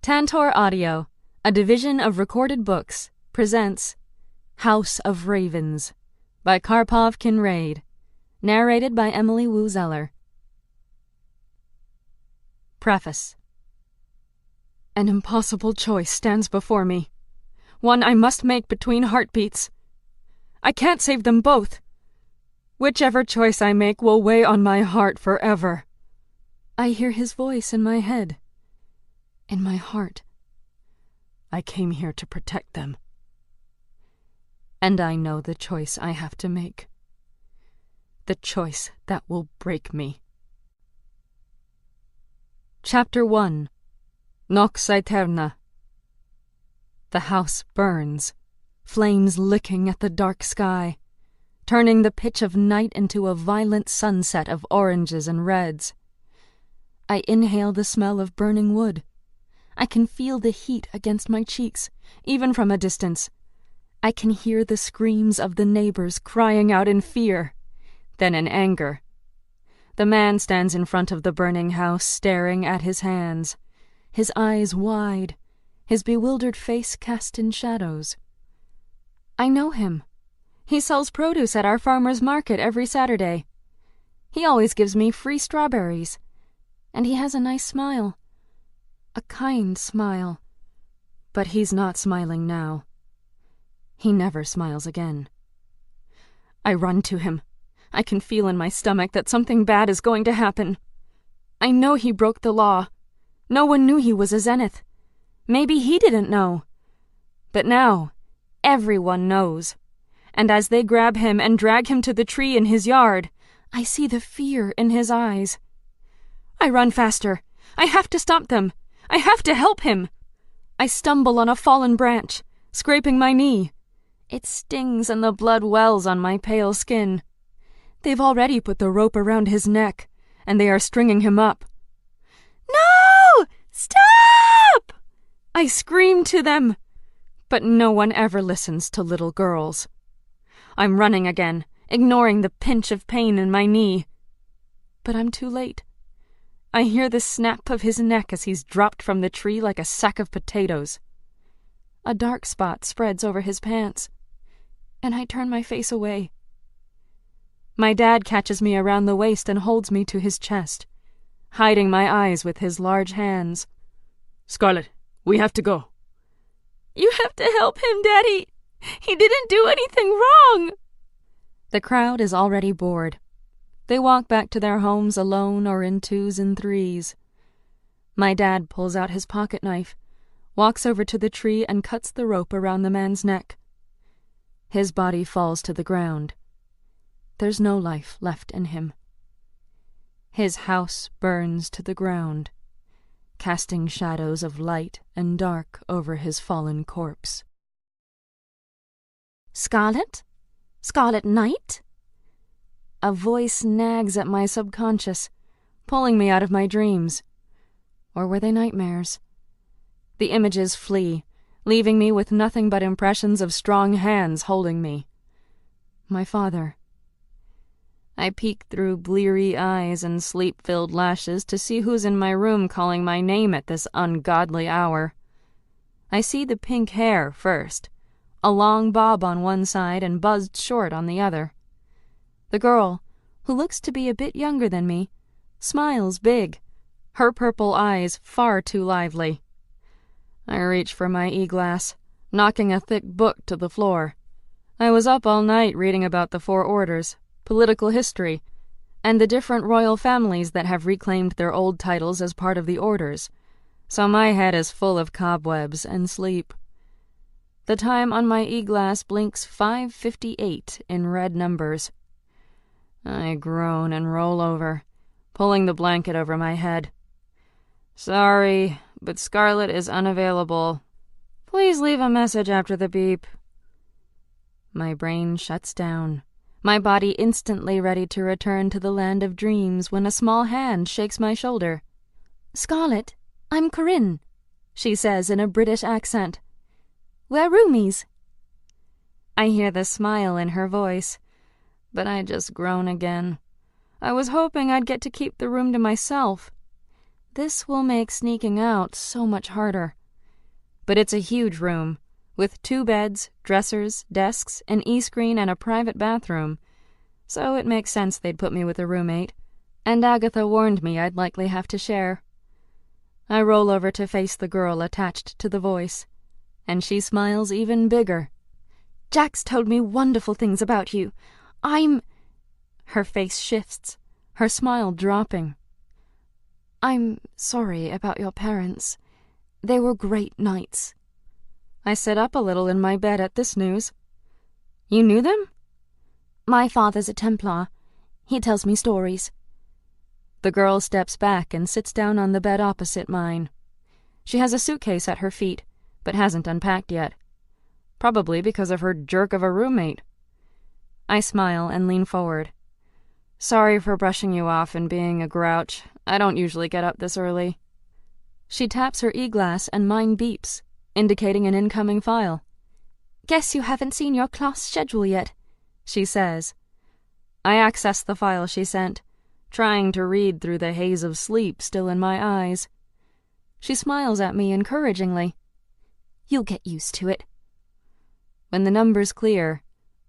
Tantor Audio, a division of Recorded Books, presents House of Ravens by Karpov Kinraid, narrated by Emily Wu Zeller. Preface. An impossible choice stands before me, one I must make between heartbeats. I can't save them both. Whichever choice I make will weigh on my heart forever. I hear his voice in my head. In my heart. I came here to protect them. And I know the choice I have to make. The choice that will break me. Chapter 1. Nox Aeterna. The house burns, flames licking at the dark sky, turning the pitch of night into a violent sunset of oranges and reds. I inhale the smell of burning wood. I can feel the heat against my cheeks, even from a distance. I can hear the screams of the neighbors crying out in fear, then in anger. The man stands in front of the burning house, staring at his hands, his eyes wide, his bewildered face cast in shadows. I know him. He sells produce at our farmer's market every Saturday. He always gives me free strawberries, and he has a nice smile. A kind smile. But he's not smiling now. He never smiles again. I run to him. I can feel in my stomach that something bad is going to happen. I know he broke the law. No one knew he was a Zenith. Maybe he didn't know. But now, everyone knows. And as they grab him and drag him to the tree in his yard, I see the fear in his eyes. I run faster. I have to stop them. I have to help him. I stumble on a fallen branch, scraping my knee. It stings and the blood wells on my pale skin. They've already put the rope around his neck, and they are stringing him up. No! Stop! I scream to them, but no one ever listens to little girls. I'm running again, ignoring the pinch of pain in my knee. But I'm too late. I hear the snap of his neck as he's dropped from the tree like a sack of potatoes. A dark spot spreads over his pants, and I turn my face away. My dad catches me around the waist and holds me to his chest, hiding my eyes with his large hands. Scarlet, we have to go. You have to help him, Daddy. He didn't do anything wrong. The crowd is already bored. They walk back to their homes alone or in twos and threes. My dad pulls out his pocket knife, walks over to the tree and cuts the rope around the man's neck. His body falls to the ground. There's no life left in him. His house burns to the ground, casting shadows of light and dark over his fallen corpse. Scarlet? Scarlet Knight? A voice nags at my subconscious, pulling me out of my dreams. Or were they nightmares? The images flee, leaving me with nothing but impressions of strong hands holding me. My father. I peek through bleary eyes and sleep-filled lashes to see who's in my room calling my name at this ungodly hour. I see the pink hair first, a long bob on one side and buzzed short on the other. The girl, who looks to be a bit younger than me, smiles big, her purple eyes far too lively. I reach for my e-glass, knocking a thick book to the floor. I was up all night reading about the Four Orders, political history, and the different royal families that have reclaimed their old titles as part of the orders, so my head is full of cobwebs and sleep. The time on my e-glass blinks 5:58 in red numbers. I groan and roll over, pulling the blanket over my head. Sorry, but Scarlet is unavailable. Please leave a message after the beep. My brain shuts down, my body instantly ready to return to the land of dreams when a small hand shakes my shoulder. Scarlet, I'm Corinne, she says in a British accent. We're roomies. I hear the smile in her voice, but I just groan again. I was hoping I'd get to keep the room to myself. This will make sneaking out so much harder. But it's a huge room, with 2 beds, dressers, desks, an e-screen, and a private bathroom, so it makes sense they'd put me with a roommate, and Agatha warned me I'd likely have to share. I roll over to face the girl attached to the voice, and she smiles even bigger. Jax told me wonderful things about you. Her face shifts, her smile dropping. I'm sorry about your parents. They were great knights. I sit up a little in my bed at this news. You knew them? My father's a Templar. He tells me stories. The girl steps back and sits down on the bed opposite mine. She has a suitcase at her feet, but hasn't unpacked yet. Probably because of her jerk of a roommate. I smile and lean forward. Sorry for brushing you off and being a grouch. I don't usually get up this early. She taps her e-glass and mine beeps, indicating an incoming file. Guess you haven't seen your class schedule yet, she says. I access the file she sent, trying to read through the haze of sleep still in my eyes. She smiles at me encouragingly. You'll get used to it. When the numbers clear,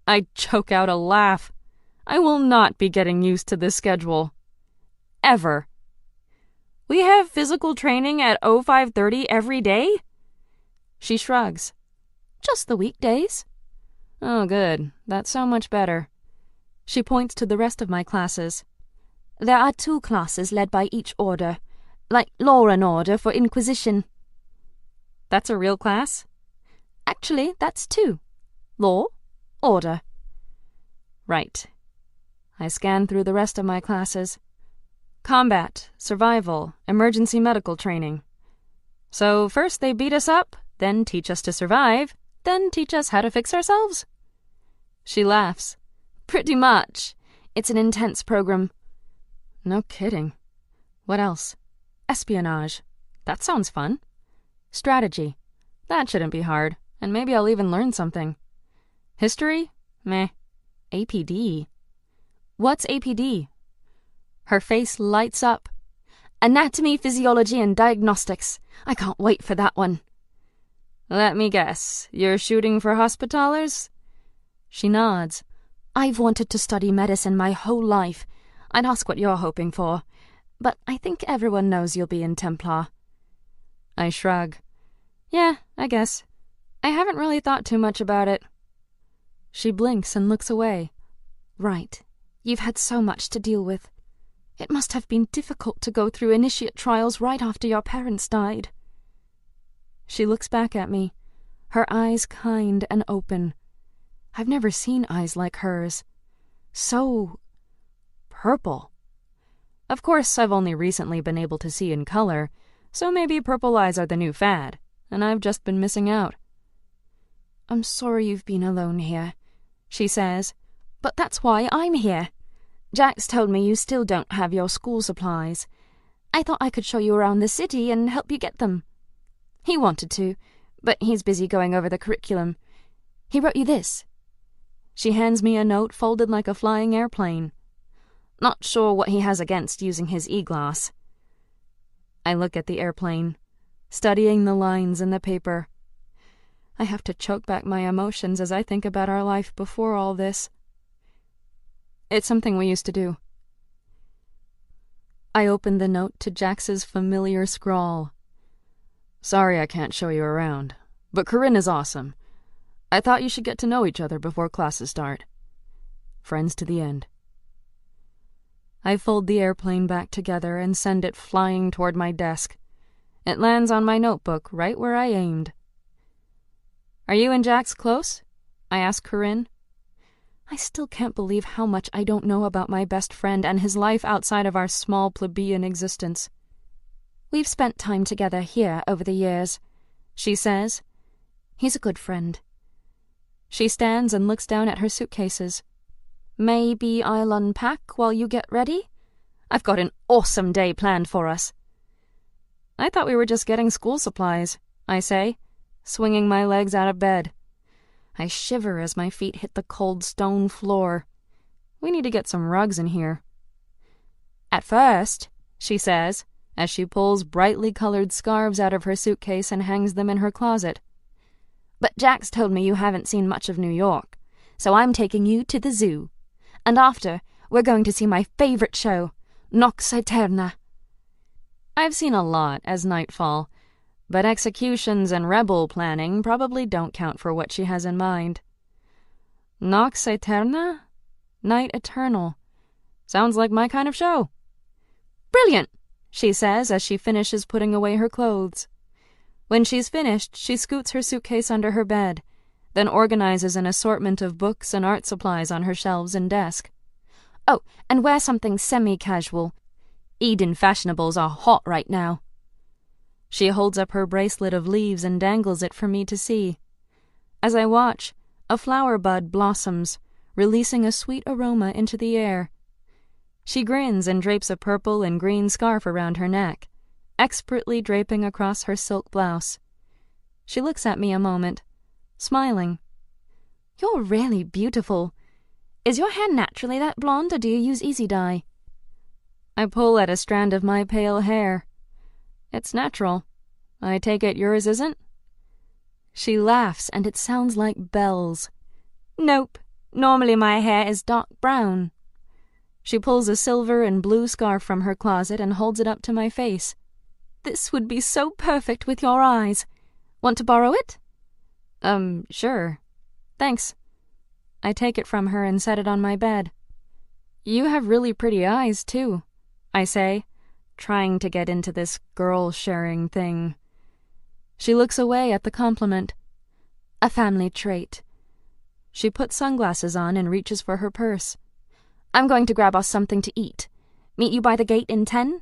I choke out a laugh. I will not be getting used to this schedule. Ever. We have physical training at 05:30 every day? She shrugs. Just the weekdays. Oh, good. That's so much better. She points to the rest of my classes. There are 2 classes led by each order, like Law and Order for Inquisition. That's a real class? Actually, that's 2. Law, Order. Right. I scan through the rest of my classes. Combat, survival, emergency medical training. So first they beat us up, then teach us to survive, then teach us how to fix ourselves? She laughs. Pretty much. It's an intense program. No kidding. What else? Espionage. That sounds fun. Strategy. That shouldn't be hard, and maybe I'll even learn something. History? Meh. APD. What's APD? Her face lights up. Anatomy, Physiology, and Diagnostics. I can't wait for that one. Let me guess. You're shooting for hospitalers? She nods. I've wanted to study medicine my whole life. I'd ask what you're hoping for, but I think everyone knows you'll be in Templar. I shrug. Yeah, I guess. I haven't really thought too much about it. She blinks and looks away. Right. You've had so much to deal with. It must have been difficult to go through initiate trials right after your parents died. She looks back at me, her eyes kind and open. I've never seen eyes like hers. So purple. Of course, I've only recently been able to see in color, so maybe purple eyes are the new fad, and I've just been missing out. I'm sorry you've been alone here, she says, but that's why I'm here. Jax told me you still don't have your school supplies. I thought I could show you around the city and help you get them. He wanted to, but he's busy going over the curriculum. He wrote you this. She hands me a note folded like a flying airplane. Not sure what he has against using his e-glass. I look at the airplane, studying the lines in the paper. I have to choke back my emotions as I think about our life before all this. It's something we used to do. I open the note to Jax's familiar scrawl. Sorry I can't show you around, but Corinne is awesome. I thought you should get to know each other before classes start. Friends to the end. I fold the airplane back together and send it flying toward my desk. It lands on my notebook right where I aimed. Are you and Jax close? I ask Corinne. I still can't believe how much I don't know about my best friend and his life outside of our small plebeian existence. We've spent time together here over the years, she says. He's a good friend. She stands and looks down at her suitcases. Maybe I'll unpack while you get ready? I've got an awesome day planned for us. I thought we were just getting school supplies, I say, swinging my legs out of bed. I shiver as my feet hit the cold stone floor. We need to get some rugs in here. At first, she says, as she pulls brightly colored scarves out of her suitcase and hangs them in her closet. But Jax told me you haven't seen much of New York, so I'm taking you to the zoo. And after, we're going to see my favorite show, Nox Aeterna. I've seen a lot as Nightfall, but executions and rebel planning probably don't count for what she has in mind. Nox Aeterna? Night Eternal. Sounds like my kind of show. Brilliant, she says as she finishes putting away her clothes. When she's finished, she scoots her suitcase under her bed, then organizes an assortment of books and art supplies on her shelves and desk. Oh, and wear something semi-casual. Eden fashionables are hot right now. She holds up her bracelet of leaves and dangles it for me to see. As I watch, a flower bud blossoms, releasing a sweet aroma into the air. She grins and drapes a purple and green scarf around her neck, expertly draping across her silk blouse. She looks at me a moment, smiling. You're really beautiful. Is your hair naturally that blonde, or do you use easy dye? I pull at a strand of my pale hair. It's natural. I take it yours isn't? She laughs, and it sounds like bells. Nope. Normally my hair is dark brown. She pulls a silver and blue scarf from her closet and holds it up to my face. This would be so perfect with your eyes. Want to borrow it? Sure. Thanks. I take it from her and set it on my bed. You have really pretty eyes, too, I say, trying to get into this girl-sharing thing. She looks away at the compliment. A family trait. She puts sunglasses on and reaches for her purse. I'm going to grab us something to eat. Meet you by the gate in 10?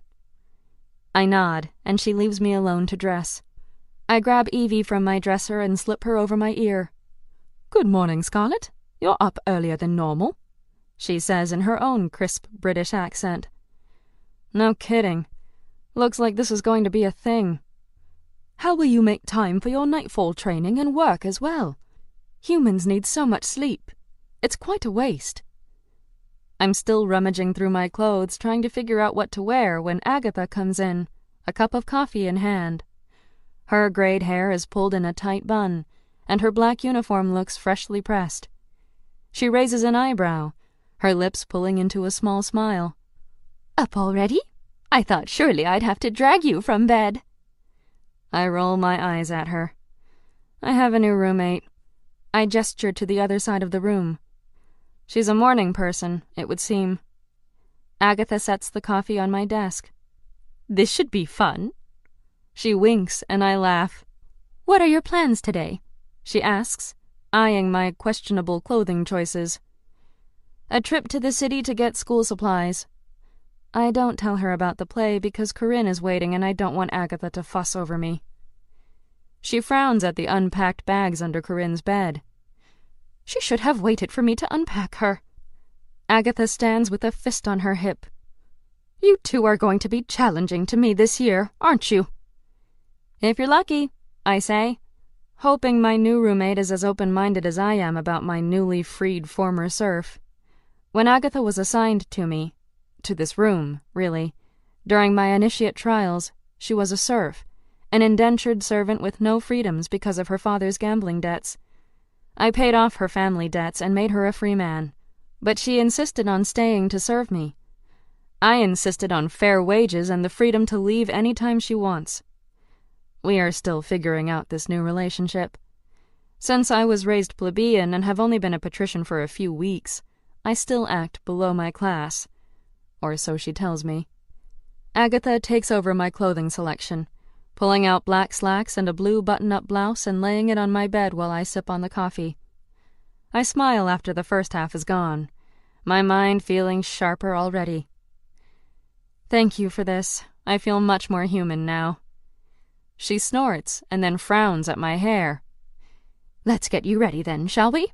I nod, and she leaves me alone to dress. I grab Evie from my dresser and slip her over my ear. Good morning, Scarlet. You're up earlier than normal, she says in her own crisp British accent. No kidding. Looks like this is going to be a thing. How will you make time for your nightfall training and work as well? Humans need so much sleep. It's quite a waste. I'm still rummaging through my clothes, trying to figure out what to wear when Agatha comes in, a cup of coffee in hand. Her grayed hair is pulled in a tight bun, and her black uniform looks freshly pressed. She raises an eyebrow, her lips pulling into a small smile. Up already? I thought surely I'd have to drag you from bed. I roll my eyes at her. I have a new roommate. I gesture to the other side of the room. She's a morning person, it would seem. Agatha sets the coffee on my desk. This should be fun. She winks, and I laugh. What are your plans today? She asks, eyeing my questionable clothing choices. A trip to the city to get school supplies. I don't tell her about the play because Corinne is waiting and I don't want Agatha to fuss over me. She frowns at the unpacked bags under Corinne's bed. She should have waited for me to unpack her. Agatha stands with a fist on her hip. You two are going to be challenging to me this year, aren't you? If you're lucky, I say, hoping my new roommate is as open-minded as I am about my newly freed former serf. When Agatha was assigned to me, to this room, really, during my initiate trials, she was a serf, an indentured servant with no freedoms because of her father's gambling debts. I paid off her family debts and made her a free man, but she insisted on staying to serve me. I insisted on fair wages and the freedom to leave any time she wants. We are still figuring out this new relationship. Since I was raised plebeian and have only been a patrician for a few weeks, I still act below my class. Or so she tells me. Agatha takes over my clothing selection, pulling out black slacks and a blue button-up blouse and laying it on my bed while I sip on the coffee. I smile after the first half is gone, my mind feeling sharper already. Thank you for this. I feel much more human now. She snorts and then frowns at my hair. Let's get you ready then, shall we?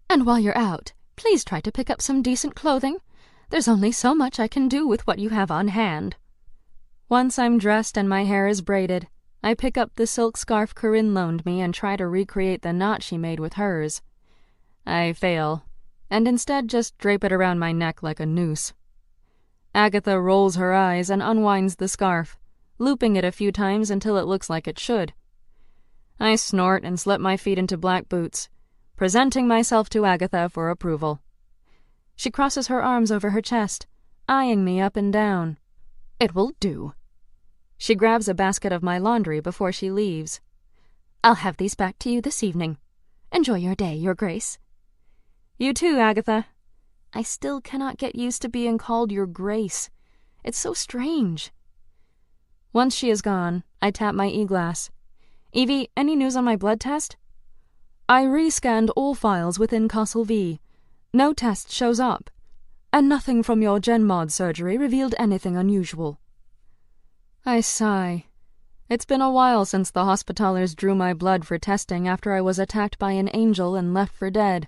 And while you're out, please try to pick up some decent clothing. There's only so much I can do with what you have on hand. Once I'm dressed and my hair is braided, I pick up the silk scarf Corinne loaned me and try to recreate the knot she made with hers. I fail, and instead just drape it around my neck like a noose. Agatha rolls her eyes and unwinds the scarf, looping it a few times until it looks like it should. I snort and slip my feet into black boots, presenting myself to Agatha for approval. She crosses her arms over her chest, eyeing me up and down. It will do. She grabs a basket of my laundry before she leaves. I'll have these back to you this evening. Enjoy your day, Your Grace. You too, Agatha. I still cannot get used to being called Your Grace. It's so strange. Once she is gone, I tap my e-glass. Evie, any news on my blood test? I rescanned all files within Castle V. No test shows up, and nothing from your GenMod surgery revealed anything unusual. I sigh. It's been a while since the Hospitallers drew my blood for testing after I was attacked by an angel and left for dead.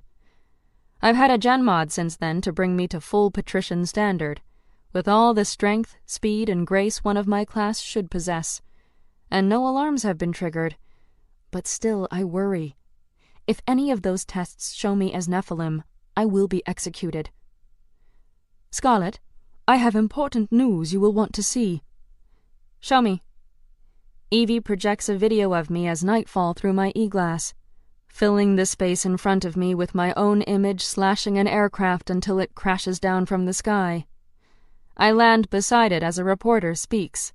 I've had a GenMod since then to bring me to full patrician standard, with all the strength, speed, and grace one of my class should possess, and no alarms have been triggered. But still I worry. If any of those tests show me as Nephilim, I will be executed. Scarlet, I have important news you will want to see. Show me. Evie projects a video of me as Nightfall through my e-glass, filling the space in front of me with my own image slashing an aircraft until it crashes down from the sky. I land beside it as a reporter speaks.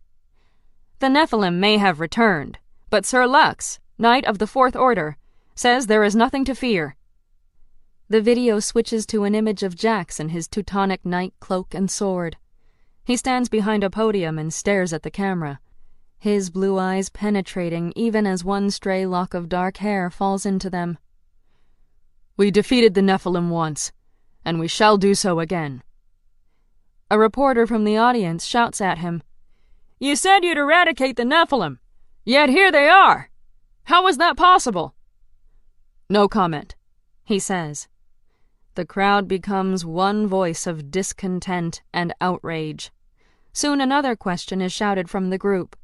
The Nephilim may have returned, but Sir Lux, Knight of the Fourth Order, says there is nothing to fear. The video switches to an image of Jax in his Teutonic knight cloak and sword. He stands behind a podium and stares at the camera, his blue eyes penetrating even as one stray lock of dark hair falls into them. We defeated the Nephilim once, and we shall do so again. A reporter from the audience shouts at him, You said you'd eradicate the Nephilim, yet here they are. How is that possible? No comment, he says. The crowd becomes one voice of discontent and outrage. Soon another question is shouted from the group.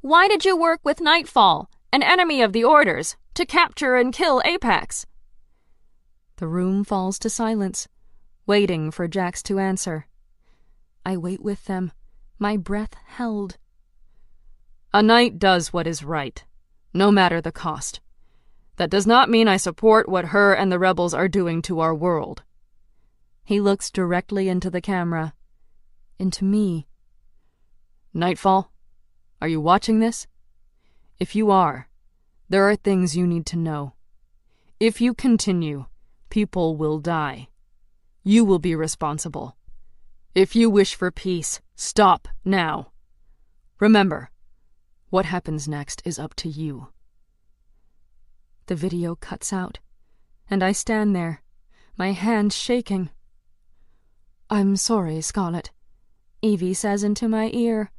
Why did you work with Nightfall, an enemy of the Orders, to capture and kill Apex? The room falls to silence, waiting for Jax to answer. I wait with them, my breath held. A knight does what is right, no matter the cost. That does not mean I support what her and the rebels are doing to our world. He looks directly into the camera, into me. Nightfall, are you watching this? If you are, there are things you need to know. If you continue, people will die. You will be responsible. If you wish for peace, stop now. Remember, what happens next is up to you. The video cuts out, and I stand there, my hand shaking. I'm sorry, Scarlet, Evie says into my ear.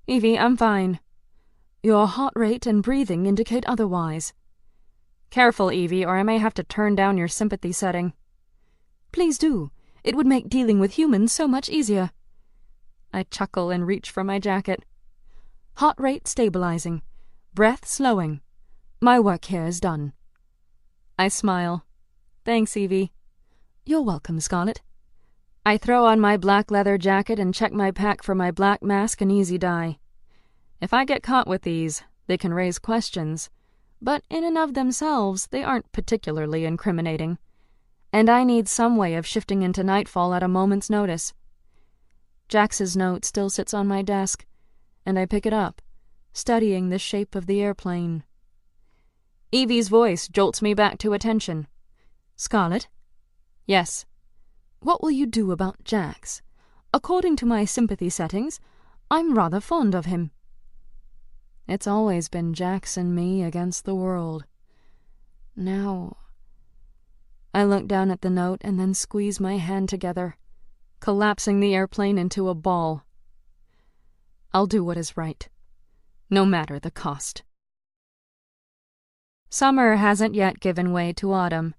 Evie, I'm fine. Your heart rate and breathing indicate otherwise. Careful, Evie, or I may have to turn down your sympathy setting. Please do. It would make dealing with humans so much easier. I chuckle and reach for my jacket. Heart rate stabilizing. Breath slowing. My work here is done. I smile. Thanks, Evie. You're welcome, Scarlet. I throw on my black leather jacket and check my pack for my black mask and easy dye. If I get caught with these, they can raise questions, but in and of themselves, they aren't particularly incriminating, and I need some way of shifting into Nightfall at a moment's notice. Jax's note still sits on my desk, and I pick it up, studying the shape of the airplane. Evie's voice jolts me back to attention. Scarlet? Yes. What will you do about Jax? According to my sympathy settings, I'm rather fond of him. It's always been Jax and me against the world. Now... I look down at the note and then squeeze my hand together, collapsing the airplane into a ball. I'll do what is right, no matter the cost. Summer hasn't yet given way to autumn,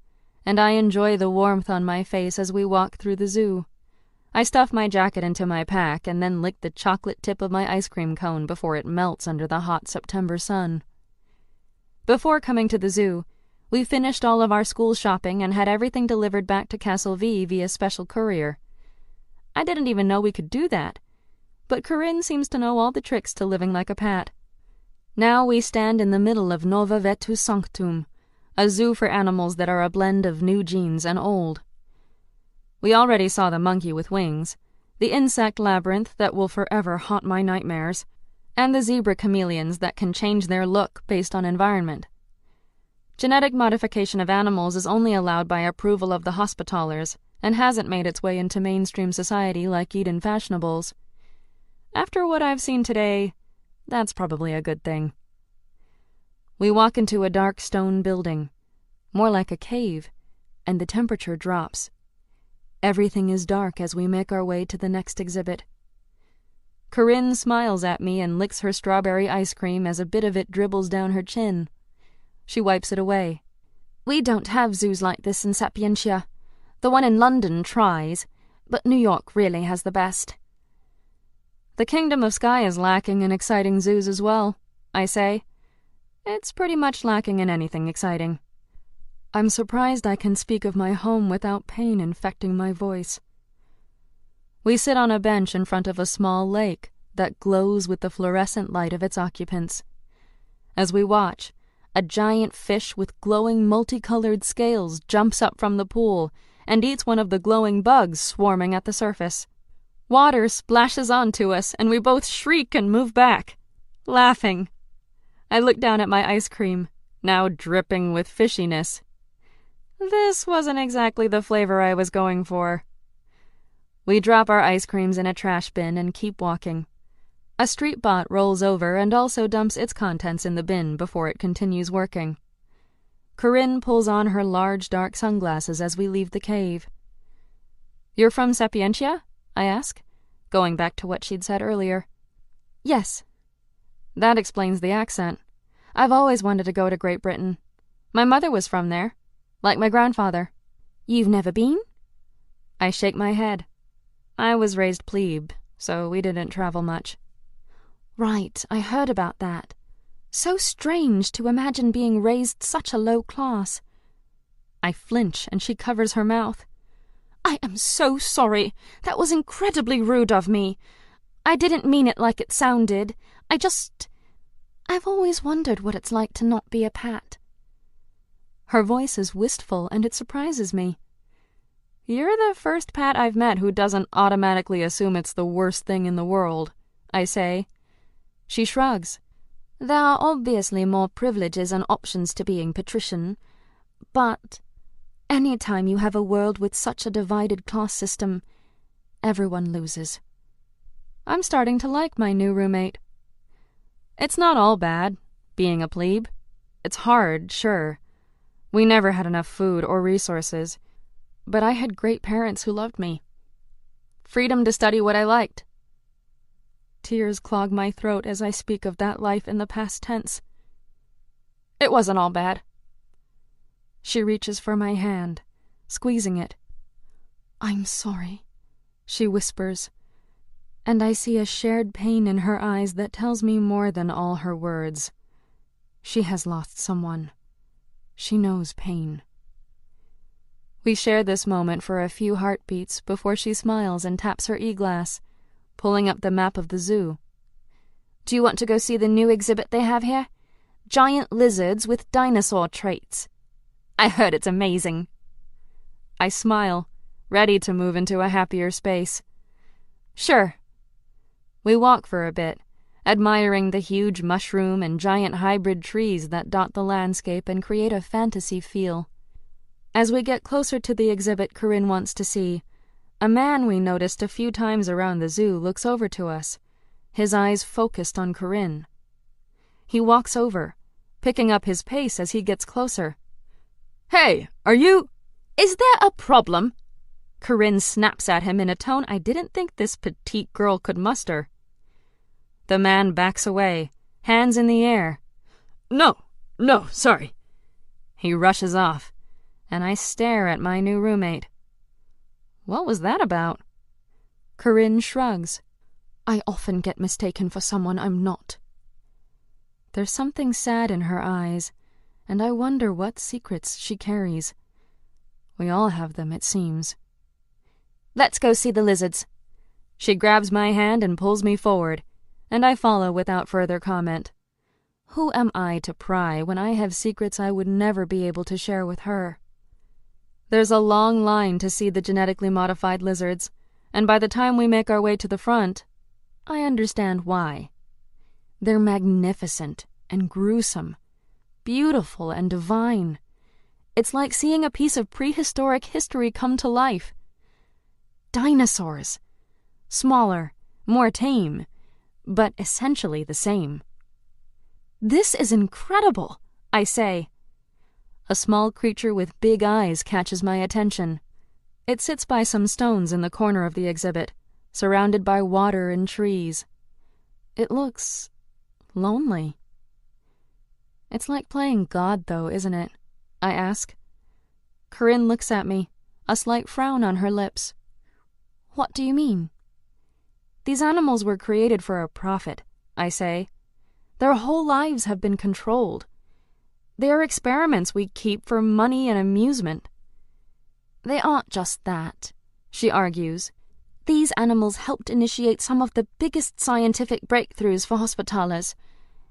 and I enjoy the warmth on my face as we walk through the zoo. I stuff my jacket into my pack and then lick the chocolate tip of my ice cream cone before it melts under the hot September sun. Before coming to the zoo, we finished all of our school shopping and had everything delivered back to Castle V via special courier. I didn't even know we could do that, but Corinne seems to know all the tricks to living like a pat. Now we stand in the middle of Nova Vetus Sanctum, a zoo for animals that are a blend of new genes and old. We already saw the monkey with wings, the insect labyrinth that will forever haunt my nightmares, and the zebra chameleons that can change their look based on environment. Genetic modification of animals is only allowed by approval of the Hospitallers and hasn't made its way into mainstream society like Eden fashionables. After what I've seen today, that's probably a good thing. We walk into a dark stone building, more like a cave, and the temperature drops. Everything is dark as we make our way to the next exhibit. Corinne smiles at me and licks her strawberry ice cream as a bit of it dribbles down her chin. She wipes it away. We don't have zoos like this in Sapientia. The one in London tries, but New York really has the best. The Kingdom of Sky is lacking in exciting zoos as well, I say. It's pretty much lacking in anything exciting. I'm surprised I can speak of my home without pain infecting my voice. We sit on a bench in front of a small lake that glows with the fluorescent light of its occupants. As we watch, a giant fish with glowing multicolored scales jumps up from the pool and eats one of the glowing bugs swarming at the surface. Water splashes onto us, and we both shriek and move back, laughing. I look down at my ice cream, now dripping with fishiness. This wasn't exactly the flavor I was going for. We drop our ice creams in a trash bin and keep walking. A street bot rolls over and also dumps its contents in the bin before it continues working. Corinne pulls on her large dark sunglasses as we leave the cave. "You're from Sapientia?" I ask, going back to what she'd said earlier. "Yes." That explains the accent. I've always wanted to go to Great Britain. My mother was from there, like my grandfather. "You've never been?" I shake my head. I was raised plebe, so we didn't travel much. "Right, I heard about that. So strange to imagine being raised such a low class." I flinch, and she covers her mouth. "I am so sorry. That was incredibly rude of me. I didn't mean it like it sounded. I've always wondered what it's like to not be a Pat." Her voice is wistful, and it surprises me. "You're the first Pat I've met who doesn't automatically assume it's the worst thing in the world," I say. She shrugs. "There are obviously more privileges and options to being patrician, but any time you have a world with such a divided class system, everyone loses." I'm starting to like my new roommate. It's not all bad, being a plebe. It's hard, sure. We never had enough food or resources, but I had great parents who loved me. Freedom to study what I liked. Tears clog my throat as I speak of that life in the past tense. It wasn't all bad. She reaches for my hand, squeezing it. "I'm sorry," she whispers, and I see a shared pain in her eyes that tells me more than all her words. She has lost someone. She knows pain. We share this moment for a few heartbeats before she smiles and taps her e-glass, pulling up the map of the zoo. "Do you want to go see the new exhibit they have here? Giant lizards with dinosaur traits. I heard it's amazing." I smile, ready to move into a happier space. "Sure." We walk for a bit, admiring the huge mushroom and giant hybrid trees that dot the landscape and create a fantasy feel. As we get closer to the exhibit Corinne wants to see, a man we noticed a few times around the zoo looks over to us, his eyes focused on Corinne. He walks over, picking up his pace as he gets closer. "Hey, are you—" "Is there a problem?" Corinne snaps at him in a tone I didn't think this petite girl could muster. The man backs away, hands in the air. No, sorry." He rushes off, and I stare at my new roommate. What was that about? Corinne shrugs. "I often get mistaken for someone I'm not." There's something sad in her eyes, and I wonder what secrets she carries. We all have them, it seems. "Let's go see the lizards." She grabs my hand and pulls me forward, and I follow without further comment. Who am I to pry when I have secrets I would never be able to share with her? There's a long line to see the genetically modified lizards, and by the time we make our way to the front, I understand why. They're magnificent and gruesome, beautiful and divine. It's like seeing a piece of prehistoric history come to life. Dinosaurs. Smaller, more tame, but essentially the same. This is incredible, I say. A small creature with big eyes catches my attention. It sits by some stones in the corner of the exhibit, surrounded by water and trees. It looks lonely. It's like playing God, though, isn't it? I ask. Corinne looks at me, a slight frown on her lips. What do you mean? These animals were created for a profit, I say. Their whole lives have been controlled. They are experiments we keep for money and amusement. They aren't just that, she argues. These animals helped initiate some of the biggest scientific breakthroughs for hospitalers.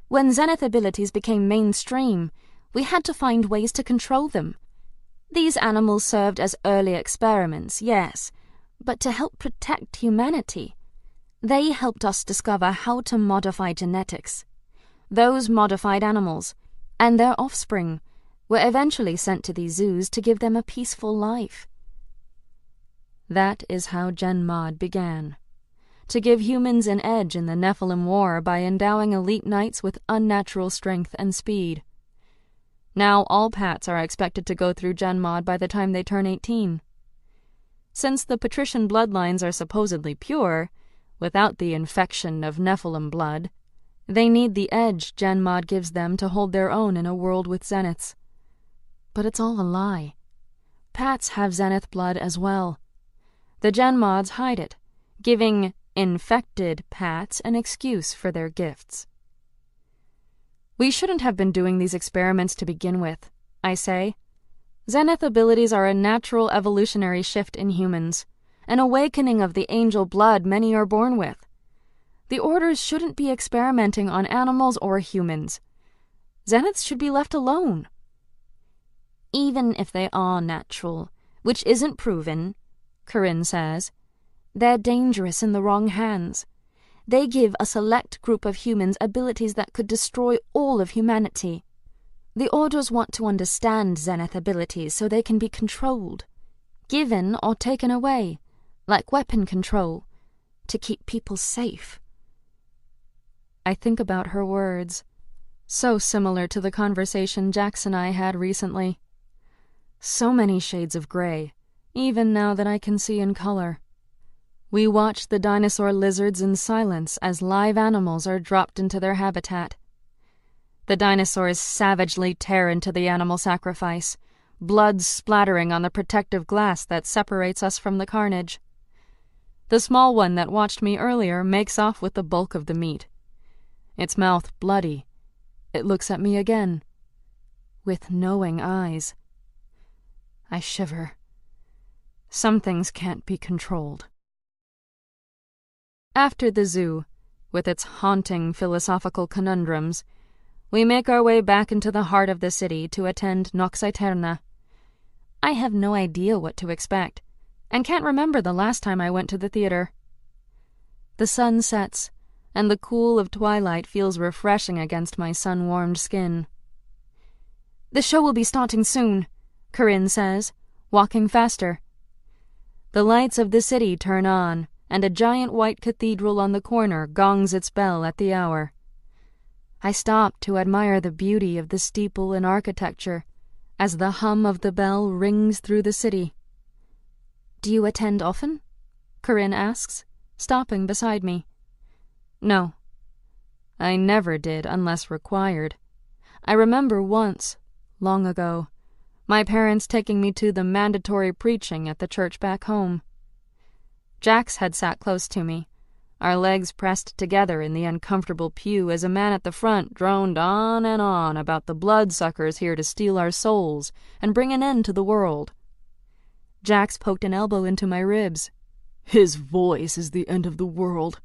When Zenith abilities became mainstream, we had to find ways to control them. These animals served as early experiments, yes, but to help protect humanity. They helped us discover how to modify genetics. Those modified animals, and their offspring, were eventually sent to these zoos to give them a peaceful life. That is how Gen Mod began. To give humans an edge in the Nephilim War by endowing elite knights with unnatural strength and speed. Now all pats are expected to go through Gen Mod by the time they turn 18. Since the patrician bloodlines are supposedly pure, without the infection of Nephilim blood, they need the edge Gen Mod gives them to hold their own in a world with Zeniths. But it's all a lie. Pats have Zenith blood as well. The Gen Mods hide it, giving infected Pats an excuse for their gifts. We shouldn't have been doing these experiments to begin with, I say. Zenith abilities are a natural evolutionary shift in humans, an awakening of the angel blood many are born with. The orders shouldn't be experimenting on animals or humans. Zeniths should be left alone. Even if they are natural, which isn't proven, Corinne says, they're dangerous in the wrong hands. They give a select group of humans abilities that could destroy all of humanity. The Orders want to understand Zenith abilities so they can be controlled, given or taken away, like weapon control, to keep people safe. I think about her words, so similar to the conversation Jax and I had recently. So many shades of gray, even now that I can see in color. We watch the dinosaur lizards in silence as live animals are dropped into their habitat. The dinosaurs savagely tear into the animal sacrifice, blood splattering on the protective glass that separates us from the carnage. The small one that watched me earlier makes off with the bulk of the meat. Its mouth bloody, it looks at me again, with knowing eyes. I shiver. Some things can't be controlled. After the zoo, with its haunting philosophical conundrums, we make our way back into the heart of the city to attend Nox Aeterna. I have no idea what to expect, and can't remember the last time I went to the theater. The sun sets, and the cool of twilight feels refreshing against my sun-warmed skin. The show will be starting soon, Corinne says, walking faster. The lights of the city turn on, and a giant white cathedral on the corner gongs its bell at the hour. I stop to admire the beauty of the steeple and architecture as the hum of the bell rings through the city. Do you attend often? Corinne asks, stopping beside me. No. I never did unless required. I remember once, long ago, my parents taking me to the mandatory preaching at the church back home. Jax had sat close to me, our legs pressed together in the uncomfortable pew as a man at the front droned on and on about the bloodsuckers here to steal our souls and bring an end to the world. Jax poked an elbow into my ribs. His voice is the end of the world."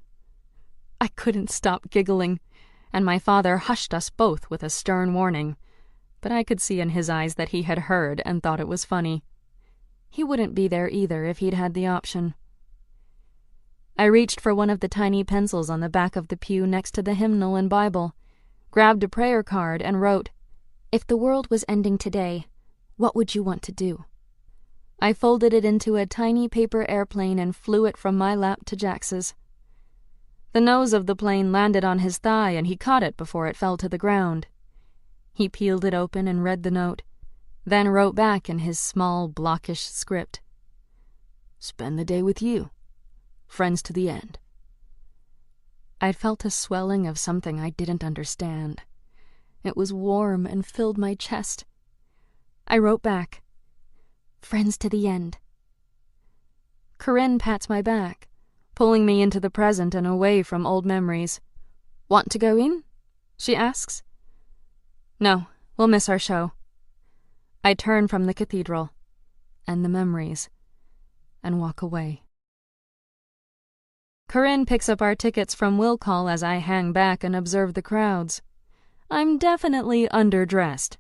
I couldn't stop giggling, and my father hushed us both with a stern warning, but I could see in his eyes that he had heard and thought it was funny. He wouldn't be there either if he'd had the option. I reached for one of the tiny pencils on the back of the pew next to the hymnal and Bible, grabbed a prayer card, and wrote, "If the world was ending today, what would you want to do?" I folded it into a tiny paper airplane and flew it from my lap to Jax's. The nose of the plane landed on his thigh, and he caught it before it fell to the ground. He peeled it open and read the note, then wrote back in his small, blockish script, "Spend the day with you. Friends to the end." I'd felt a swelling of something I didn't understand. It was warm and filled my chest. I wrote back, "Friends to the end." Corinne pats my back, pulling me into the present and away from old memories. "Want to go in?" she asks. "No, we'll miss our show." I turn from the cathedral and the memories and walk away. Corinne picks up our tickets from will call as I hang back and observe the crowds. I'm definitely underdressed.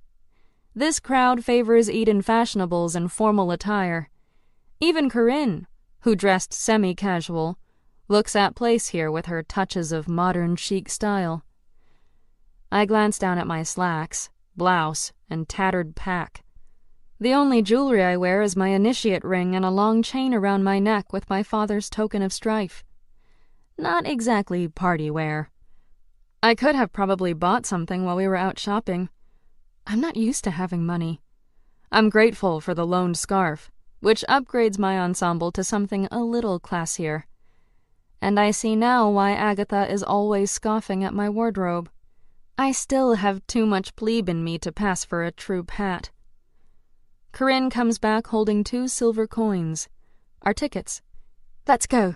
This crowd favors Eden fashionables and formal attire. Even Corinne, who dressed semi-casual, looks at place here with her touches of modern chic style. I glance down at my slacks, blouse, and tattered pack. The only jewelry I wear is my initiate ring and a long chain around my neck with my father's token of strife. Not exactly party wear. I could have probably bought something while we were out shopping. I'm not used to having money. I'm grateful for the loaned scarf, which upgrades my ensemble to something a little classier. And I see now why Agatha is always scoffing at my wardrobe. I still have too much plebe in me to pass for a true Pat. Corinne comes back holding 2 silver coins. Our tickets. "Let's go."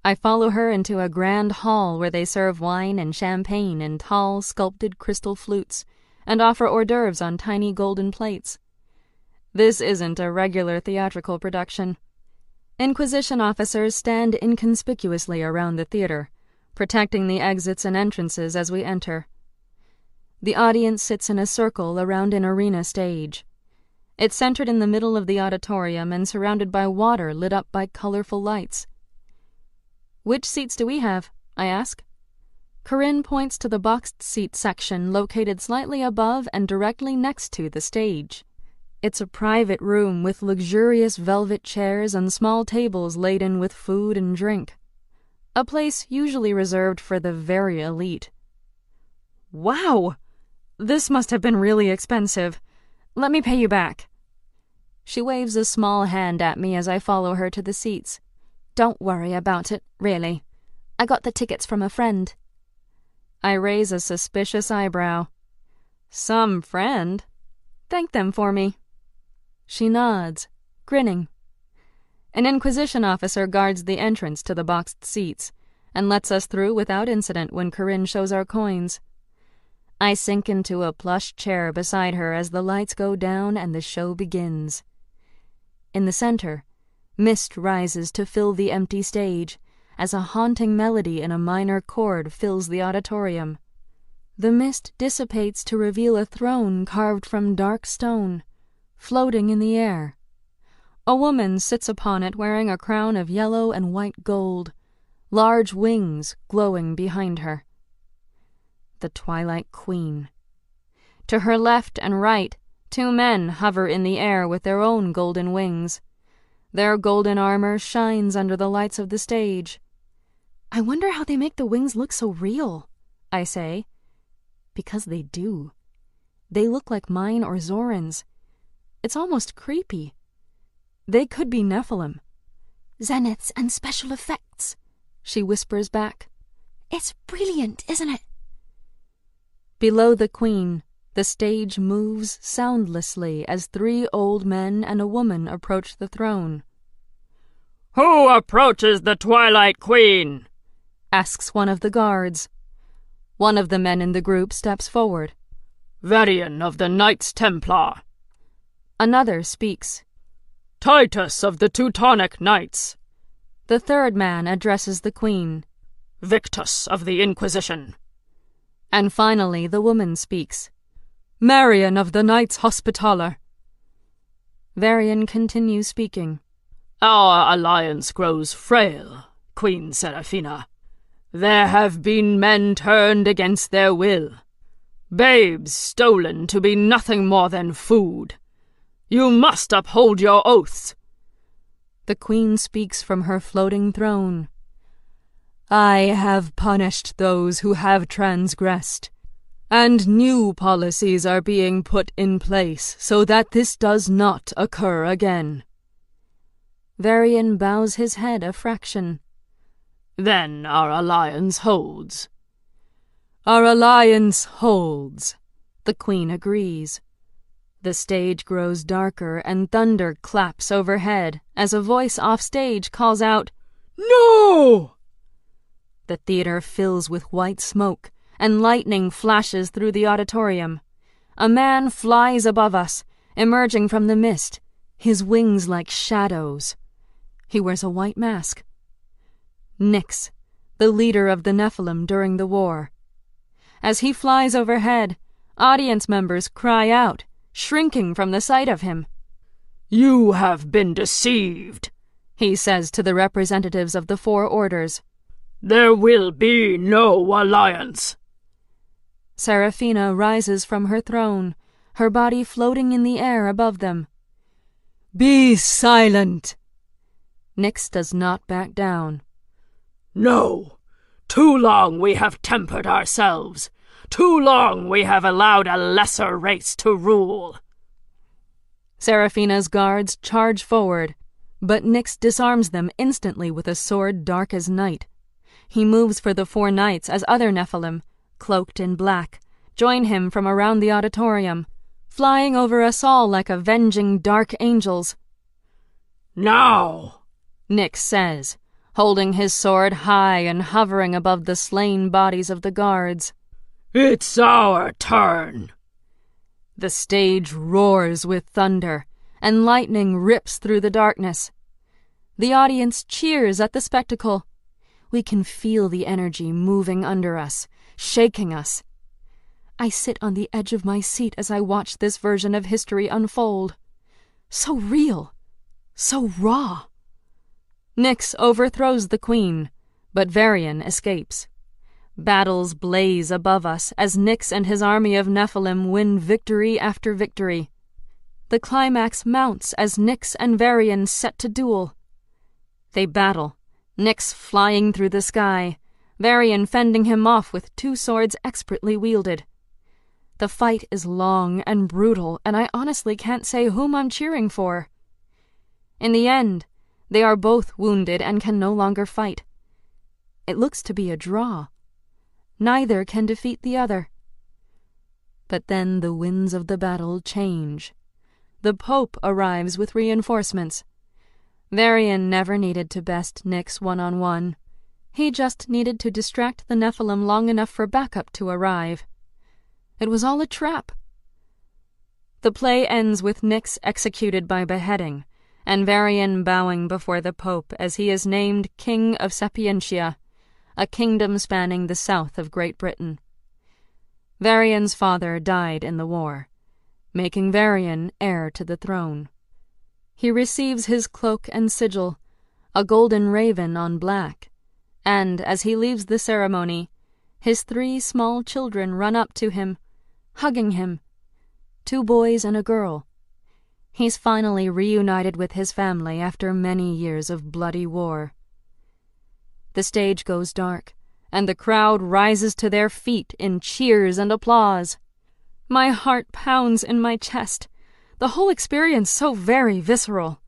I follow her into a grand hall where they serve wine and champagne in tall, sculpted crystal flutes and offer hors d'oeuvres on tiny golden plates. This isn't a regular theatrical production. Inquisition officers stand inconspicuously around the theater, protecting the exits and entrances as we enter. The audience sits in a circle around an arena stage. It's centered in the middle of the auditorium and surrounded by water lit up by colorful lights. "Which seats do we have?" I ask. Corinne points to the boxed seat section located slightly above and directly next to the stage. It's a private room with luxurious velvet chairs and small tables laden with food and drink. A place usually reserved for the very elite. "Wow! This must have been really expensive. Let me pay you back." She waves a small hand at me as I follow her to the seats. "Don't worry about it, really. I got the tickets from a friend." I raise a suspicious eyebrow. "Some friend? Thank them for me." She nods, grinning. An Inquisition officer guards the entrance to the boxed seats and lets us through without incident when Corinne shows our coins. I sink into a plush chair beside her as the lights go down and the show begins. In the center, mist rises to fill the empty stage as a haunting melody in a minor chord fills the auditorium. The mist dissipates to reveal a throne carved from dark stone, floating in the air. A woman sits upon it wearing a crown of yellow and white gold, large wings glowing behind her. The Twilight Queen. To her left and right, 2 men hover in the air with their own golden wings. Their golden armor shines under the lights of the stage. "I wonder how they make the wings look so real," I say. Because they do. They look like mine or Zoran's. It's almost creepy. They could be Nephilim. "Zeniths and special effects," she whispers back. "It's brilliant, isn't it?" Below the Queen, the stage moves soundlessly as 3 old men and a woman approach the throne. "Who approaches the Twilight Queen?" asks one of the guards. One of the men in the group steps forward. "Varian of the Knights Templar." Another speaks. "Titus of the Teutonic Knights." The third man addresses the queen. Victus of the Inquisition. And finally the woman speaks. Marian of the Knights Hospitaller. Varian continues speaking. Our alliance grows frail, Queen Seraphina. There have been men turned against their will. Babes stolen to be nothing more than food. You must uphold your oaths. The queen speaks from her floating throne. I have punished those who have transgressed, and new policies are being put in place so that this does not occur again. Varian bows his head a fraction. Then our alliance holds. Our alliance holds, the queen agrees. The stage grows darker and thunder claps overhead as a voice offstage calls out, No! The theater fills with white smoke, and lightning flashes through the auditorium. A man flies above us, emerging from the mist, his wings like shadows. He wears a white mask. Nyx, the leader of the Nephilim during the war. As he flies overhead, audience members cry out, shrinking from the sight of him. You have been deceived, he says to the representatives of the four orders. There will be no alliance. Seraphina rises from her throne, her body floating in the air above them. Be silent. Nyx does not back down. No. Too long we have tempered ourselves. Too long we have allowed a lesser race to rule. Seraphina's guards charge forward, but Nyx disarms them instantly with a sword dark as night. He moves for the four knights as other Nephilim, cloaked in black, join him from around the auditorium, flying over us all like avenging dark angels. Now, Nyx says, holding his sword high and hovering above the slain bodies of the guards. It's our turn. The stage roars with thunder, and lightning rips through the darkness. The audience cheers at the spectacle. We can feel the energy moving under us, shaking us. I sit on the edge of my seat as I watch this version of history unfold. So real, so raw. Nyx overthrows the queen, but Varian escapes. Battles blaze above us as Nyx and his army of Nephilim win victory after victory. The climax mounts as Nyx and Varian set to duel. They battle, Nyx flying through the sky, Varian fending him off with two swords expertly wielded. The fight is long and brutal, and I honestly can't say whom I'm cheering for. In the end, they are both wounded and can no longer fight. It looks to be a draw. Neither can defeat the other. But then the winds of the battle change. The Pope arrives with reinforcements. Varian never needed to best Nyx one-on-one. He just needed to distract the Nephilim long enough for backup to arrive. It was all a trap. The play ends with Nyx executed by beheading, and Varian bowing before the Pope as he is named King of Sapientia, a kingdom spanning the south of Great Britain. Varian's father died in the war, making Varian heir to the throne. He receives his cloak and sigil, a golden raven on black, and as he leaves the ceremony, his 3 small children run up to him, hugging him, 2 boys and a girl. He's finally reunited with his family after many years of bloody war. The stage goes dark, and the crowd rises to their feet in cheers and applause. My heart pounds in my chest, the whole experience so very visceral.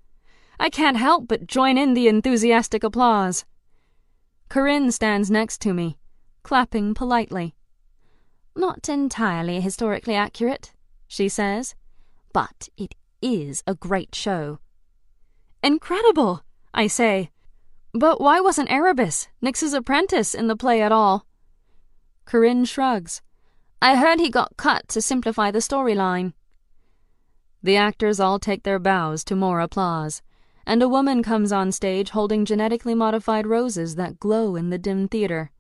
I can't help but join in the enthusiastic applause. Corinne stands next to me, clapping politely. Not entirely historically accurate, she says, but it is a great show. Incredible, I say. But why wasn't Erebus, Nyx's apprentice, in the play at all? Corinne shrugs. I heard he got cut to simplify the storyline. The actors all take their bows to more applause, and a woman comes on stage holding genetically modified roses that glow in the dim theater.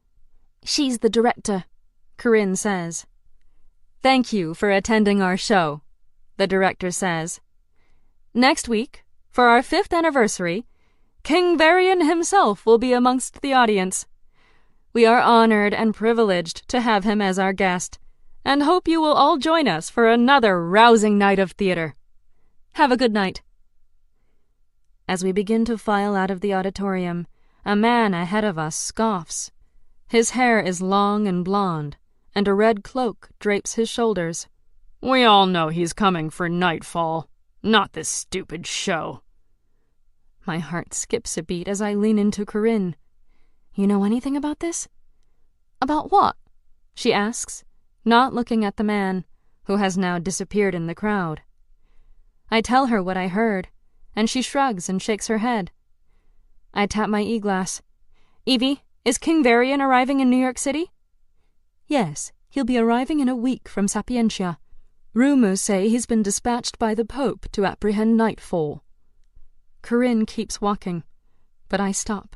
"She's the director," Corinne says. "Thank you for attending our show," the director says. "Next week, for our 5th anniversary, King Varian himself will be amongst the audience. We are honored and privileged to have him as our guest, and hope you will all join us for another rousing night of theater. Have a good night." As we begin to file out of the auditorium, a man ahead of us scoffs. His hair is long and blonde, and a red cloak drapes his shoulders. "We all know he's coming for Nightfall, not this stupid show." My heart skips a beat as I lean into Corinne. "You know anything about this?" "About what?" she asks, not looking at the man, who has now disappeared in the crowd. I tell her what I heard, and she shrugs and shakes her head. I tap my e-glass. "Evie, is King Varian arriving in New York City?" "Yes, he'll be arriving in a week from Sapientia. Rumors say he's been dispatched by the Pope to apprehend Nightfall." Corinne keeps walking, but I stop,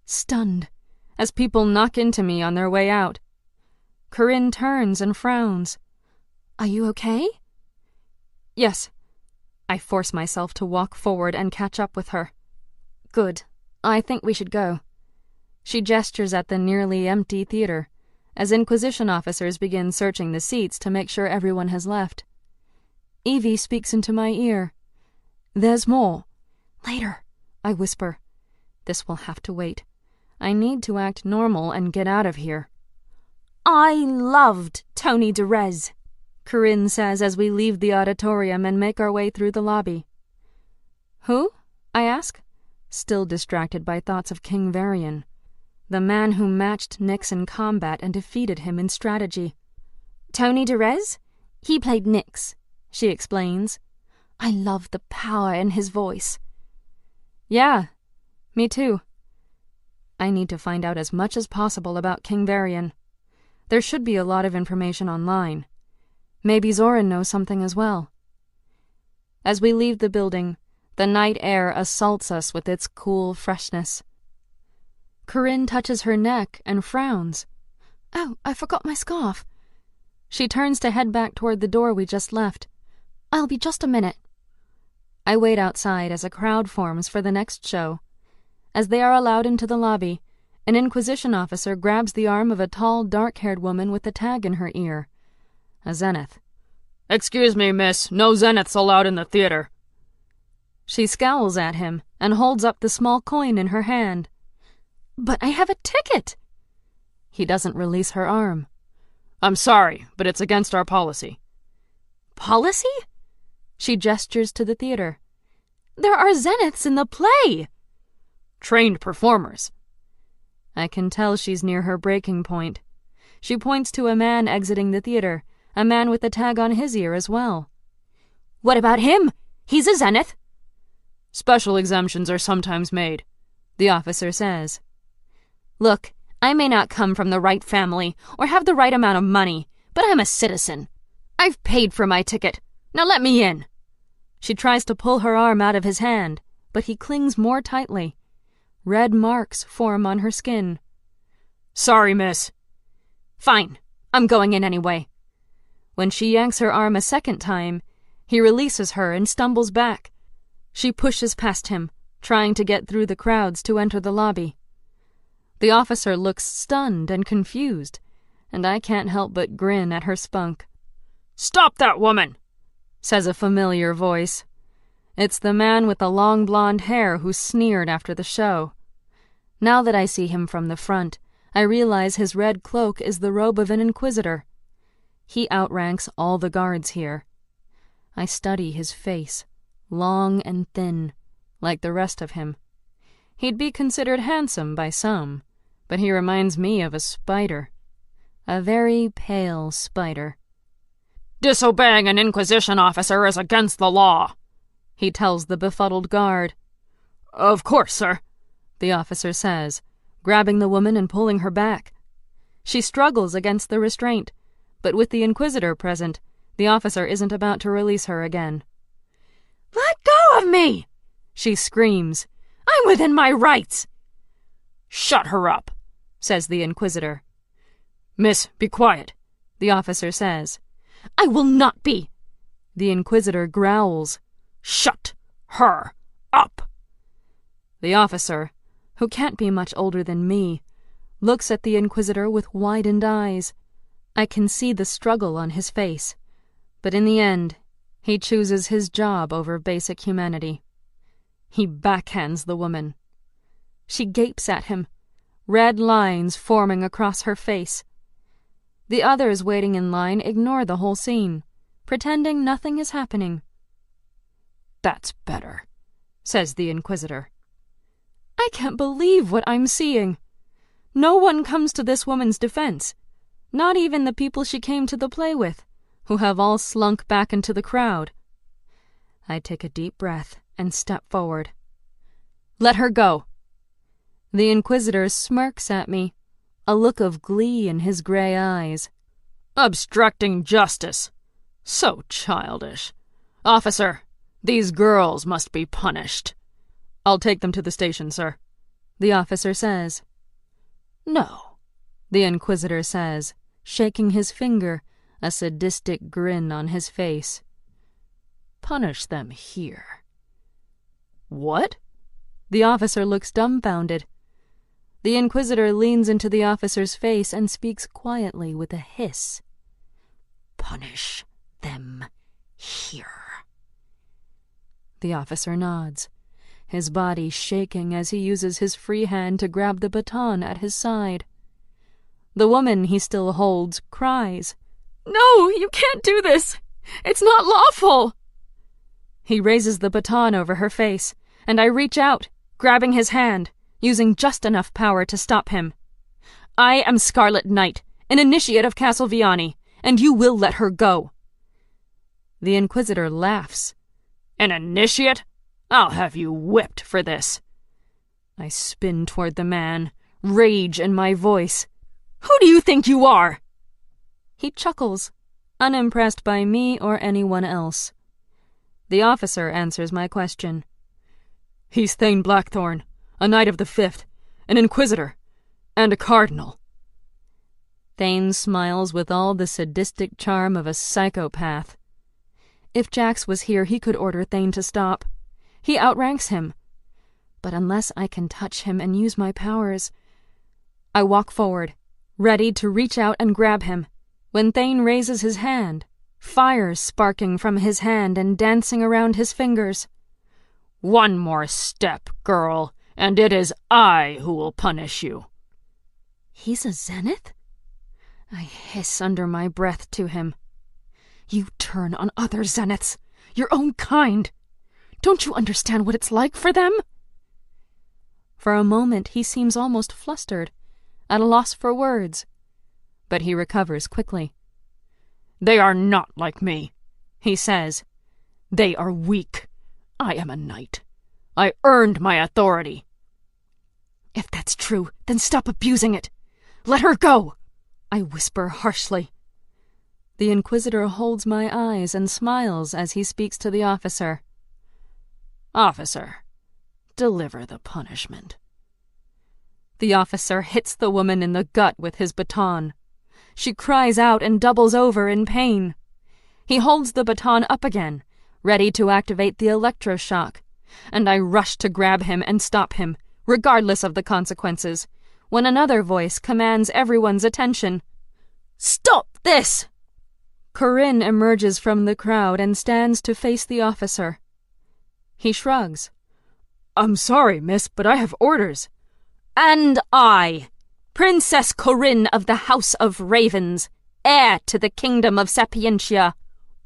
stunned, as people knock into me on their way out. Corinne turns and frowns. "Are you okay?" "Yes." I force myself to walk forward and catch up with her. "Good. I think we should go." She gestures at the nearly empty theater, as Inquisition officers begin searching the seats to make sure everyone has left. Evie speaks into my ear. "There's more." "Later," I whisper. This will have to wait. I need to act normal and get out of here. "I loved Tony Derez," Corinne says as we leave the auditorium and make our way through the lobby. "Who?" I ask, still distracted by thoughts of King Varian, the man who matched Nyx in combat and defeated him in strategy. "Tony Derez? He played Nyx," she explains. "I love the power in his voice." "Yeah, me too." I need to find out as much as possible about King Varian. There should be a lot of information online. Maybe Zoran knows something as well. As we leave the building, the night air assaults us with its cool freshness. Corinne touches her neck and frowns. "Oh, I forgot my scarf." She turns to head back toward the door we just left. "I'll be just a minute." I wait outside as a crowd forms for the next show. As they are allowed into the lobby, an Inquisition officer grabs the arm of a tall, dark-haired woman with a tag in her ear. A zenith. "Excuse me, miss, no zeniths allowed in the theater." She scowls at him and holds up the small coin in her hand. "But I have a ticket!" He doesn't release her arm. "I'm sorry, but it's against our policy." "Policy?" She gestures to the theater. "There are zeniths in the play!" "Trained performers." I can tell she's near her breaking point. She points to a man exiting the theater, a man with a tag on his ear as well. "What about him? He's a zenith." "Special exemptions are sometimes made," the officer says. "Look, I may not come from the right family or have the right amount of money, but I'm a citizen. I've paid for my ticket. Now let me in." She tries to pull her arm out of his hand, but he clings more tightly. Red marks form on her skin. "Sorry, miss." "Fine. I'm going in anyway." When she yanks her arm a second time, he releases her and stumbles back. She pushes past him, trying to get through the crowds to enter the lobby. The officer looks stunned and confused, and I can't help but grin at her spunk. "Stop that woman!" says a familiar voice. It's the man with the long blonde hair who sneered after the show. Now that I see him from the front, I realize his red cloak is the robe of an inquisitor. He outranks all the guards here. I study his face, long and thin, like the rest of him. He'd be considered handsome by some, but he reminds me of a spider. A very pale spider. "Disobeying an Inquisition officer is against the law," he tells the befuddled guard. "Of course, sir," the officer says, grabbing the woman and pulling her back. She struggles against the restraint, but with the Inquisitor present, the officer isn't about to release her again. "Let go of me!" She screams, "I'm within my rights!" "Shut her up," says the Inquisitor. "Miss, be quiet," the officer says. "I will not be." The Inquisitor growls, "Shut her up." The officer, who can't be much older than me, looks at the Inquisitor with widened eyes. I can see the struggle on his face, but in the end, he chooses his job over basic humanity. He backhands the woman. She gapes at him, red lines forming across her face. The others waiting in line ignore the whole scene, pretending nothing is happening. "That's better," says the Inquisitor. I can't believe what I'm seeing. No one comes to this woman's defense, not even the people she came to the play with, who have all slunk back into the crowd. I take a deep breath and step forward. "Let her go." The Inquisitor smirks at me, a look of glee in his gray eyes. "Obstructing justice. So childish. Officer, these girls must be punished." "I'll take them to the station, sir," the officer says. "No," the Inquisitor says, shaking his finger, a sadistic grin on his face. "Punish them here." "What?" The officer looks dumbfounded. The Inquisitor leans into the officer's face and speaks quietly with a hiss. "Punish them here." The officer nods, his body shaking as he uses his free hand to grab the baton at his side. The woman he still holds cries, "No, you can't do this! It's not lawful!" He raises the baton over her face, and I reach out, grabbing his hand, using just enough power to stop him. "I am Scarlet Knight, an initiate of Castlevania, and you will let her go." The Inquisitor laughs. "An initiate? I'll have you whipped for this." I spin toward the man, rage in my voice. "Who do you think you are?" He chuckles, unimpressed by me or anyone else. The officer answers my question. "He's Thane Blackthorn, a Knight of the Fifth, an Inquisitor, and a Cardinal." Thane smiles with all the sadistic charm of a psychopath. If Jax was here, he could order Thane to stop. He outranks him. But unless I can touch him and use my powers... I walk forward, ready to reach out and grab him, when Thane raises his hand, fire sparking from his hand and dancing around his fingers. "One more step, girl, and it is I who will punish you." He's a Zenith? I hiss under my breath to him. "You turn on other Zeniths, your own kind. Don't you understand what it's like for them?" For a moment he seems almost flustered, at a loss for words. But he recovers quickly. "They are not like me," he says. "They are weak. I am a knight. I earned my authority." "If that's true, then stop abusing it. Let her go," I whisper harshly. The Inquisitor holds my eyes and smiles as he speaks to the officer. "Officer, deliver the punishment." The officer hits the woman in the gut with his baton. She cries out and doubles over in pain. He holds the baton up again, ready to activate the electroshock, and I rush to grab him and stop him, regardless of the consequences, when another voice commands everyone's attention. "Stop this!" Corinne emerges from the crowd and stands to face the officer. He shrugs. "I'm sorry, miss, but I have orders." "And I, Princess Corinne of the House of Ravens, heir to the Kingdom of Sapientia,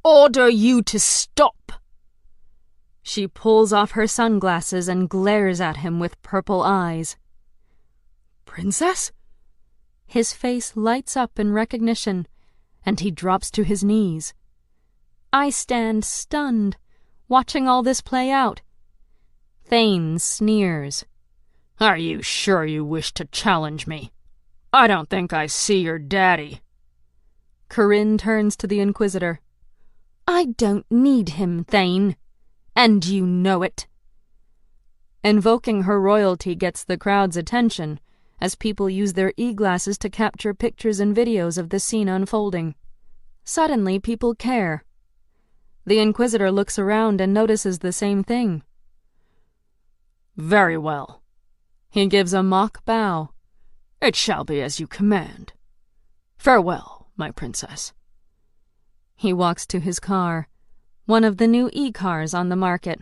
order you to stop." She pulls off her sunglasses and glares at him with purple eyes. "Princess?" His face lights up in recognition, and he drops to his knees. I stand stunned, watching all this play out. Thane sneers. "Are you sure you wish to challenge me? I don't think I see your daddy." Corinne turns to the Inquisitor. "I don't need him, Thane, and you know it." Invoking her royalty gets the crowd's attention, as people use their e-glasses to capture pictures and videos of the scene unfolding. Suddenly, people care. The Inquisitor looks around and notices the same thing. Very well. He gives a mock bow. It shall be as you command. Farewell, my princess. He walks to his car, one of the new e-cars on the market.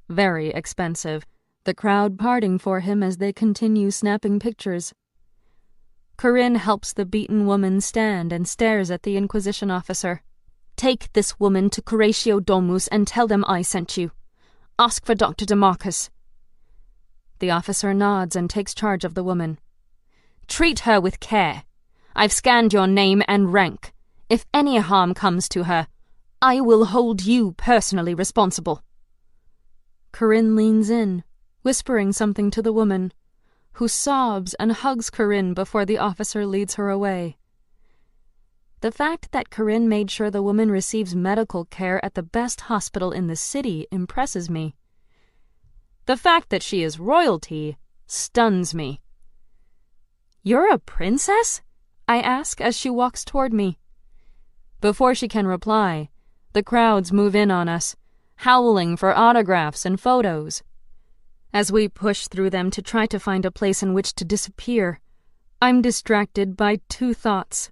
Very expensive, the crowd parting for him as they continue snapping pictures. Corinne helps the beaten woman stand and stares at the Inquisition officer. Take this woman to Curatio Domus and tell them I sent you. Ask for Dr. DeMarcus. The officer nods and takes charge of the woman. Treat her with care. I've scanned your name and rank. If any harm comes to her, I will hold you personally responsible. Corinne leans in, whispering something to the woman, who sobs and hugs Corinne before the officer leads her away. The fact that Corinne made sure the woman receives medical care at the best hospital in the city impresses me. The fact that she is royalty stuns me. You're a princess? I ask as she walks toward me. Before she can reply, the crowds move in on us, howling for autographs and photos. As we push through them to try to find a place in which to disappear, I'm distracted by two thoughts.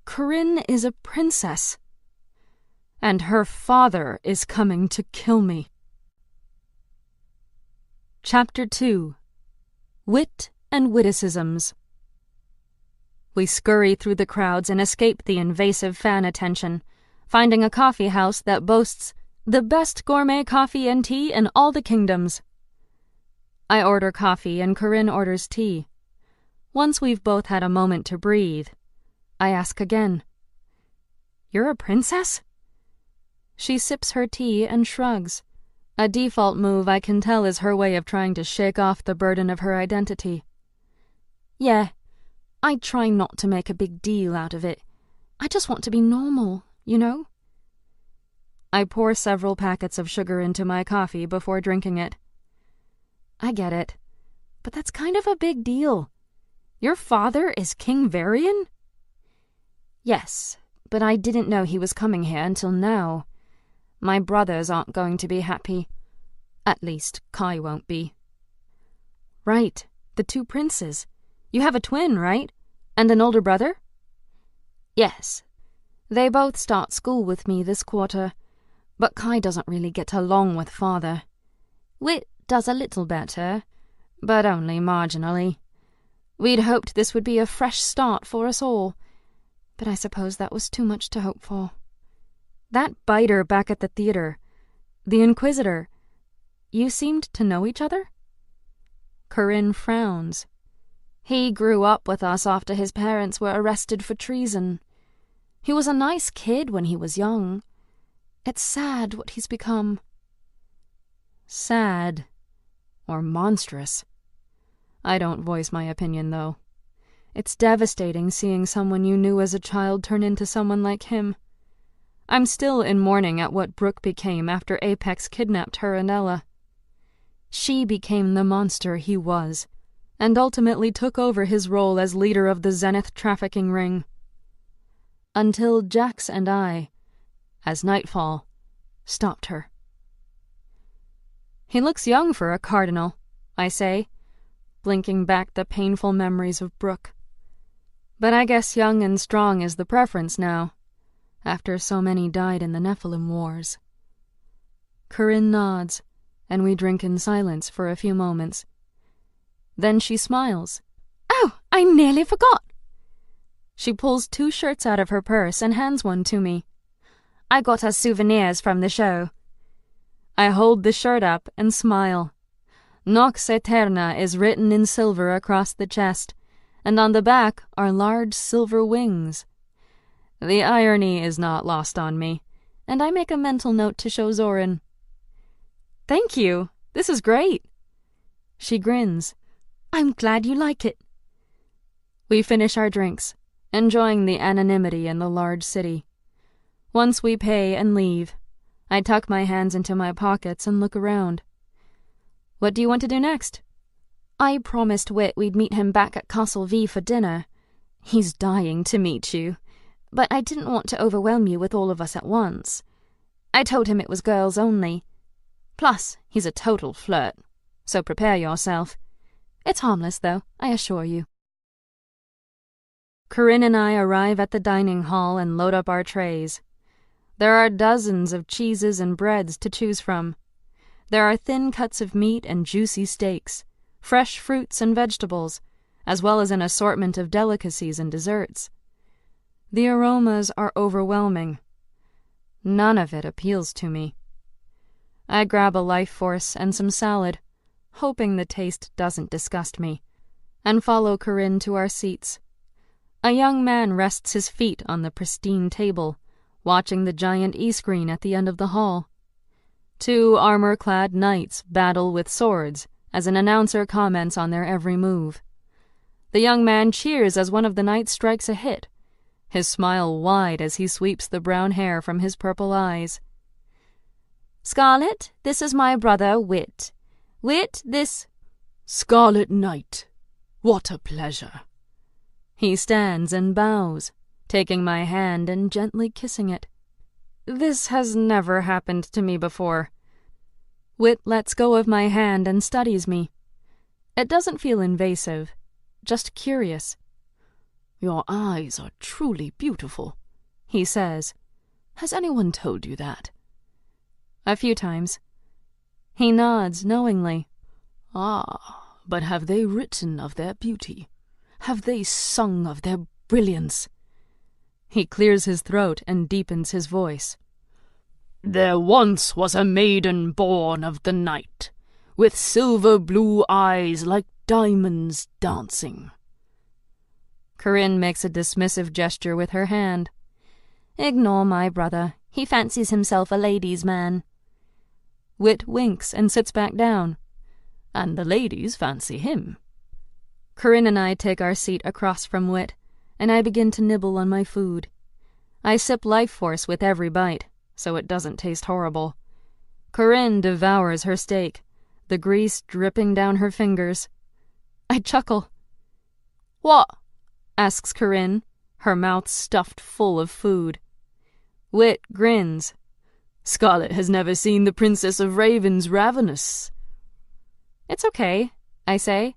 Corinne is a princess, and her father is coming to kill me. Chapter 2. Wit and Witticisms. We scurry through the crowds and escape the invasive fan attention, finding a coffee house that boasts the best gourmet coffee and tea in all the kingdoms. I order coffee and Corinne orders tea. Once we've both had a moment to breathe, I ask again, You're a princess? She sips her tea and shrugs. A default move I can tell is her way of trying to shake off the burden of her identity. Yeah, I try not to make a big deal out of it. I just want to be normal, you know? I pour several packets of sugar into my coffee before drinking it. I get it, but that's kind of a big deal. Your father is King Varian? Yes, but I didn't know he was coming here until now. My brothers aren't going to be happy. At least, Kai won't be. Right, the two princes. You have a twin, right? And an older brother? Yes. They both start school with me this quarter, but Kai doesn't really get along with father. Wit does a little better, but only marginally. We'd hoped this would be a fresh start for us all, but I suppose that was too much to hope for. That biter back at the theater, the Inquisitor, you seemed to know each other? Corinne frowns. He grew up with us after his parents were arrested for treason. He was a nice kid when he was young. It's sad what he's become. Sad. Or monstrous. I don't voice my opinion, though. It's devastating seeing someone you knew as a child turn into someone like him. I'm still in mourning at what Brooke became after Apex kidnapped her and Ella. She became the monster he was, and ultimately took over his role as leader of the Zenith trafficking ring. Until Jax and I, as Nightfall, stopped her. He looks young for a cardinal, I say, blinking back the painful memories of Brooke. But I guess young and strong is the preference now, after so many died in the Nephilim Wars. Corinne nods, and we drink in silence for a few moments. Then she smiles. Oh, I nearly forgot! She pulls 2 shirts out of her purse and hands one to me. I got us souvenirs from the show. I hold the shirt up and smile. Nox Aeterna is written in silver across the chest, and on the back are large silver wings. The irony is not lost on me, and I make a mental note to show Zorin. Thank you. This is great. She grins. I'm glad you like it. We finish our drinks, enjoying the anonymity in the large city. Once we pay and leave, I tuck my hands into my pockets and look around. What do you want to do next? I promised Wit we'd meet him back at Castle V for dinner. He's dying to meet you, but I didn't want to overwhelm you with all of us at once. I told him it was girls only. Plus, he's a total flirt, so prepare yourself. It's harmless, though, I assure you. Corinne and I arrive at the dining hall and load up our trays. There are dozens of cheeses and breads to choose from. There are thin cuts of meat and juicy steaks, fresh fruits and vegetables, as well as an assortment of delicacies and desserts. The aromas are overwhelming. None of it appeals to me. I grab a Life Force and some salad, hoping the taste doesn't disgust me, and follow Corinne to our seats. A young man rests his feet on the pristine table, watching the giant e-screen at the end of the hall. Two armor-clad knights battle with swords as an announcer comments on their every move. The young man cheers as one of the knights strikes a hit, his smile wide as he sweeps the brown hair from his purple eyes. Scarlet, this is my brother, Wit. Wit, this... Scarlet Knight, what a pleasure. He stands and bows, taking my hand and gently kissing it. This has never happened to me before. Wit lets go of my hand and studies me. It doesn't feel invasive, just curious. Your eyes are truly beautiful, he says. Has anyone told you that? A few times. He nods knowingly. Ah, but have they written of their beauty? Have they sung of their brilliance? He clears his throat and deepens his voice. There once was a maiden born of the night, with silver blue eyes like diamonds dancing. Corinne makes a dismissive gesture with her hand. Ignore my brother. He fancies himself a ladies' man. Wit winks and sits back down. And the ladies fancy him. Corinne and I take our seat across from Wit, and I begin to nibble on my food. I sip Life Force with every bite, so it doesn't taste horrible. Corinne devours her steak, the grease dripping down her fingers. I chuckle. What? Asks Corinne, her mouth stuffed full of food. Wit grins. Scarlet has never seen the Princess of Ravens ravenous. It's okay, I say.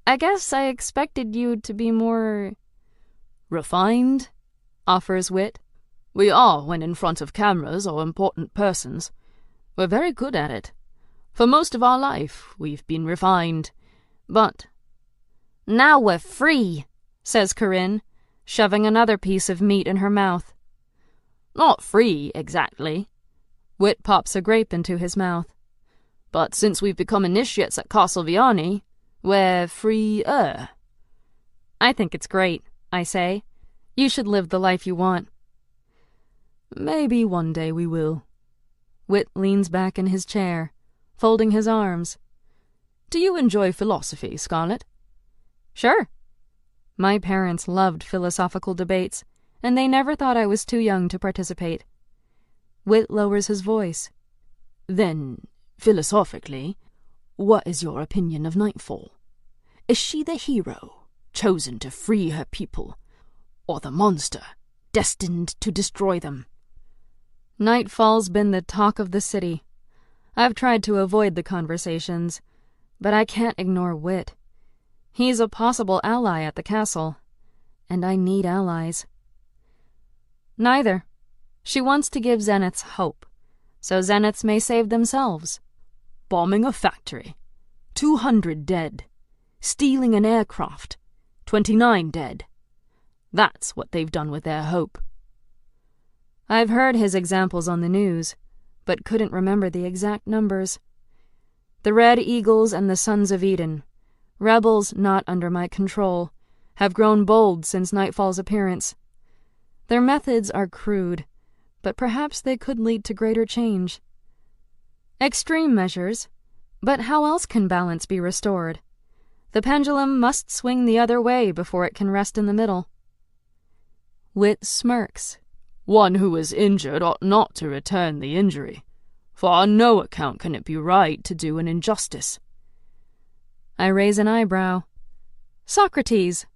I guess I expected you to be more... refined, offers Wit. We are when in front of cameras or important persons. We're very good at it. For most of our life, we've been refined. But... Now we're free, says Corinne, shoving another piece of meat in her mouth. Not free, exactly. Wit pops a grape into his mouth. But since we've become initiates at Castle Viani, we're freer. I think it's great, I say. You should live the life you want. Maybe one day we will. Wit leans back in his chair, folding his arms. Do you enjoy philosophy, Scarlet? Sure. My parents loved philosophical debates, and they never thought I was too young to participate. Wit lowers his voice. Then, philosophically, what is your opinion of Nightfall? Is she the hero, chosen to free her people, or the monster, destined to destroy them? Nightfall's been the talk of the city. I've tried to avoid the conversations, but I can't ignore Wit. He's a possible ally at the castle, and I need allies. Neither. She wants to give Zeniths hope, so Zeniths may save themselves. Bombing a factory, 200 dead. Stealing an aircraft, 29 dead. That's what they've done with their hope. I've heard his examples on the news, but couldn't remember the exact numbers. The Red Eagles and the Sons of Eden, rebels not under my control, have grown bold since Nightfall's appearance. Their methods are crude, but perhaps they could lead to greater change. Extreme measures, but how else can balance be restored? The pendulum must swing the other way before it can rest in the middle. Wit smirks. One who is injured ought not to return the injury, for on no account can it be right to do an injustice. I raise an eyebrow. Socrates.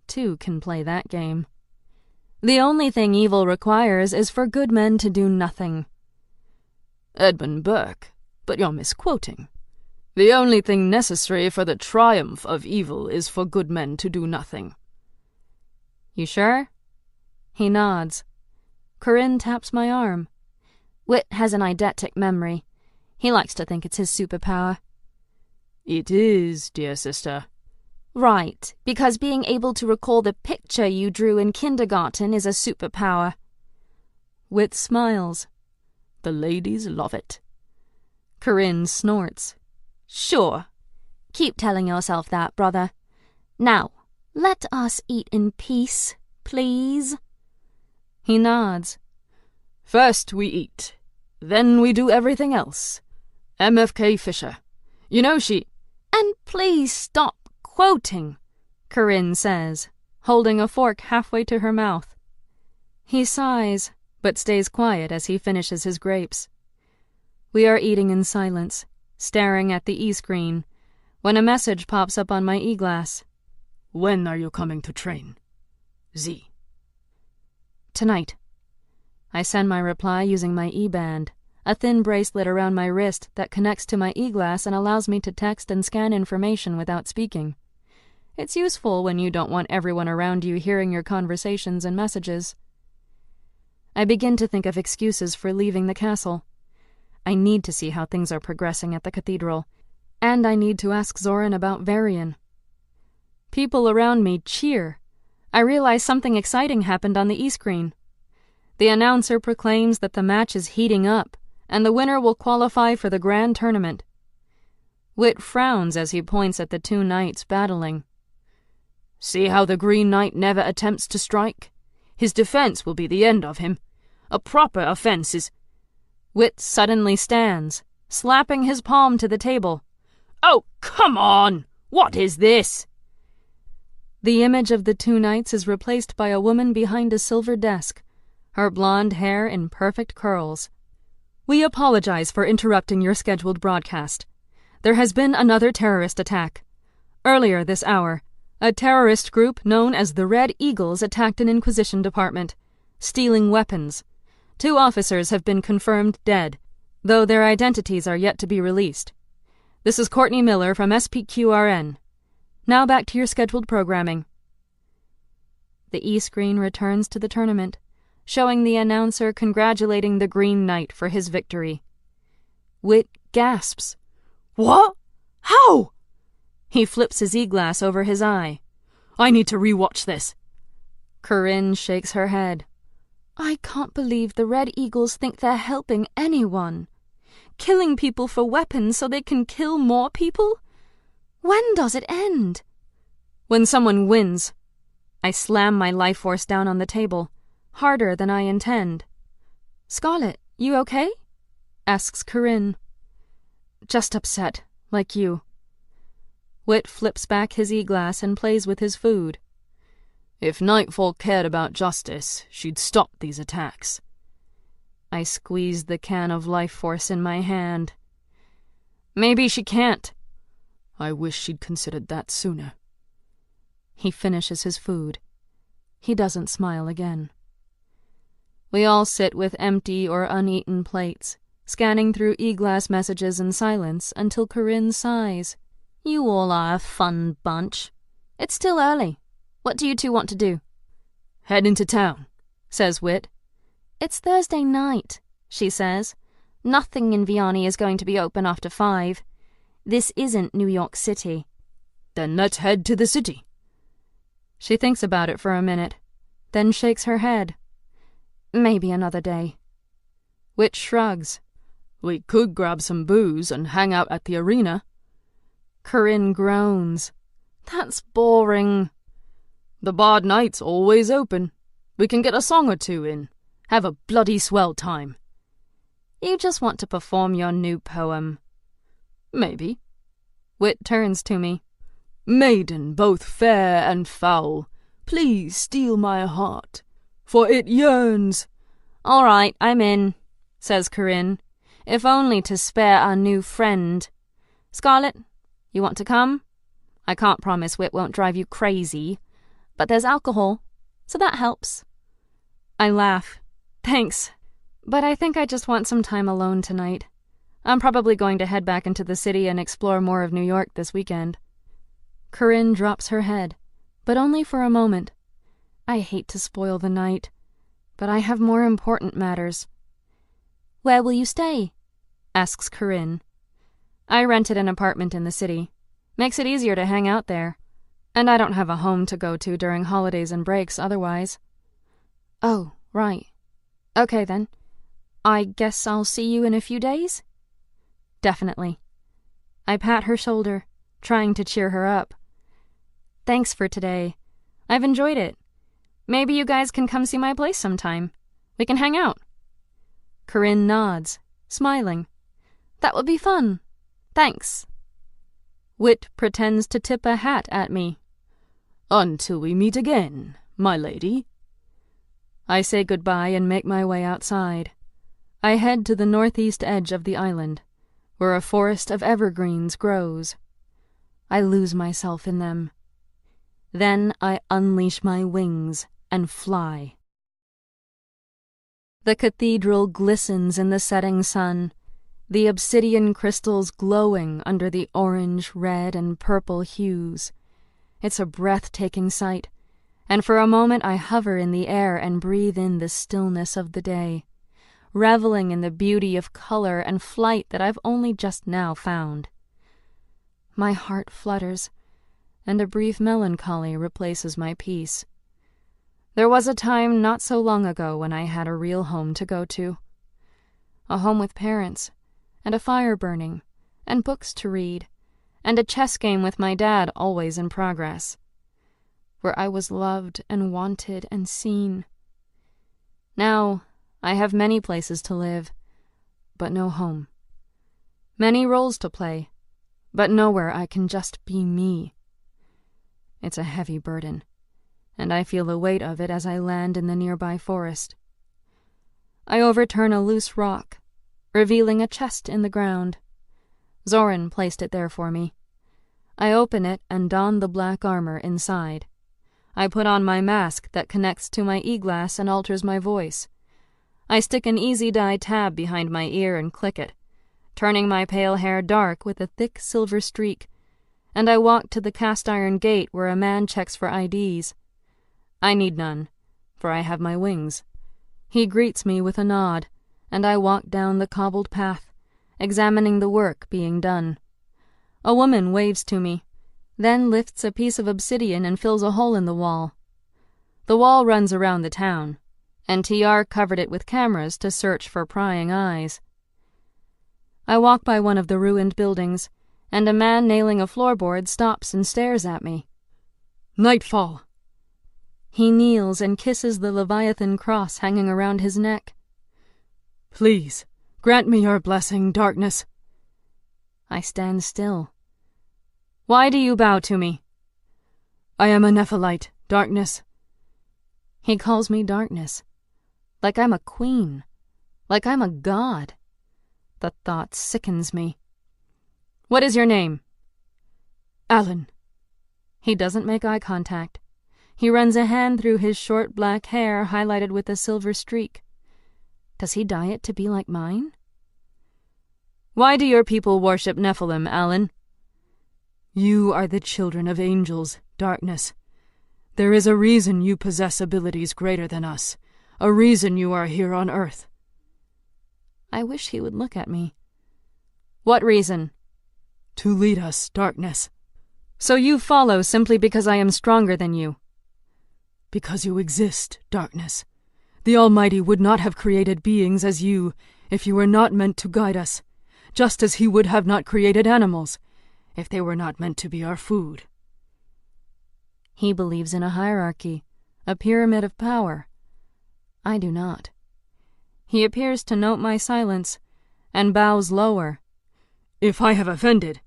2 can play that game. The only thing evil requires is for good men to do nothing. Edmund Burke, but you're misquoting. The only thing necessary for the triumph of evil is for good men to do nothing. You sure? He nods. Corinne taps my arm. Whit has an eidetic memory. He likes to think it's his superpower. It is, dear sister. Right, because being able to recall the picture you drew in kindergarten is a superpower. Whit smiles. The ladies love it. Corinne snorts. Sure. Keep telling yourself that, brother. Now, let us eat in peace, please. He nods. First we eat, then we do everything else. MFK Fisher. You know she... And please stop quoting, Corinne says, holding a fork halfway to her mouth. He sighs, but stays quiet as he finishes his grapes. We are eating in silence, staring at the e-screen, when a message pops up on my e-glass. When are you coming to train? Z. Tonight. I send my reply using my e-band, a thin bracelet around my wrist that connects to my e-glass and allows me to text and scan information without speaking. It's useful when you don't want everyone around you hearing your conversations and messages. I begin to think of excuses for leaving the castle. I need to see how things are progressing at the cathedral, and I need to ask Zoran about Varian. People around me cheer. I realize something exciting happened on the e-screen. The announcer proclaims that the match is heating up, and the winner will qualify for the grand tournament. Whit frowns as he points at the 2 knights battling. See how the Green Knight never attempts to strike? His defense will be the end of him. A proper offense is... Whit suddenly stands, slapping his palm to the table. Oh, come on! What is this? The image of the 2 knights is replaced by a woman behind a silver desk, her blonde hair in perfect curls. We apologize for interrupting your scheduled broadcast. There has been another terrorist attack. Earlier this hour, a terrorist group known as the Red Eagles attacked an Inquisition department, stealing weapons. 2 officers have been confirmed dead, though their identities are yet to be released. This is Courtney Miller from SPQRN. Now back to your scheduled programming. The e-screen returns to the tournament, showing the announcer congratulating the Green Knight for his victory. Whit gasps. What? How? He flips his e-glass over his eye. I need to rewatch this. Corinne shakes her head. I can't believe the Red Eagles think they're helping anyone. Killing people for weapons so they can kill more people? When does it end? When someone wins. I slam my life force down on the table, harder than I intend. Scarlet, you okay? Asks Corinne. Just upset, like you. Whit flips back his e-glass and plays with his food. If Nightfall cared about justice, she'd stop these attacks. I squeeze the can of life force in my hand. Maybe she can't. I wish she'd considered that sooner. He finishes his food. He doesn't smile again. We all sit with empty or uneaten plates, scanning through e-glass messages in silence until Corinne sighs. You all are a fun bunch. It's still early. What do you 2 want to do? Head into town, says Whit. It's Thursday night, she says. Nothing in Vianney is going to be open after 5. This isn't New York City. Then let's head to the city. She thinks about it for a minute, then shakes her head. Maybe another day. Whit shrugs. We could grab some booze and hang out at the arena. Corinne groans. That's boring. The Bard Night's always open. We can get a song or 2 in. Have a bloody swell time. You just want to perform your new poem. Maybe. Whit turns to me. Maiden both fair and foul, please steal my heart, for it yearns. All right, I'm in, says Corinne, if only to spare our new friend. Scarlet, You want to come? I can't promise Wit won't drive you crazy, but there's alcohol, so that helps. I laugh. Thanks. But I think I just want some time alone tonight. I'm probably going to head back into the city and explore more of New York this weekend. Corinne drops her head, but only for a moment. I hate to spoil the night, but I have more important matters. Where will you stay? Asks Corinne. I rented an apartment in the city. Makes it easier to hang out there. And I don't have a home to go to during holidays and breaks otherwise. Oh, right. Okay then. I guess I'll see you in a few days? Definitely. I pat her shoulder, trying to cheer her up. Thanks for today. I've enjoyed it. Maybe you guys can come see my place sometime. We can hang out. Corinne nods, smiling. That would be fun. Thanks. Wit pretends to tip a hat at me. Until we meet again, my lady. I say goodbye and make my way outside. I head to the northeast edge of the island, where a forest of evergreens grows. I lose myself in them. Then I unleash my wings and fly. The cathedral glistens in the setting sun, the obsidian crystals glowing under the orange, red, and purple hues. It's a breathtaking sight, and for a moment I hover in the air and breathe in the stillness of the day, reveling in the beauty of color and flight that I've only just now found. My heart flutters, and a brief melancholy replaces my peace. There was a time not so long ago when I had a real home to go to. A home with parents, and a fire burning, and books to read, and a chess game with my dad always in progress, where I was loved and wanted and seen. Now, I have many places to live, but no home. Many roles to play, but nowhere I can just be me. It's a heavy burden, and I feel the weight of it as I land in the nearby forest. I overturn a loose rock, revealing a chest in the ground. Zoran placed it there for me. I open it and don the black armor inside. I put on my mask that connects to my e-glass and alters my voice. I stick an easy dye tab behind my ear and click it, turning my pale hair dark with a thick silver streak, and I walk to the cast-iron gate where a man checks for IDs. I need none, for I have my wings. He greets me with a nod, and I walk down the cobbled path, examining the work being done. A woman waves to me, then lifts a piece of obsidian and fills a hole in the wall. The wall runs around the town, and TR covered it with cameras to search for prying eyes. I walk by one of the ruined buildings, and a man nailing a floorboard stops and stares at me. Nightfall. He kneels and kisses the Leviathan cross hanging around his neck. Please, grant me your blessing, darkness. I stand still. Why do you bow to me? I am a Nephalite, darkness. He calls me darkness, like I'm a queen, like I'm a god. The thought sickens me. What is your name? Alan. He doesn't make eye contact. He runs a hand through his short black hair highlighted with a silver streak. Does he dye it to be like mine? Why do your people worship Nephilim, Alan? You are the children of angels, darkness. There is a reason you possess abilities greater than us, a reason you are here on Earth. I wish he would look at me. What reason? To lead us, darkness. So you follow simply because I am stronger than you? Because you exist, darkness. The Almighty would not have created beings as you if you were not meant to guide us, just as he would have not created animals if they were not meant to be our food. He believes in a hierarchy, a pyramid of power. I do not. He appears to note my silence, and bows lower. If I have offended...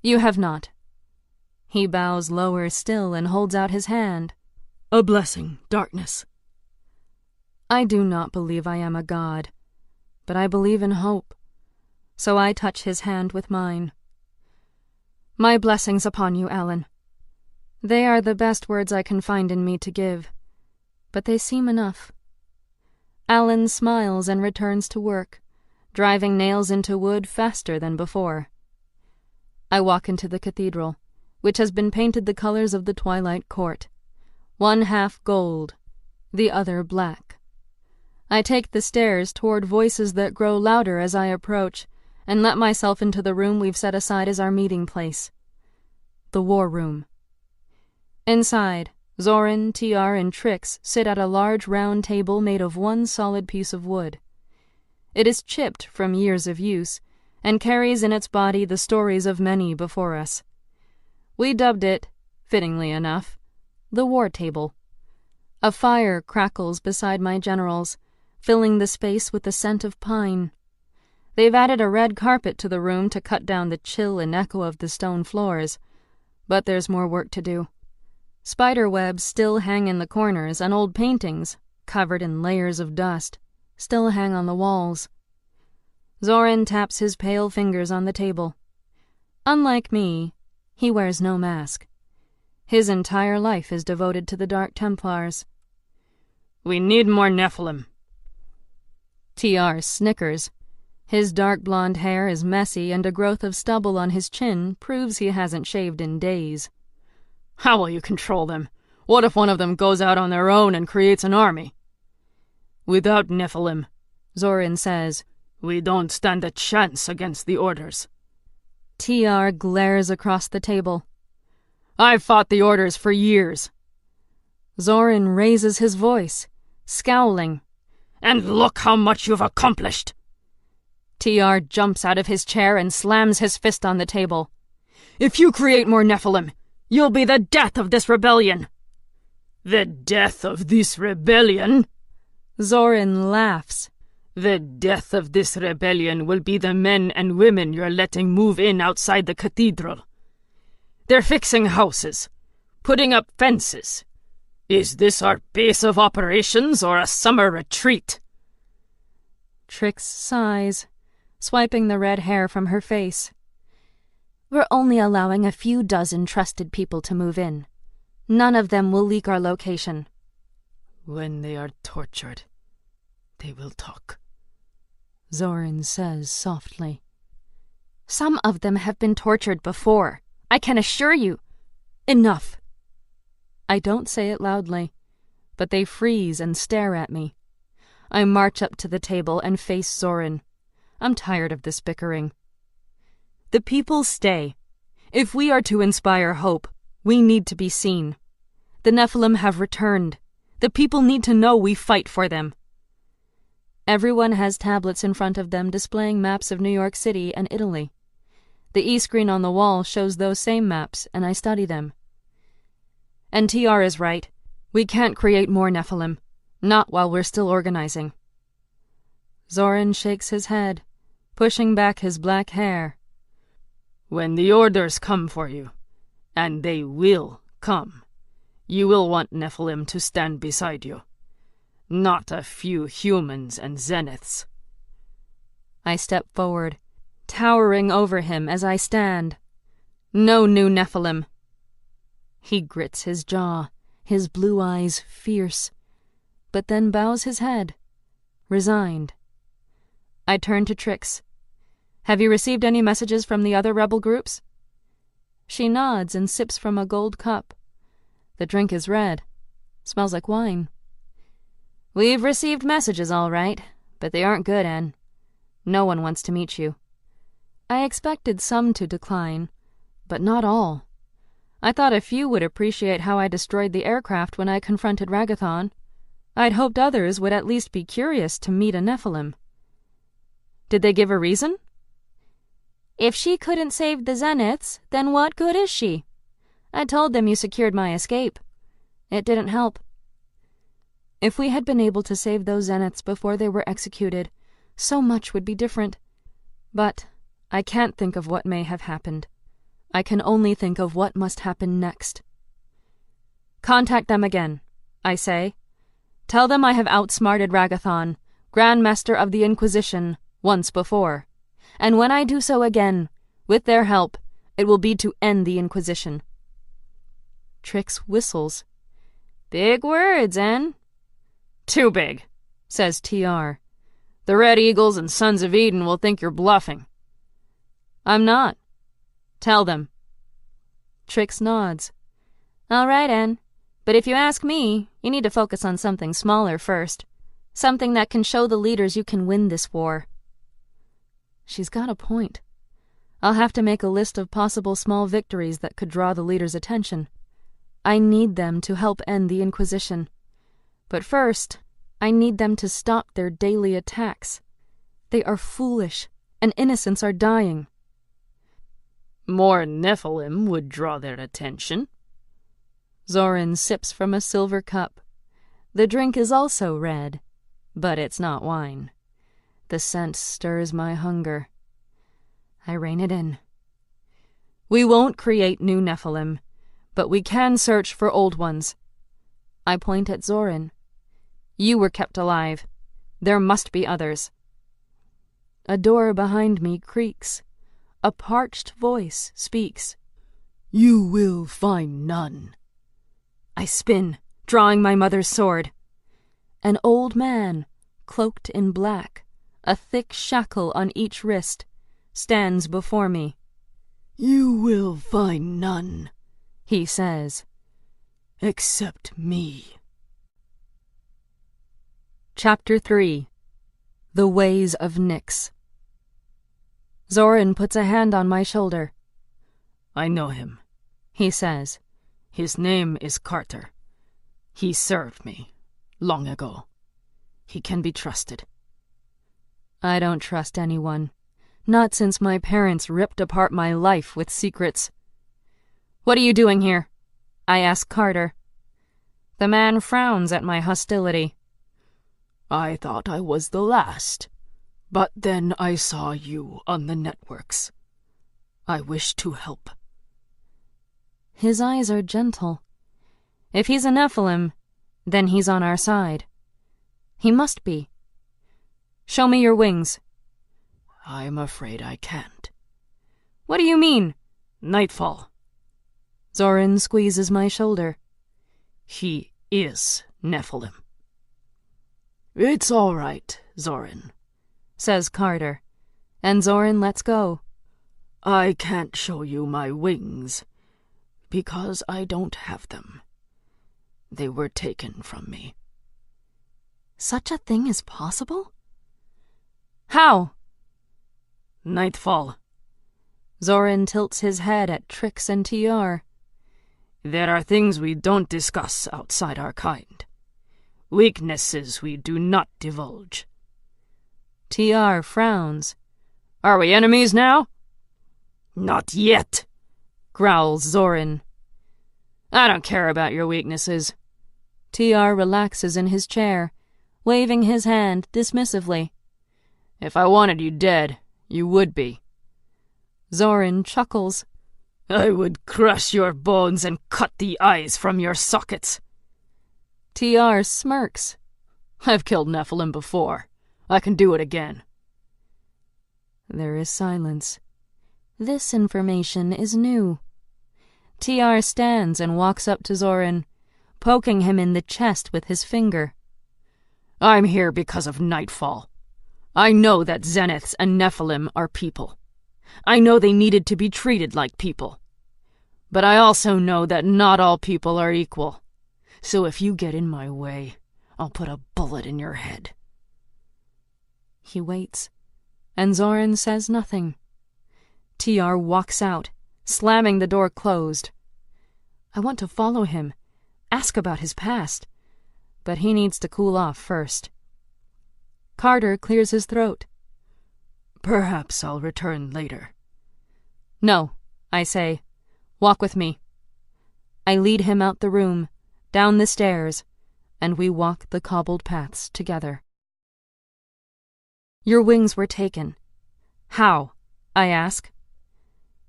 You have not. He bows lower still and holds out his hand. A blessing, darkness. I do not believe I am a god, but I believe in hope, so I touch his hand with mine. My blessings upon you, Alan. They are the best words I can find in me to give, but they seem enough. Alan smiles and returns to work, driving nails into wood faster than before. I walk into the cathedral, which has been painted the colors of the twilight court, one half gold, the other black. I take the stairs toward voices that grow louder as I approach, and let myself into the room we've set aside as our meeting place. The war room. Inside, Zoran, TR, and Trix sit at a large round table made of one solid piece of wood. It is chipped from years of use, and carries in its body the stories of many before us. We dubbed it, fittingly enough, the war table. A fire crackles beside my generals, filling the space with the scent of pine. They've added a red carpet to the room to cut down the chill and echo of the stone floors, but there's more work to do. Spider webs still hang in the corners, and old paintings, covered in layers of dust, still hang on the walls. Zoran taps his pale fingers on the table. Unlike me, he wears no mask. His entire life is devoted to the Dark Templars. We need more Nephilim. TR snickers. His dark blonde hair is messy, and a growth of stubble on his chin proves he hasn't shaved in days. How will you control them? What if one of them goes out on their own and creates an army? Without Nephilim, Zoran says, we don't stand a chance against the Orders. TR glares across the table. I've fought the Orders for years. Zoran raises his voice, scowling. And look how much you've accomplished. TR jumps out of his chair and slams his fist on the table. If you create more Nephilim, you'll be the death of this rebellion. The death of this rebellion? Zoran laughs. The death of this rebellion will be the men and women you're letting move in outside the cathedral. They're fixing houses, putting up fences. Is this our base of operations or a summer retreat? Trix sighs, swiping the red hair from her face. We're only allowing a few dozen trusted people to move in. None of them will leak our location. When they are tortured, they will talk, Zoran says softly. Some of them have been tortured before, I can assure you. Enough. I don't say it loudly, but they freeze and stare at me. I march up to the table and face Zoran. I'm tired of this bickering. The people stay. If we are to inspire hope, we need to be seen. The Nephilim have returned. The people need to know we fight for them. Everyone has tablets in front of them displaying maps of New York City and Italy. The e-screen on the wall shows those same maps, and I study them. And TR is right. We can't create more Nephilim. Not while we're still organizing. Zoran shakes his head, pushing back his black hair. When the Orders come for you, and they will come, you will want Nephilim to stand beside you. Not a few humans and zeniths. I step forward, towering over him as I stand. No new Nephilim. He grits his jaw, his blue eyes fierce, but then bows his head, resigned. I turn to Trix. Have you received any messages from the other rebel groups? She nods and sips from a gold cup. The drink is red. Smells like wine. We've received messages, all right, but they aren't good, Anne. No one wants to meet you. I expected some to decline, but not all. I thought a few would appreciate how I destroyed the aircraft when I confronted Ragathon. I'd hoped others would at least be curious to meet a Nephilim. Did they give a reason? If she couldn't save the Zeniths, then what good is she? I told them you secured my escape. It didn't help. If we had been able to save those Zeniths before they were executed, so much would be different. But I can't think of what may have happened. I can only think of what must happen next. Contact them again, I say. Tell them I have outsmarted Ragathon, Grand Master of the Inquisition, once before. And when I do so again, with their help, It will be to end the Inquisition. Trix whistles. Big words, Anne. Too big, says TR. The Red Eagles and Sons of Eden will think you're bluffing. I'm not. Tell them. Trix nods. All right, Anne. But if you ask me, you need to focus on something smaller first. Something that can show the leaders you can win this war. She's got a point. I'll have to make a list of possible small victories that could draw the leaders' attention. I need them to help end the Inquisition. But first, I need them to stop their daily attacks. They are foolish, and innocents are dying. More Nephilim would draw their attention. Zorin sips from a silver cup. The drink is also red, but it's not wine. The scent stirs my hunger. I rein it in. We won't create new Nephilim, but we can search for old ones. I point at Zorin. You were kept alive. There must be others. A door behind me creaks. A parched voice speaks. You will find none. I spin, drawing my mother's sword. An old man, cloaked in black, a thick shackle on each wrist, stands before me. You will find none, he says. Except me. Chapter 3. The Ways of Nyx. Zorin puts a hand on my shoulder. I know him, he says. His name is Carter. He served me, long ago. He can be trusted. I don't trust anyone. Not since my parents ripped apart my life with secrets. What are you doing here? I ask Carter. The man frowns at my hostility. I thought I was the last, but then I saw you on the networks. I wish to help. His eyes are gentle. If he's a Nephilim, then he's on our side. He must be. Show me your wings. I'm afraid I can't. What do you mean? Nightfall. Zorin squeezes my shoulder. He is Nephilim. It's all right, Zorin, says Carter, and Zorin lets go. I can't show you my wings, because I don't have them. They were taken from me. Such a thing is possible? How? Nightfall. Zorin tilts his head at Trix and TR. There are things we don't discuss outside our kind. Weaknesses we do not divulge. TR frowns. Are we enemies now? Not yet, growls Zorin. I don't care about your weaknesses. TR relaxes in his chair, waving his hand dismissively. If I wanted you dead, you would be. Zorin chuckles. I would crush your bones and cut the eyes from your sockets. TR smirks. I've killed Nephilim before. I can do it again. There is silence. This information is new. TR stands and walks up to Zorin, poking him in the chest with his finger. I'm here because of Nightfall. I know that Zeniths and Nephilim are people. I know they needed to be treated like people. But I also know that not all people are equal. So if you get in my way, I'll put a bullet in your head. He waits, and Zorin says nothing. TR walks out, slamming the door closed. I want to follow him, ask about his past, but he needs to cool off first. Carter clears his throat. Perhaps I'll return later. No, I say. Walk with me. I lead him out the room, down the stairs, and we walk the cobbled paths together. Your wings were taken. How? I ask.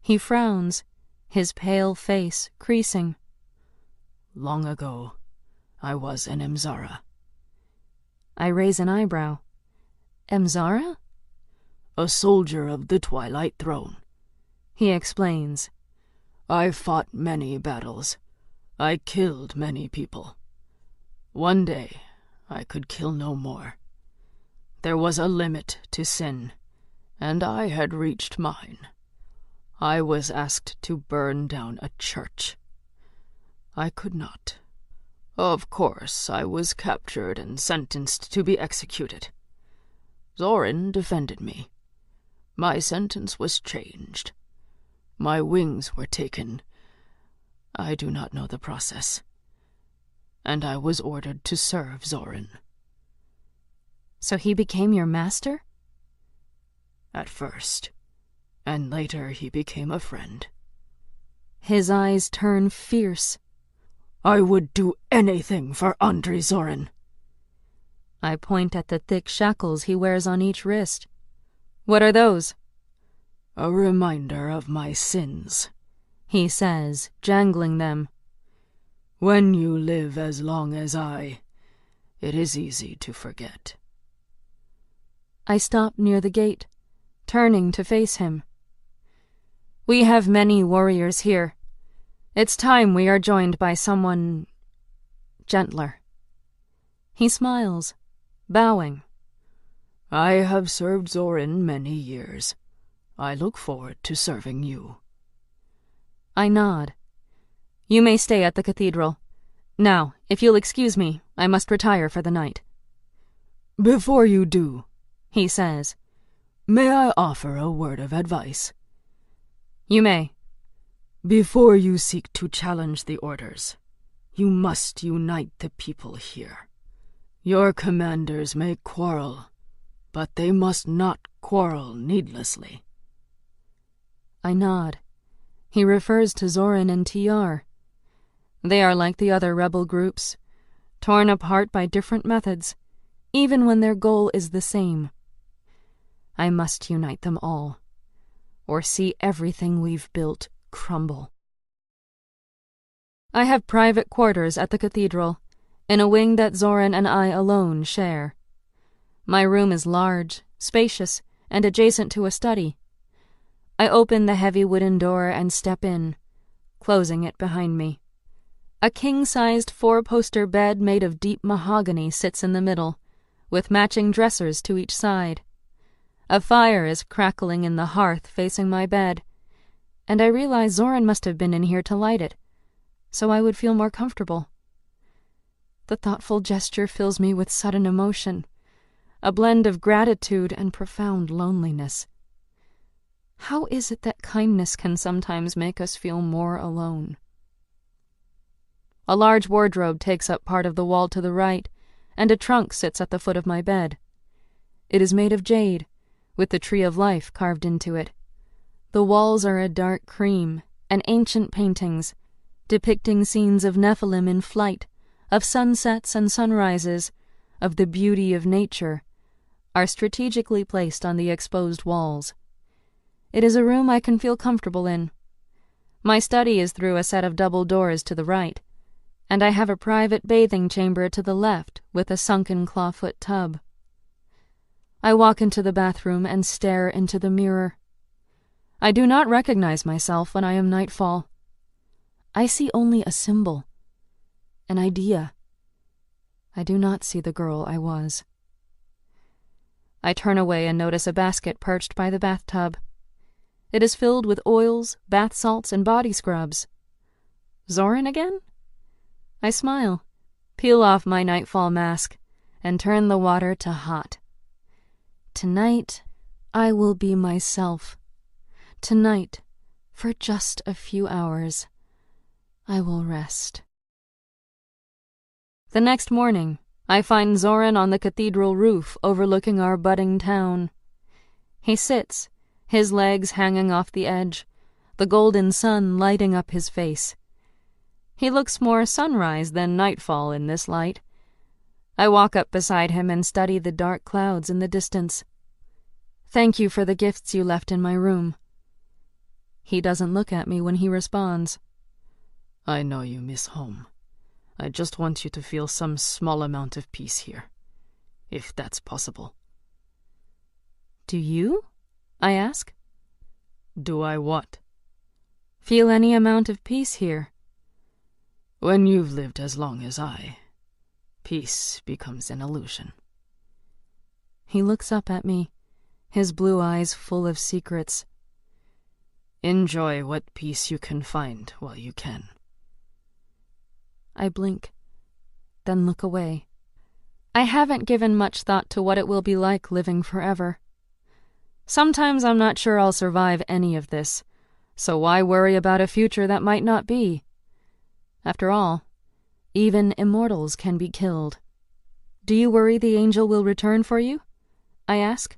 He frowns, his pale face creasing. Long ago, I was an Emzara. I raise an eyebrow. Emzara? A soldier of the Twilight Throne, he explains. I fought many battles. I killed many people. One day, I could kill no more. There was a limit to sin, and I had reached mine. I was asked to burn down a church. I could not. Of course, I was captured and sentenced to be executed. Zorin defended me. My sentence was changed. My wings were taken. I do not know the process. And I was ordered to serve Zorin. So he became your master? At first. And later he became a friend. His eyes turn fierce. I would do anything for Andrei Zorin. I point at the thick shackles he wears on each wrist. What are those? A reminder of my sins, he says, jangling them. When you live as long as I, it is easy to forget. I stop near the gate, turning to face him. We have many warriors here. It's time we are joined by someone gentler. He smiles, bowing. I have served Zorin many years. I look forward to serving you. I nod. You may stay at the cathedral. Now, if you'll excuse me, I must retire for the night. Before you do, he says, may I offer a word of advice? You may. Before you seek to challenge the orders, you must unite the people here. Your commanders may quarrel, but they must not quarrel needlessly. I nod. He refers to Zorin and TR. They are like the other rebel groups, torn apart by different methods, even when their goal is the same. I must unite them all, or see everything we've built crumble. I have private quarters at the cathedral, in a wing that Zorin and I alone share. My room is large, spacious, and adjacent to a study. I open the heavy wooden door and step in, closing it behind me. A king-sized 4-poster bed made of deep mahogany sits in the middle, with matching dressers to each side. A fire is crackling in the hearth facing my bed, and I realize Zorin must have been in here to light it, so I would feel more comfortable. The thoughtful gesture fills me with sudden emotion, a blend of gratitude and profound loneliness. How is it that kindness can sometimes make us feel more alone? A large wardrobe takes up part of the wall to the right, and a trunk sits at the foot of my bed. It is made of jade, with the tree of life carved into it. The walls are a dark cream, and ancient paintings, depicting scenes of Nephilim in flight, of sunsets and sunrises, of the beauty of nature, are strategically placed on the exposed walls. It is a room I can feel comfortable in. My study is through a set of double doors to the right, and I have a private bathing chamber to the left with a sunken clawfoot tub. I walk into the bathroom and stare into the mirror. I do not recognize myself when I am Nightfall. I see only a symbol, an idea. I do not see the girl I was. I turn away and notice a basket perched by the bathtub. It is filled with oils, bath salts, and body scrubs. Zorin again? I smile, peel off my Nightfall mask, and turn the water to hot. Tonight, I will be myself. Tonight, for just a few hours, I will rest. The next morning, I find Zorin on the cathedral roof overlooking our budding town. He sits, his legs hanging off the edge, the golden sun lighting up his face. He looks more sunrise than nightfall in this light. I walk up beside him and study the dark clouds in the distance. Thank you for the gifts you left in my room. He doesn't look at me when he responds. I know you miss home. I just want you to feel some small amount of peace here, if that's possible. Do you? I ask. Do I what? feel any amount of peace here. When you've lived as long as I, peace becomes an illusion. He looks up at me, his blue eyes full of secrets. Enjoy what peace you can find while you can. I blink, then look away. I haven't given much thought to what it will be like living forever. Sometimes I'm not sure I'll survive any of this, so why worry about a future that might not be? After all, even immortals can be killed. Do you worry the angel will return for you? I ask,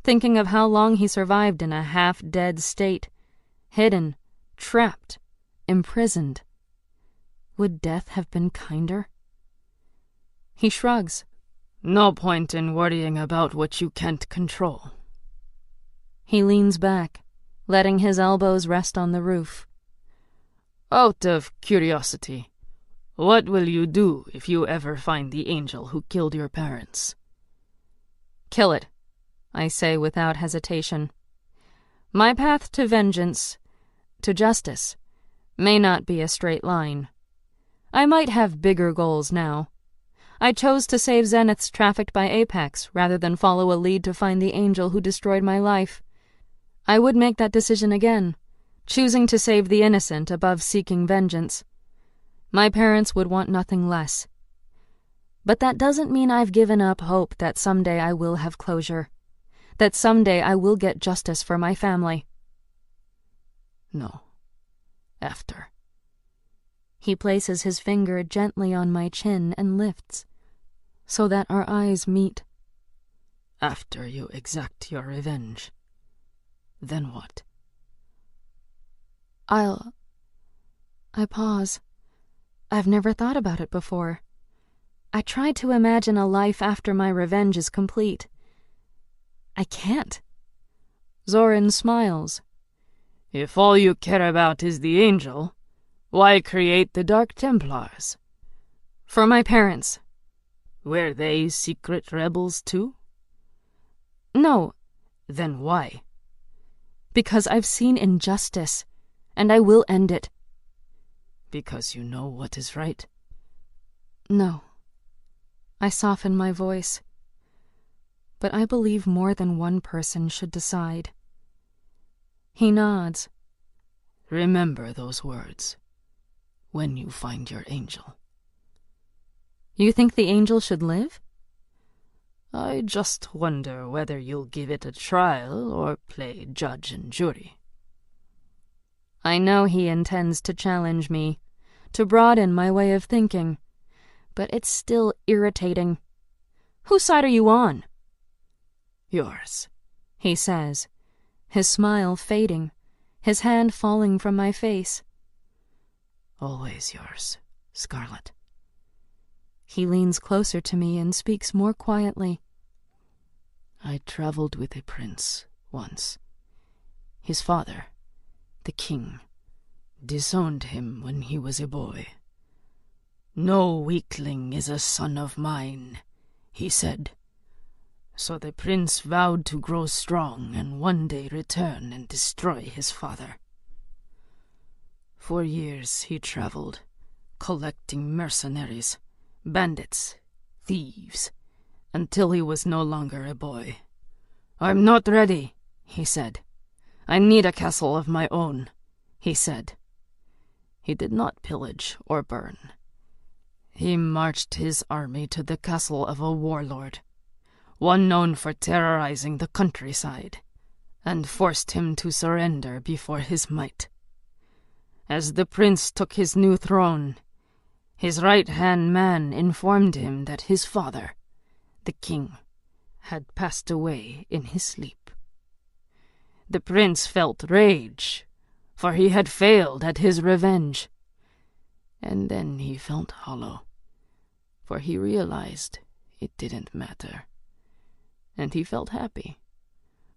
thinking of how long he survived in a half-dead state, hidden, trapped, imprisoned. Would death have been kinder? He shrugs. No point in worrying about what you can't control. He leans back, letting his elbows rest on the roof. Out of curiosity, what will you do if you ever find the angel who killed your parents? Kill it, I say without hesitation. My path to vengeance, to justice, may not be a straight line. I might have bigger goals now. I chose to save Zeniths trafficked by Apex rather than follow a lead to find the angel who destroyed my life. I would make that decision again, choosing to save the innocent above seeking vengeance. My parents would want nothing less. But that doesn't mean I've given up hope that someday I will have closure, that someday I will get justice for my family. No. After. He places his finger gently on my chin and lifts, so that our eyes meet. After you exact your revenge, then what? I pause. I've never thought about it before. I tried to imagine a life after my revenge is complete. I can't. Zoran smiles. If all you care about is the angel, why create the Dark Templars? For my parents. Were they secret rebels too? No. Then why? Because I've seen injustice, and I will end it. Because you know what is right? No. I soften my voice. But I believe more than one person should decide. He nods. Remember those words when you find your angel. You think the angel should live? I just wonder whether you'll give it a trial or play judge and jury. I know he intends to challenge me, to broaden my way of thinking, but it's still irritating. Whose side are you on? Yours, he says, his smile fading, his hand falling from my face. Always yours, Scarlet. He leans closer to me and speaks more quietly. I traveled with a prince once. His father, the king, disowned him when he was a boy. No weakling is a son of mine, he said. So the prince vowed to grow strong and one day return and destroy his father. For years he traveled, collecting mercenaries, bandits, thieves, until he was no longer a boy. I'm not ready, he said. I need a castle of my own, he said. He did not pillage or burn. He marched his army to the castle of a warlord, one known for terrorizing the countryside, and forced him to surrender before his might. As the prince took his new throne, his right-hand man informed him that his father, the king, had passed away in his sleep. The prince felt rage, for he had failed at his revenge. And then he felt hollow, for he realized it didn't matter. And he felt happy,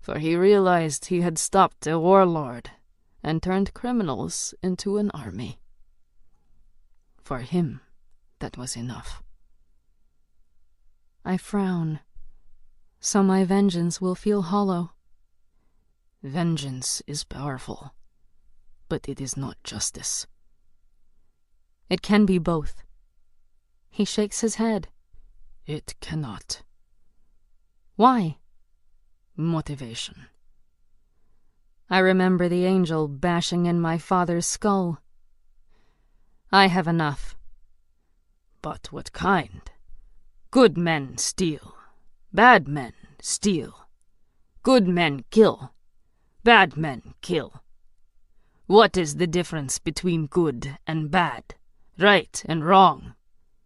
for he realized he had stopped a warlord and turned criminals into an army. For him, that was enough. I frown, so my vengeance will feel hollow. Vengeance is powerful, but it is not justice. It can be both. He shakes his head. It cannot. Why? Motivation. I remember the angel bashing in my father's skull. I have enough. But what kind? Good men steal. Bad men steal. Good men kill. Bad men kill. What is the difference between good and bad, right and wrong,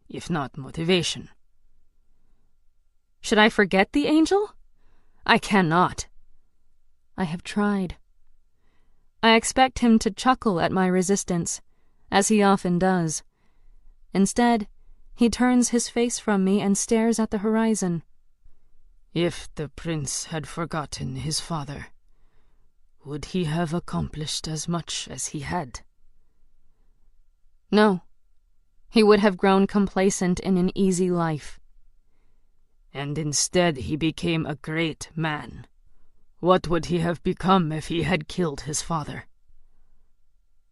if not motivation? Should I forget the angel? I cannot. I have tried. I expect him to chuckle at my resistance, as he often does. Instead, he turns his face from me and stares at the horizon. If the prince had forgotten his father, would he have accomplished as much as he had? No. He would have grown complacent in an easy life. And instead he became a great man. What would he have become if he had killed his father?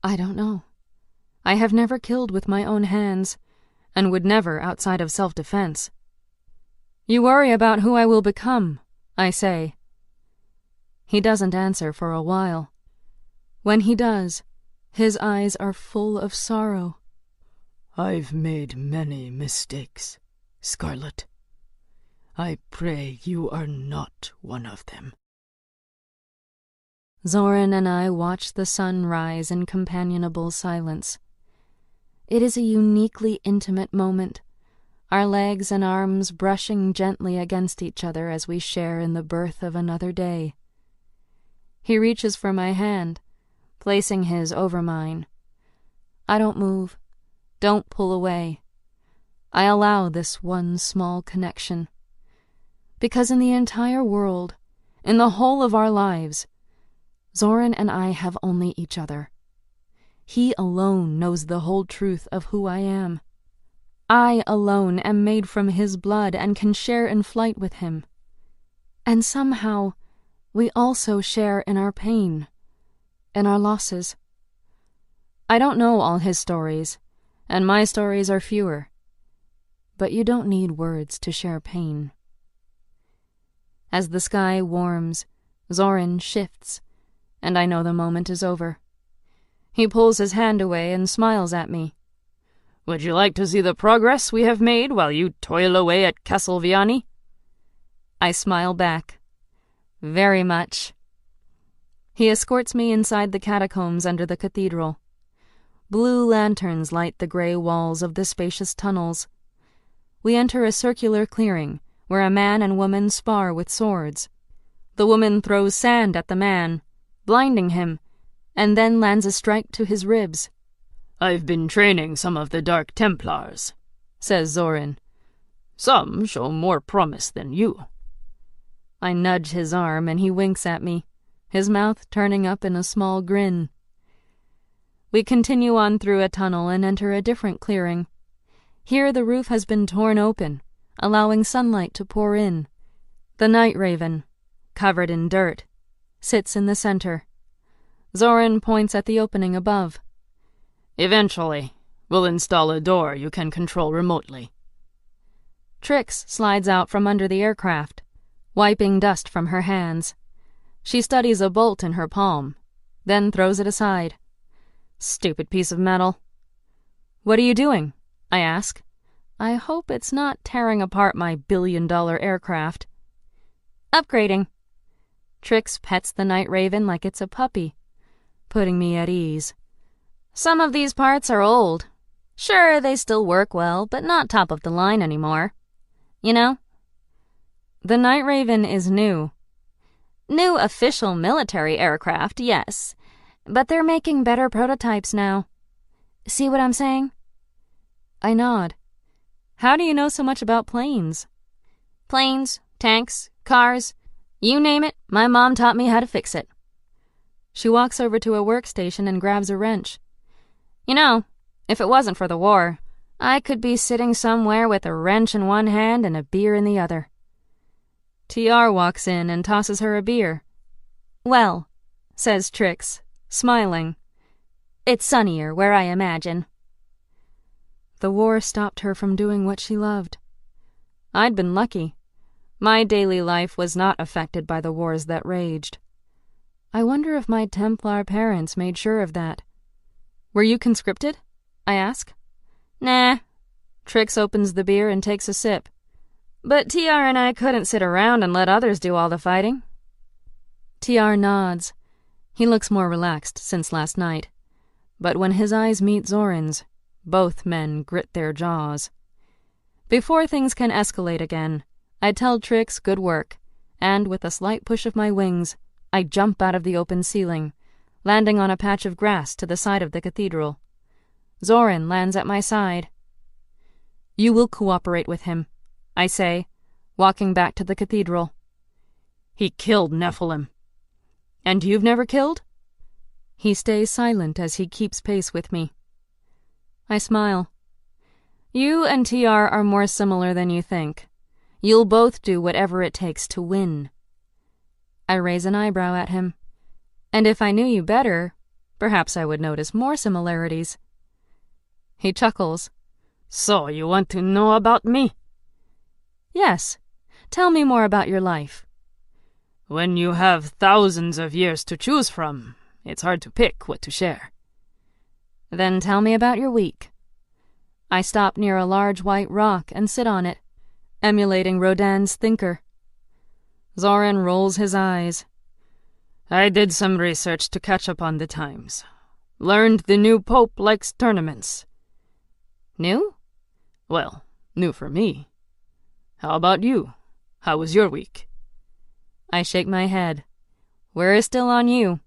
I don't know. I have never killed with my own hands, and would never outside of self-defense. You worry about who I will become, I say. He doesn't answer for a while. When he does, his eyes are full of sorrow. I've made many mistakes, Scarlet. I pray you are not one of them. Zoran and I watch the sun rise in companionable silence. It is a uniquely intimate moment, our legs and arms brushing gently against each other as we share in the birth of another day. He reaches for my hand, placing his over mine. I don't move, don't pull away. I allow this one small connection. Because in the entire world, in the whole of our lives, Zoran and I have only each other. He alone knows the whole truth of who I am. I alone am made from his blood and can share in flight with him. And somehow, we also share in our pain, in our losses. I don't know all his stories, and my stories are fewer. But you don't need words to share pain. As the sky warms, Zoran shifts, and I know the moment is over. He pulls his hand away and smiles at me. Would you like to see the progress we have made while you toil away at Castelviani? I smile back. Very much. He escorts me inside the catacombs under the cathedral. Blue lanterns light the gray walls of the spacious tunnels. We enter a circular clearing where a man and woman spar with swords. The woman throws sand at the man, blinding him, and then lands a strike to his ribs. I've been training some of the Dark Templars, says Zoran. Some show more promise than you. I nudge his arm and he winks at me, his mouth turning up in a small grin. We continue on through a tunnel and enter a different clearing. Here the roof has been torn open, allowing sunlight to pour in. The night raven, covered in dirt, sits in the center. Zoran points at the opening above. Eventually, we'll install a door you can control remotely. Trix slides out from under the aircraft, wiping dust from her hands. She studies a bolt in her palm, then throws it aside. Stupid piece of metal. What are you doing? I ask. I hope it's not tearing apart my billion-dollar aircraft. Upgrading. Trix pets the night raven like it's a puppy, putting me at ease. Some of these parts are old. Sure, they still work well, but not top of the line anymore. You know? The night raven is new. New official military aircraft, yes, but they're making better prototypes now. See what I'm saying? I nod. How do you know so much about planes? Planes, tanks, cars, you name it, my mom taught me how to fix it. She walks over to a workstation and grabs a wrench. You know, if it wasn't for the war, I could be sitting somewhere with a wrench in one hand and a beer in the other. TR walks in and tosses her a beer. Well, says Trix, smiling, It's sunnier where I imagine. The war stopped her from doing what she loved. I'd been lucky. My daily life was not affected by the wars that raged. I wonder if my Templar parents made sure of that. Were you conscripted? I ask. Nah. Trix opens the beer and takes a sip. But TR and I couldn't sit around and let others do all the fighting. TR nods. He looks more relaxed since last night. But when his eyes meet Zoran's, both men grit their jaws. Before things can escalate again, I tell Trix good work, and with a slight push of my wings, I jump out of the open ceiling, landing on a patch of grass to the side of the cathedral. Zoran lands at my side. You will cooperate with him, I say, walking back to the cathedral. He killed Nephilim. And you've never killed? He stays silent as he keeps pace with me. I smile. You and TR are more similar than you think. You'll both do whatever it takes to win. I raise an eyebrow at him. And if I knew you better, perhaps I would notice more similarities. He chuckles. So you want to know about me? Yes. Tell me more about your life. When you have thousands of years to choose from, it's hard to pick what to share. Then tell me about your week. I stop near a large white rock and sit on it, emulating Rodin's Thinker. Zoran rolls his eyes. I did some research to catch up on the times. Learned the new pope likes tournaments. New? Well, new for me. How about you? How was your week? I shake my head. We're still on you.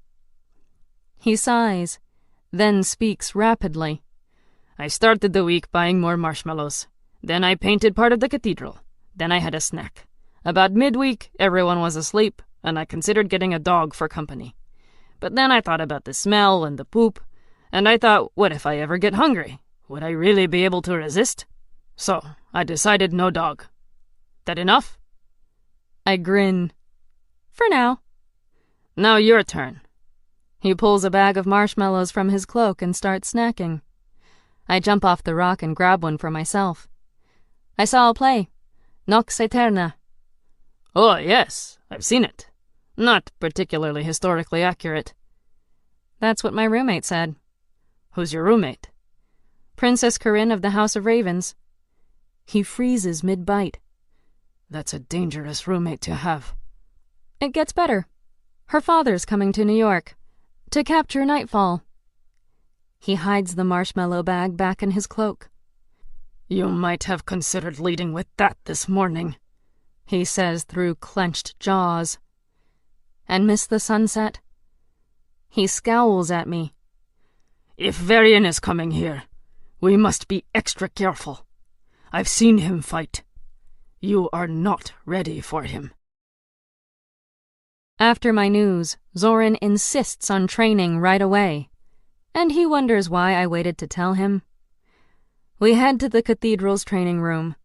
He sighs, then speaks rapidly. I started the week buying more marshmallows. Then I painted part of the cathedral. Then I had a snack. About midweek, everyone was asleep, and I considered getting a dog for company. But then I thought about the smell and the poop, and I thought, what if I ever get hungry? Would I really be able to resist? So I decided no dog. That enough? I grin. For now. Now your turn. He pulls a bag of marshmallows from his cloak and starts snacking. I jump off the rock and grab one for myself. I saw a play, Nox Aeterna. Oh, yes, I've seen it. Not particularly historically accurate. That's what my roommate said. Who's your roommate? Princess Corinne of the House of Ravens. He freezes mid-bite. That's a dangerous roommate to have. It gets better. Her father's coming to New York to capture Nightfall. He hides the marshmallow bag back in his cloak. You might have considered leading with that this morning, he says through clenched jaws. And miss the sunset? He scowls at me. If Varian is coming here, we must be extra careful. I've seen him fight. You are not ready for him. After my news, Zoran insists on training right away, and he wonders why I waited to tell him. We head to the cathedral's training room.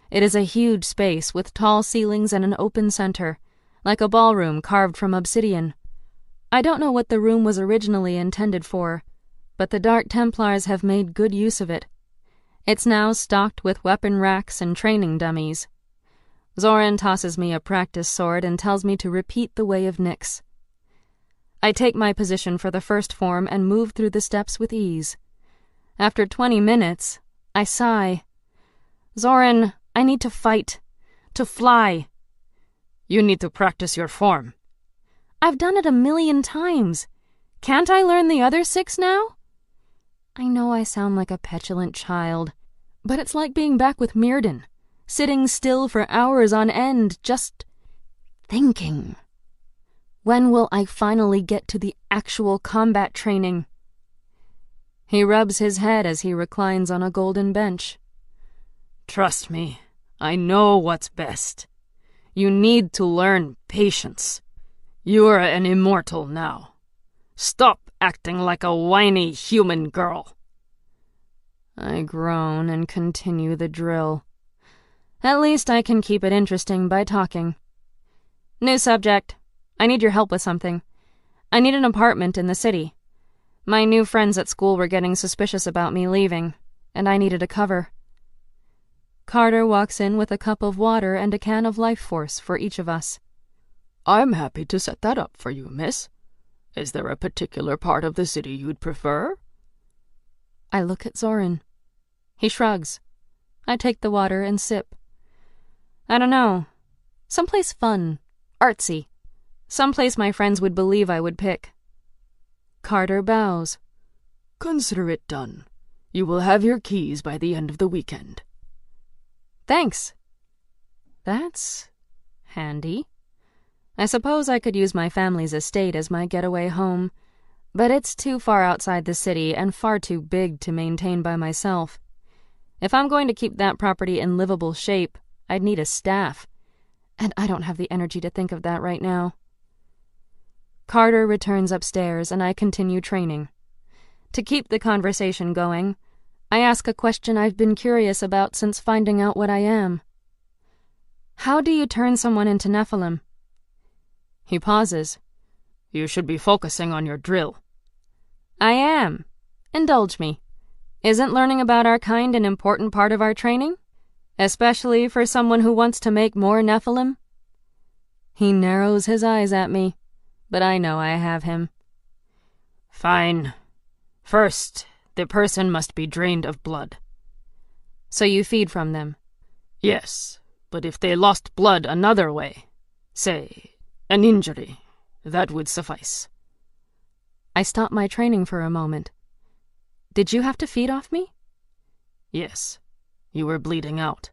It is a huge space with tall ceilings and an open center, like a ballroom carved from obsidian. I don't know what the room was originally intended for, but the Dark Templars have made good use of it. It's now stocked with weapon racks and training dummies. Zoran tosses me a practice sword and tells me to repeat the way of Nyx. I take my position for the first form and move through the steps with ease. After 20 minutes, I sigh. Zoran, I need to fight. To fly. You need to practice your form. I've done it 1,000,000 times. Can't I learn the other 6 now? I know I sound like a petulant child, but it's like being back with Mirrodin, sitting still for hours on end, just thinking. When will I finally get to the actual combat training? He rubs his head as he reclines on a golden bench. Trust me, I know what's best. You need to learn patience. You're an immortal now. Stop acting like a whiny human girl. I groan and continue the drill. At least I can keep it interesting by talking. New subject. I need your help with something. I need an apartment in the city. My new friends at school were getting suspicious about me leaving, and I needed a cover. Carter walks in with a cup of water and a can of Life Force for each of us. I'm happy to set that up for you, miss. Is there a particular part of the city you'd prefer? I look at Zoran. He shrugs. I take the water and sip. I don't know. Someplace fun, artsy. Someplace my friends would believe I would pick. Carter bows. Consider it done. You will have your keys by the end of the weekend. Thanks. That's handy. I suppose I could use my family's estate as my getaway home, but it's too far outside the city and far too big to maintain by myself. If I'm going to keep that property in livable shape, I'd need a staff, and I don't have the energy to think of that right now. Carter returns upstairs and I continue training. To keep the conversation going, I ask a question I've been curious about since finding out what I am. How do you turn someone into Nephilim? He pauses. You should be focusing on your drill. I am. Indulge me. Isn't learning about our kind an important part of our training? Especially for someone who wants to make more Nephilim? He narrows his eyes at me, but I know I have him. Fine. First, the person must be drained of blood. So you feed from them? Yes, but if they lost blood another way, say, an injury, that would suffice. I stop my training for a moment. Did you have to feed off me? Yes, you were bleeding out,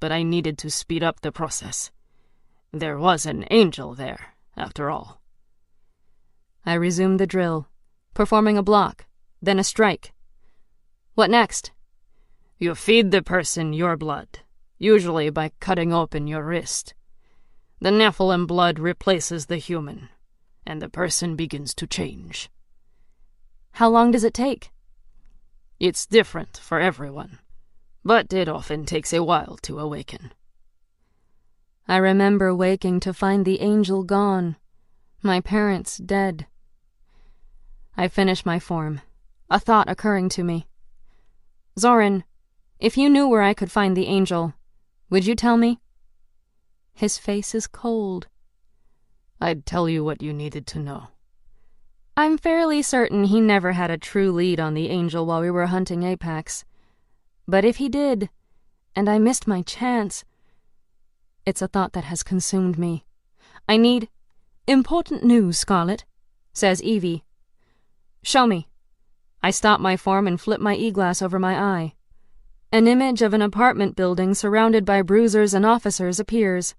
but I needed to speed up the process. There was an angel there, after all. I resume the drill, performing a block, then a strike. What next? You feed the person your blood, usually by cutting open your wrist. The Nephilim blood replaces the human, and the person begins to change. How long does it take? It's different for everyone, but it often takes a while to awaken. I remember waking to find the angel gone, my parents dead. I finish my form, a thought occurring to me. Zoran, if you knew where I could find the angel, would you tell me? His face is cold. I'd tell you what you needed to know. I'm fairly certain he never had a true lead on the angel while we were hunting Apex. But if he did, and I missed my chance, it's a thought that has consumed me. I need important news, Scarlet, says Evie. Show me. I stop my form and flip my e-glass over my eye. An image of an apartment building surrounded by bruisers and officers appears.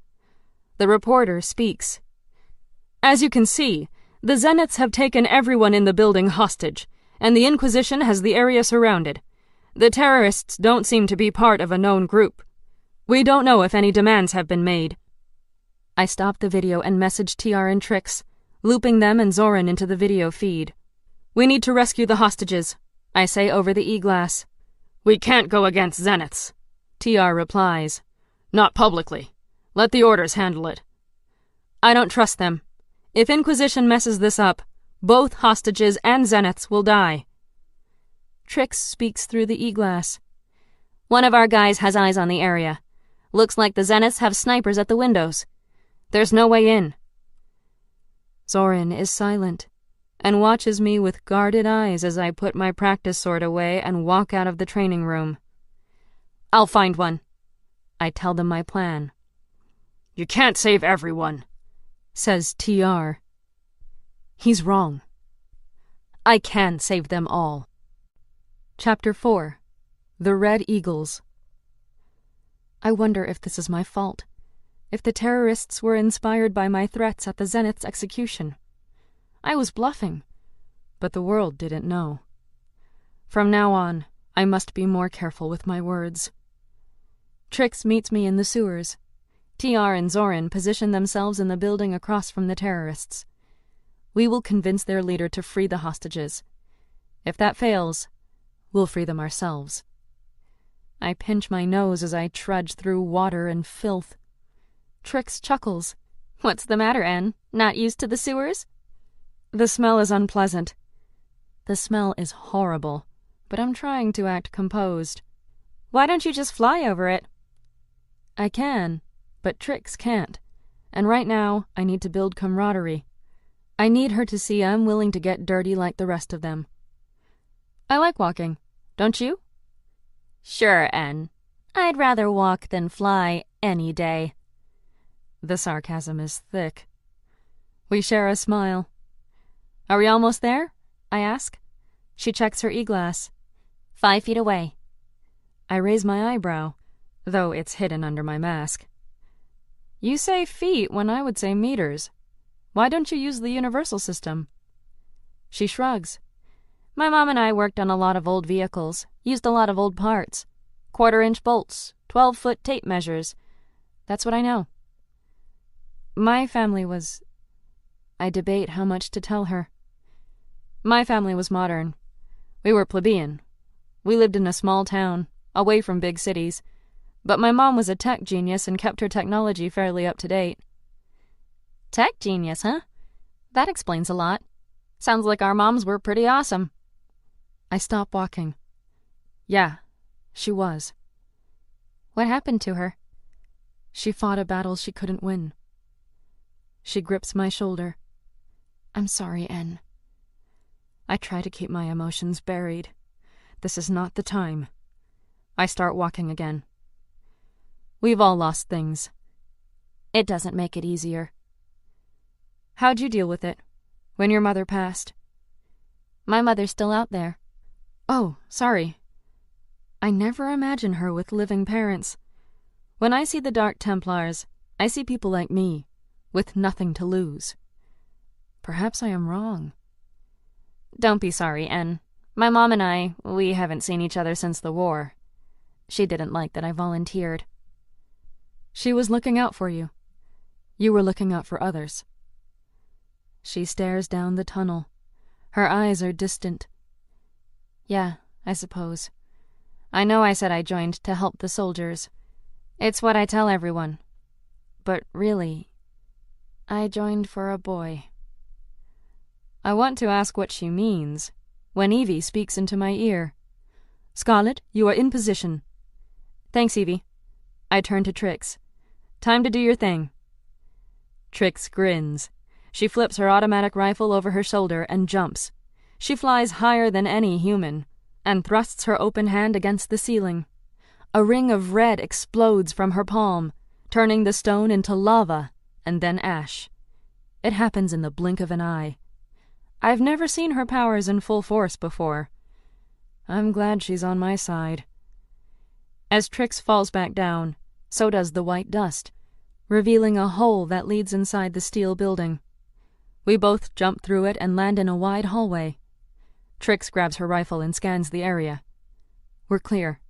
The reporter speaks. As you can see, the Zeniths have taken everyone in the building hostage, and the Inquisition has the area surrounded. The terrorists don't seem to be part of a known group. We don't know if any demands have been made. I stop the video and message TR and Trix, looping them and Zoran into the video feed. We need to rescue the hostages, I say over the e-glass. We can't go against Zeniths, TR replies. Not publicly. Let the orders handle it. I don't trust them. If Inquisition messes this up, both hostages and Zeniths will die. Trix speaks through the e-glass. One of our guys has eyes on the area. Looks like the Zeniths have snipers at the windows. There's no way in. Zoran is silent and watches me with guarded eyes as I put my practice sword away and walk out of the training room. I'll find one. I tell them my plan. You can't save everyone, says TR. He's wrong. I can save them all. Chapter 4. The Red Eagles. I wonder if this is my fault, if the terrorists were inspired by my threats at the Zenith's execution. I was bluffing, but the world didn't know. From now on, I must be more careful with my words. Trix meets me in the sewers. TR and Zoran position themselves in the building across from the terrorists. We will convince their leader to free the hostages. If that fails, we'll free them ourselves. I pinch my nose as I trudge through water and filth. Trix chuckles. What's the matter, Anne? Not used to the sewers? The smell is unpleasant. The smell is horrible, but I'm trying to act composed. Why don't you just fly over it? I can, but Trix can't. And right now, I need to build camaraderie. I need her to see I'm willing to get dirty like the rest of them. I like walking, don't you? Sure, N. I'd rather walk than fly any day. The sarcasm is thick. We share a smile. Are we almost there? I ask. She checks her e-glass. 5 feet away. I raise my eyebrow, though it's hidden under my mask. You say feet when I would say meters. Why don't you use the universal system? She shrugs. My mom and I worked on a lot of old vehicles, used a lot of old parts. 1/4-inch bolts, 12-foot tape measures. That's what I know. My family was... I debate how much to tell her. My family was modern. We were plebeian. We lived in a small town, away from big cities, but my mom was a tech genius and kept her technology fairly up to date. Tech genius, huh? That explains a lot. Sounds like our moms were pretty awesome. I stop walking. Yeah, she was. What happened to her? She fought a battle she couldn't win. She grips my shoulder. I'm sorry, N. I try to keep my emotions buried. This is not the time. I start walking again. We've all lost things. It doesn't make it easier. How'd you deal with it, when your mother passed? My mother's still out there. Oh, sorry. I never imagine her with living parents. When I see the Dark Templars, I see people like me, with nothing to lose. Perhaps I am wrong. Don't be sorry, N. My mom and we haven't seen each other since the war. She didn't like that I volunteered. She was looking out for you. You were looking out for others. She stares down the tunnel. Her eyes are distant. Yeah, I suppose. I know I said I joined to help the soldiers. It's what I tell everyone. But really, I joined for a boy. I want to ask what she means, when Evie speaks into my ear. Scarlet, you are in position. Thanks, Evie. I turn to Trix. Time to do your thing. Trix grins. She flips her automatic rifle over her shoulder and jumps. She flies higher than any human, and thrusts her open hand against the ceiling. A ring of red explodes from her palm, turning the stone into lava and then ash. It happens in the blink of an eye. I've never seen her powers in full force before. I'm glad she's on my side. As Trix falls back down, so does the white dust, revealing a hole that leads inside the steel building. We both jump through it and land in a wide hallway. Trix grabs her rifle and scans the area. We're clear.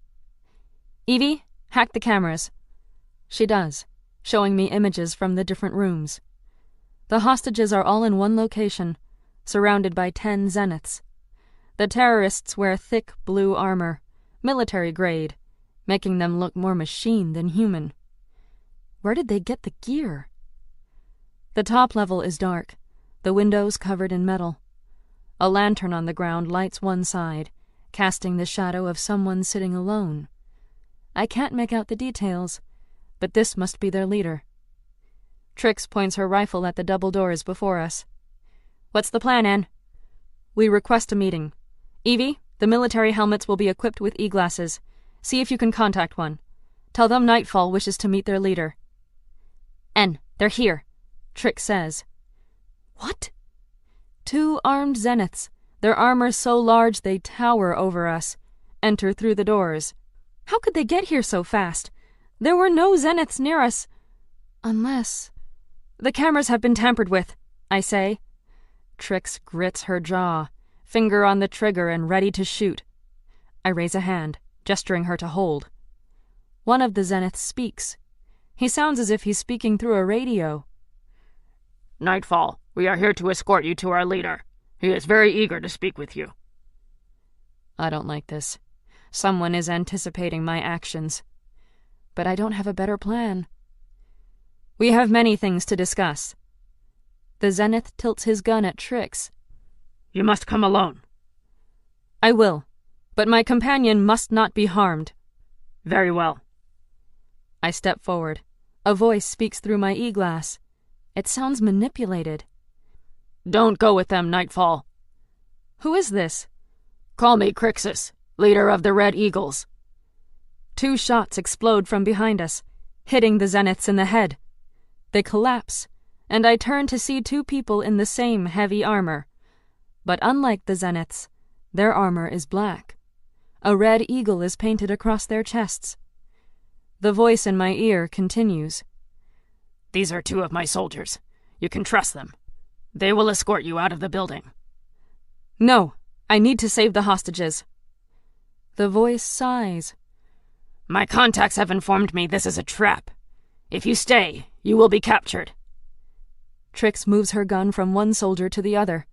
Evie, hack the cameras. She does, showing me images from the different rooms. The hostages are all in one location, surrounded by 10 zeniths. The terrorists wear thick blue armor, military grade, making them look more machine than human. Where did they get the gear? The top level is dark, the windows covered in metal. A lantern on the ground lights one side, casting the shadow of someone sitting alone. I can't make out the details, but this must be their leader. Trix points her rifle at the double doors before us. What's the plan, Anne? We request a meeting. Evie, the military helmets will be equipped with e-glasses. See if you can contact one. Tell them Nightfall wishes to meet their leader. N, they're here, Trix says. What? 2 armed zeniths, their armor so large they tower over us, enter through the doors. How could they get here so fast? There were no zeniths near us. Unless... The cameras have been tampered with, I say. Trix grits her jaw, finger on the trigger and ready to shoot. I raise a hand, gesturing her to hold. One of the zeniths speaks. He sounds as if he's speaking through a radio. Nightfall, we are here to escort you to our leader. He is very eager to speak with you. I don't like this. Someone is anticipating my actions. But I don't have a better plan. We have many things to discuss. The zenith tilts his gun at Trix. You must come alone. I will, but my companion must not be harmed. Very well. I step forward. A voice speaks through my e-glass. It sounds manipulated. Don't go with them, Nightfall. Who is this? Call me Crixus, leader of the Red Eagles. 2 shots explode from behind us, hitting the Zeniths in the head. They collapse, and I turn to see 2 people in the same heavy armor. But unlike the Zeniths, their armor is black. A red eagle is painted across their chests. The voice in my ear continues. These are 2 of my soldiers. You can trust them. They will escort you out of the building. No, I need to save the hostages. The voice sighs. My contacts have informed me this is a trap. If you stay, you will be captured. Trix moves her gun from one soldier to the other.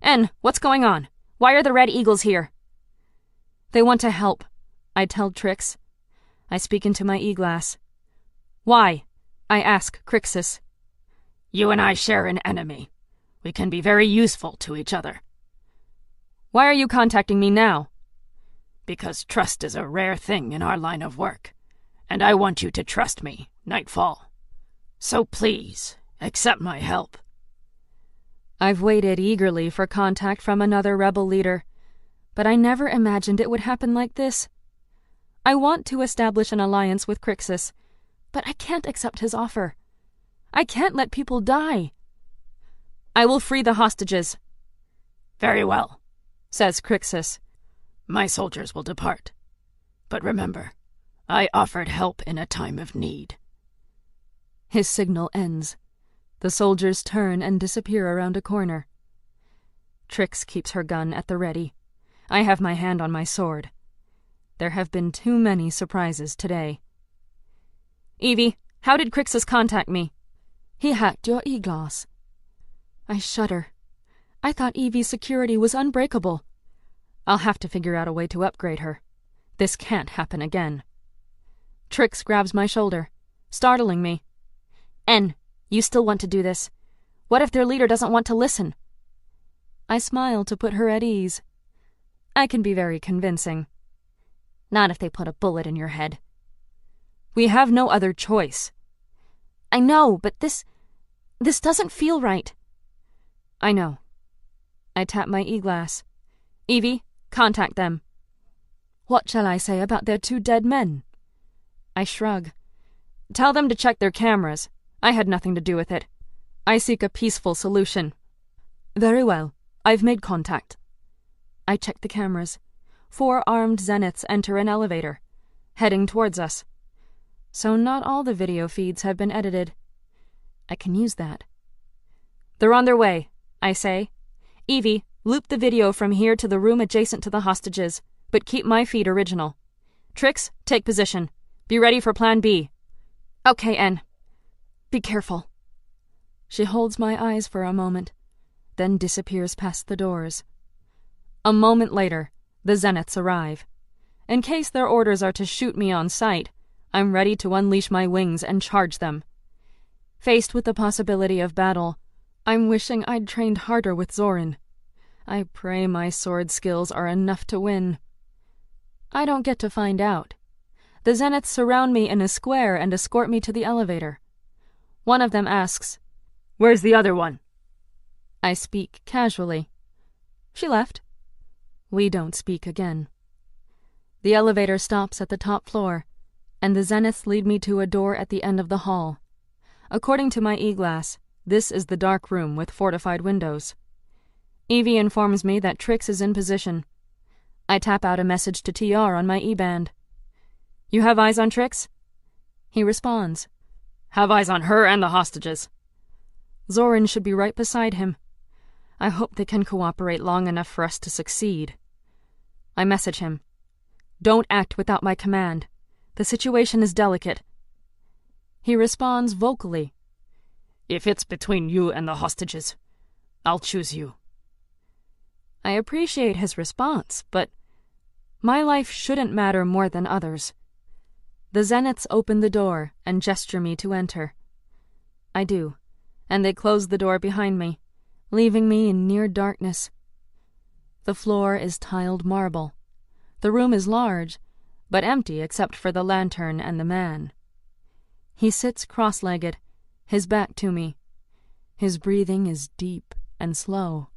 En, what's going on? Why are the Red Eagles here? They want to help, I tell Trix. I speak into my e-glass. Why? I ask Crixus. You and I share an enemy. We can be very useful to each other. Why are you contacting me now? Because trust is a rare thing in our line of work, and I want you to trust me, Nightfall. So please, accept my help. I've waited eagerly for contact from another rebel leader, but I never imagined it would happen like this. I want to establish an alliance with Crixus, but I can't accept his offer. I can't let people die. I will free the hostages. Very well, says Crixus. My soldiers will depart. But remember, I offered help in a time of need. His signal ends. The soldiers turn and disappear around a corner. Trix keeps her gun at the ready. I have my hand on my sword. There have been too many surprises today. Evie, how did Crixus contact me? He hacked your e-glass. I shudder. I thought Evie's security was unbreakable. I'll have to figure out a way to upgrade her. This can't happen again. Trix grabs my shoulder, startling me. En, you still want to do this. What if their leader doesn't want to listen? I smile to put her at ease. I can be very convincing. Not if they put a bullet in your head. We have no other choice. I know, but this doesn't feel right. I know. I tap my e-glass. Evie, contact them. What shall I say about their 2 dead men? I shrug. Tell them to check their cameras. I had nothing to do with it. I seek a peaceful solution. Very well. I've made contact. I check the cameras. 4 armed Zeniths enter an elevator, heading towards us. So not all the video feeds have been edited. I can use that. They're on their way, I say. Evie, loop the video from here to the room adjacent to the hostages, but keep my feed original. Trix, take position. Be ready for Plan B. Okay, En. Be careful. She holds my eyes for a moment, then disappears past the doors. A moment later, the Zeniths arrive. In case their orders are to shoot me on sight, I'm ready to unleash my wings and charge them. Faced with the possibility of battle, I'm wishing I'd trained harder with Zorin. I pray my sword skills are enough to win. I don't get to find out. The Zeniths surround me in a square and escort me to the elevator. One of them asks, Where's the other one? I speak casually. She left. We don't speak again. The elevator stops at the top floor, and the Zeniths lead me to a door at the end of the hall. According to my e-glass, this is the dark room with fortified windows. Evie informs me that Trix is in position. I tap out a message to TR on my e-band. You have eyes on Trix? He responds. Have eyes on her and the hostages. Zorin should be right beside him. I hope they can cooperate long enough for us to succeed. I message him. Don't act without my command. The situation is delicate. He responds vocally. If it's between you and the hostages, I'll choose you. I appreciate his response, but my life shouldn't matter more than others. The Zeniths open the door and gesture me to enter. I do, and they close the door behind me, leaving me in near darkness. The floor is tiled marble. The room is large, but empty except for the lantern and the man. He sits cross-legged, his back to me. His breathing is deep and slow,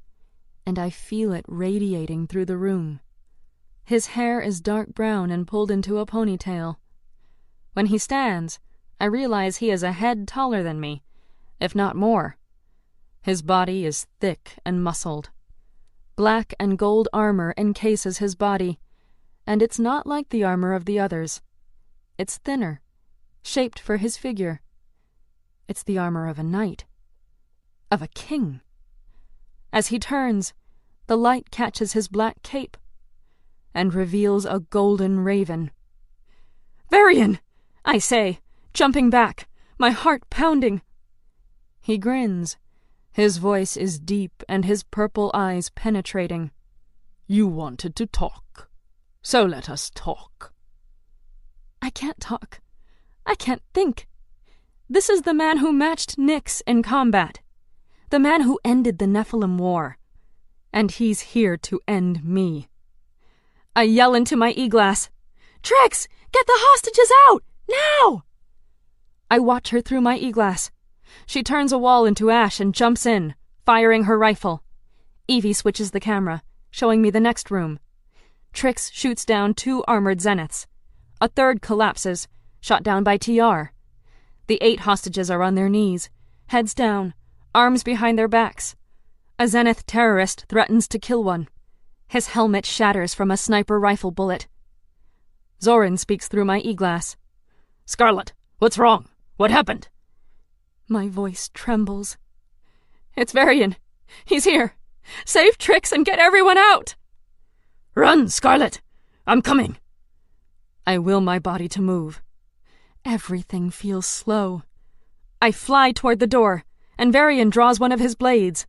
and I feel it radiating through the room. His hair is dark brown and pulled into a ponytail. When he stands, I realize he is a head taller than me, if not more. His body is thick and muscled. Black and gold armor encases his body, and it's not like the armor of the others. It's thinner, shaped for his figure. It's the armor of a knight, of a king. As he turns, the light catches his black cape and reveals a golden raven. "Varian!" I say, jumping back, my heart pounding. He grins. His voice is deep and his purple eyes penetrating. "You wanted to talk, so let us talk." I can't talk. I can't think. This is the man who matched Nyx in combat. The man who ended the Nephilim War. And he's here to end me. I yell into my e-glass, "Trix, get the hostages out! Now!" I watch her through my e-glass. She turns a wall into ash and jumps in, firing her rifle. Evie switches the camera, showing me the next room. Trix shoots down 2 armored zeniths. A third collapses, shot down by TR. The 8 hostages are on their knees, heads down, arms behind their backs. A zenith terrorist threatens to kill one. His helmet shatters from a sniper rifle bullet. Zoran speaks through my e-glass. "Scarlet, what's wrong? What happened?" My voice trembles. "It's Varian. He's here. Save Trix and get everyone out!" "Run, Scarlet! I'm coming!" I will my body to move. Everything feels slow. I fly toward the door, and Varian draws one of his blades.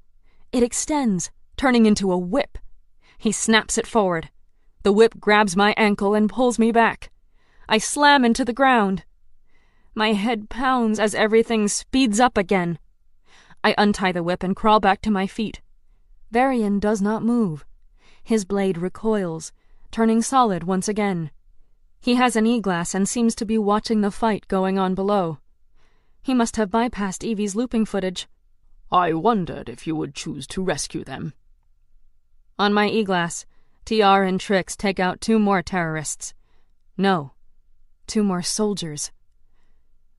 It extends, turning into a whip. He snaps it forward. The whip grabs my ankle and pulls me back. I slam into the ground. My head pounds as everything speeds up again. I untie the whip and crawl back to my feet. Varian does not move. His blade recoils, turning solid once again. He has an e-glass and seems to be watching the fight going on below. He must have bypassed Evie's looping footage. "I wondered if you would choose to rescue them." On my e-glass, TR and Trix take out 2 more terrorists. No, 2 more soldiers.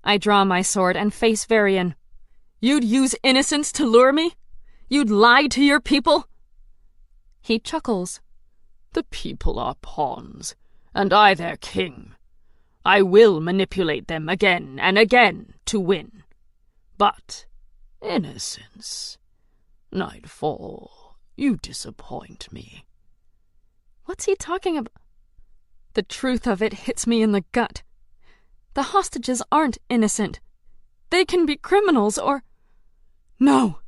I draw my sword and face Varian. "You'd use innocence to lure me? You'd lie to your people?" He chuckles. "The people are pawns, and I their king. I will manipulate them again and again to win. But innocence, Nightfall, you disappoint me." What's he talking about? The truth of it hits me in the gut. The hostages aren't innocent. They can be criminals or... No!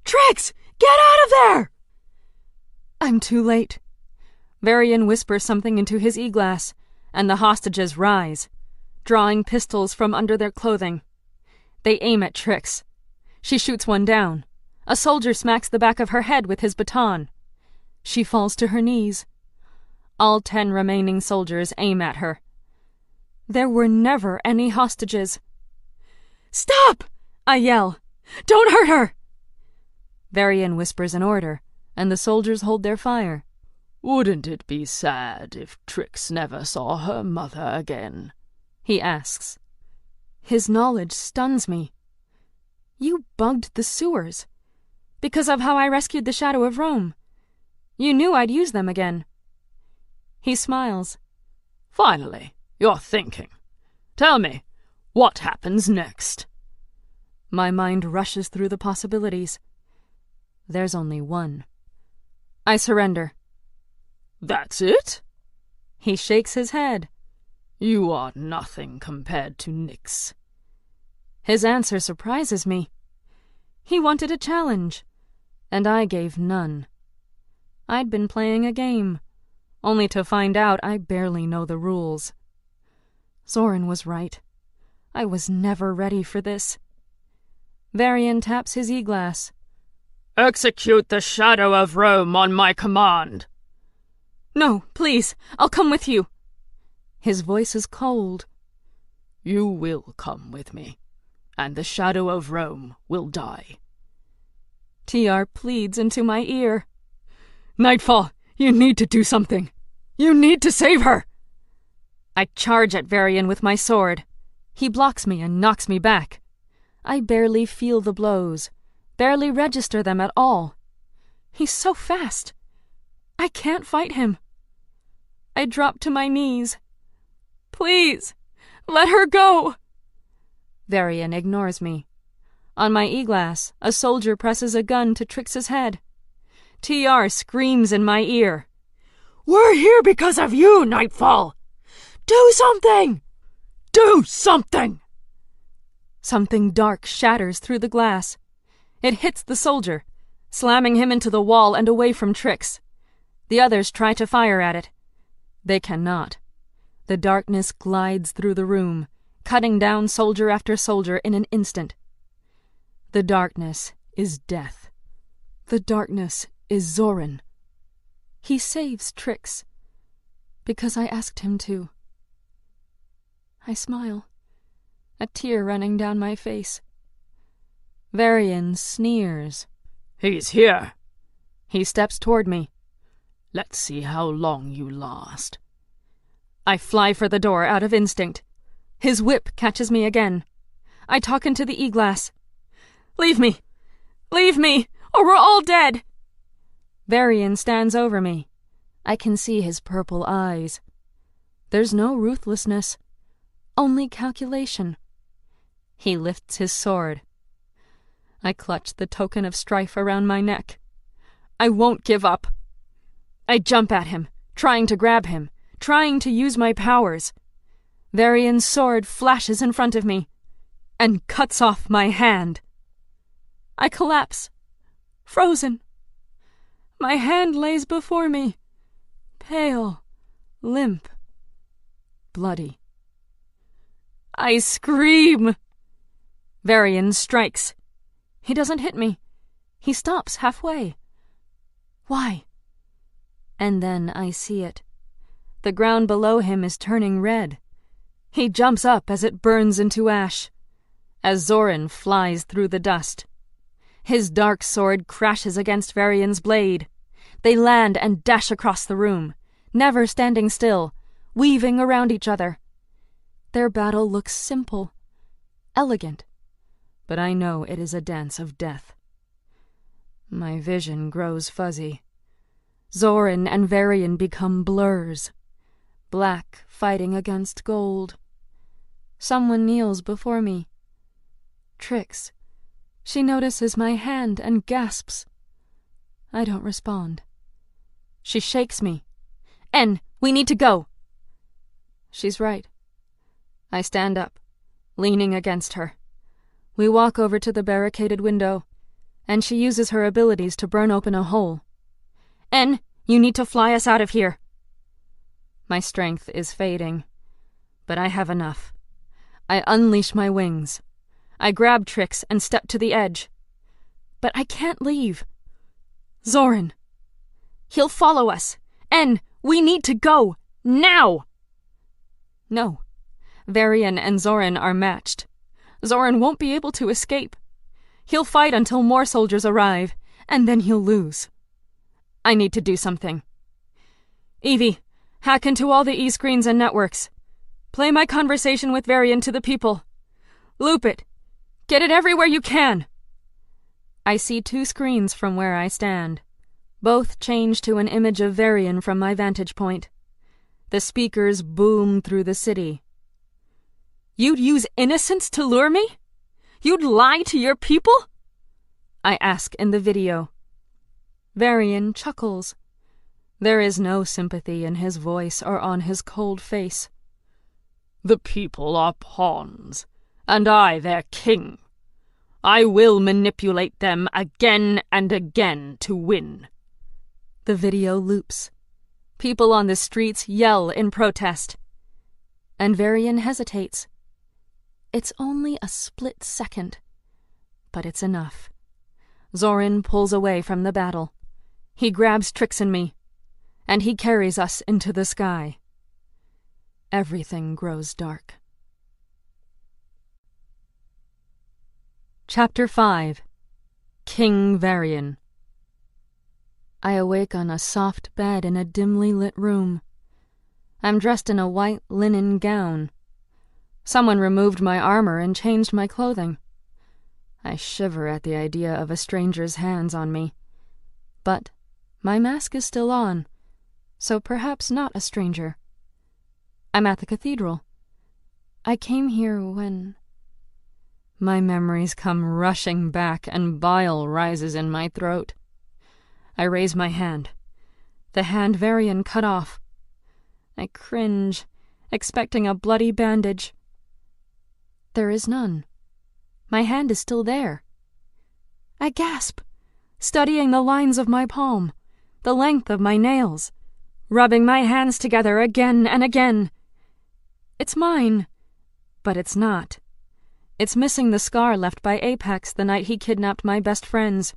Trix, get out of there! I'm too late. Varian whispers something into his e-glass, and the hostages rise, drawing pistols from under their clothing. They aim at Trix. She shoots one down. A soldier smacks the back of her head with his baton. She falls to her knees. All 10 remaining soldiers aim at her. There were never any hostages. "Stop!" I yell. "Don't hurt her!" Varian whispers an order, and the soldiers hold their fire. "Wouldn't it be sad if Trix never saw her mother again?" he asks. His knowledge stuns me. You bugged the sewers. Because of how I rescued the Shadow of Rome. You knew I'd use them again. He smiles. "Finally, you're thinking. Tell me, what happens next?" My mind rushes through the possibilities. There's only one. I surrender. "That's it?" He shakes his head. "You are nothing compared to Nyx." His answer surprises me. He wanted a challenge, and I gave none. I'd been playing a game, only to find out I barely know the rules. Zoran was right. I was never ready for this. Varian taps his e-glass. Execute the shadow of Rome on my command. No, please, I'll come with you. His voice is cold. You will come with me, and the shadow of Rome will die. TR pleads into my ear. Nightfall, you need to do something. You need to save her. I charge at Varian with my sword. He blocks me and knocks me back. I barely feel the blows, barely register them at all. He's so fast. I can't fight him. I drop to my knees. Please, let her go. Varian ignores me. On my e-glass, a soldier presses a gun to Trix's head. TR screams in my ear. We're here because of you, Nightfall. Do something! Do something! Something dark shatters through the glass. It hits the soldier, slamming him into the wall and away from Trix. The others try to fire at it. They cannot. The darkness glides through the room, cutting down soldier after soldier in an instant. The darkness is death. The darkness is Zoran. He saves Trix, because I asked him to. I smile, a tear running down my face. Varian sneers. He's here. He steps toward me. Let's see how long you last. I fly for the door out of instinct. His whip catches me again. I talk into the e-glass. Leave me! Leave me, or we're all dead! Varian stands over me. I can see his purple eyes. There's no ruthlessness, only calculation. He lifts his sword. I clutch the token of strife around my neck. I won't give up. I jump at him, trying to grab him, trying to use my powers. Varian's sword flashes in front of me and cuts off my hand. I collapse, frozen. My hand lays before me, pale, limp, bloody. I scream. Varian strikes. He doesn't hit me. He stops halfway. Why? And then I see it. The ground below him is turning red. He jumps up as it burns into ash, as Zoran flies through the dust. His dark sword crashes against Varian's blade. They land and dash across the room, never standing still, weaving around each other. Their battle looks simple, elegant, but I know it is a dance of death. My vision grows fuzzy. Zoran and Varian become blurs, black fighting against gold. Someone kneels before me. Trix. She notices my hand and gasps. I don't respond. She shakes me. En, we need to go. She's right. I stand up, leaning against her. We walk over to the barricaded window, and she uses her abilities to burn open a hole. En, you need to fly us out of here. My strength is fading, but I have enough. I unleash my wings. I grab Trix and step to the edge. But I can't leave. Zoran. He'll follow us. En, we need to go. Now! No. Varian and Zoran are matched. Zoran won't be able to escape. He'll fight until more soldiers arrive, and then he'll lose. I need to do something. Evie, hack into all the e-screens and networks. Play my conversation with Varian to the people. Loop it. Get it everywhere you can. I see 2 screens from where I stand. Both change to an image of Varian from my vantage point. The speakers boom through the city. You'd use innocence to lure me? You'd lie to your people? I ask in the video. Varian chuckles. There is no sympathy in his voice or on his cold face. The people are pawns, and I their king. I will manipulate them again and again to win. The video loops. People on the streets yell in protest. And Varian hesitates. It's only a split second, but it's enough. Zorin pulls away from the battle. He grabs Trix and me, and he carries us into the sky. Everything grows dark. Chapter 5. King Varian. I awake on a soft bed in a dimly lit room. I'm dressed in a white linen gown. Someone removed my armor and changed my clothing. I shiver at the idea of a stranger's hands on me. But my mask is still on, so perhaps not a stranger. I'm at the cathedral. I came here when... My memories come rushing back and bile rises in my throat. I raise my hand. The hand Varian cut off. I cringe, expecting a bloody bandage. There is none. My hand is still there. I gasp, studying the lines of my palm, the length of my nails, rubbing my hands together again and again. It's mine, but it's not. It's missing the scar left by Apex the night he kidnapped my best friends.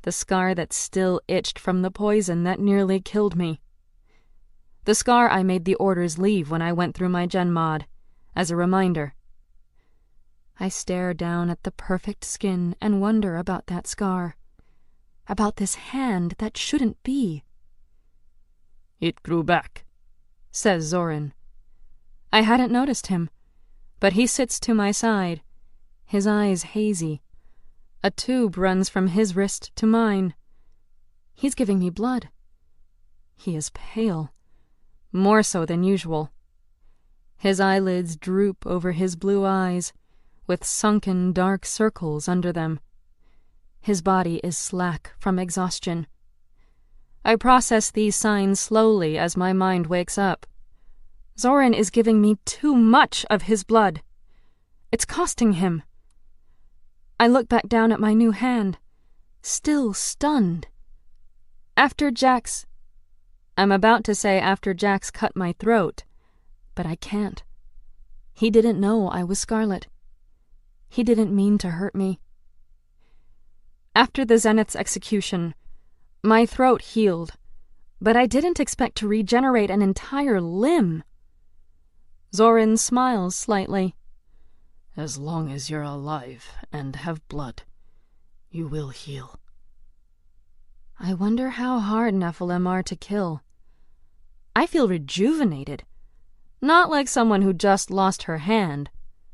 The scar that still itched from the poison that nearly killed me. The scar I made the orders leave when I went through my gen mod, as a reminder. I stare down at the perfect skin and wonder about that scar. About this hand that shouldn't be. It grew back, says Zorin. I hadn't noticed him, but he sits to my side, his eyes hazy. A tube runs from his wrist to mine. He's giving me blood. He is pale, more so than usual. His eyelids droop over his blue eyes, with sunken dark circles under them. His body is slack from exhaustion. I process these signs slowly as my mind wakes up. Zorin is giving me too much of his blood. It's costing him. I look back down at my new hand, still stunned. After Jax... I'm about to say after Jax cut my throat, but I can't. He didn't know I was Scarlet. He didn't mean to hurt me. After the Zenith's execution, my throat healed, but I didn't expect to regenerate an entire limb. Zorin smiles slightly. As long as you're alive and have blood, you will heal. I wonder how hard Nephilim are to kill. I feel rejuvenated. Not like someone who just lost her hand,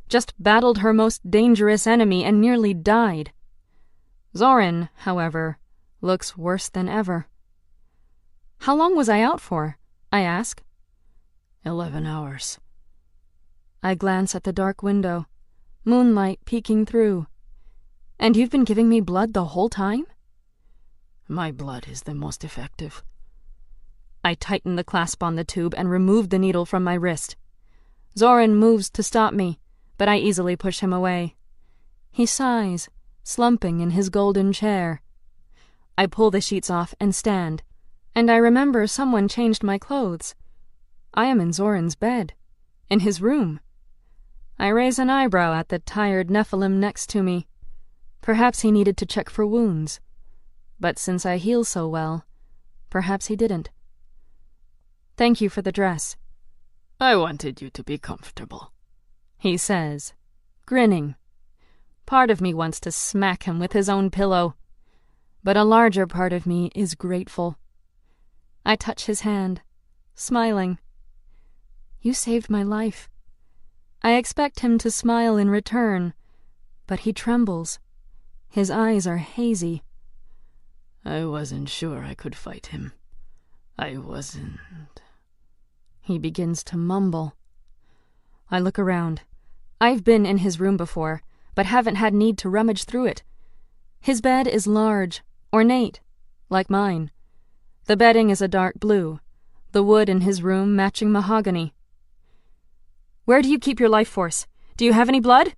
just battled her most dangerous enemy and nearly died. Zorin, however, looks worse than ever. How long was I out for? I ask. 11 hours. I glance at the dark window, moonlight peeking through. And you've been giving me blood the whole time? My blood is the most effective. I tighten the clasp on the tube and remove the needle from my wrist. Zorin moves to stop me, but I easily push him away. He sighs, slumping in his golden chair. I pull the sheets off and stand, and I remember someone changed my clothes. I am in Zorin's bed, in his room. I raise an eyebrow at the tired Nephilim next to me. Perhaps he needed to check for wounds. But since I heal so well, perhaps he didn't. Thank you for the dress. I wanted you to be comfortable, he says, grinning. Part of me wants to smack him with his own pillow, but a larger part of me is grateful. I touch his hand, smiling. You saved my life. I expect him to smile in return, but he trembles. His eyes are hazy. I wasn't sure I could fight him. I wasn't... He begins to mumble. I look around. I've been in his room before, but haven't had need to rummage through it. His bed is large, ornate, like mine. The bedding is a dark blue, the wood in his room matching mahogany. Where do you keep your life force? Do you have any blood?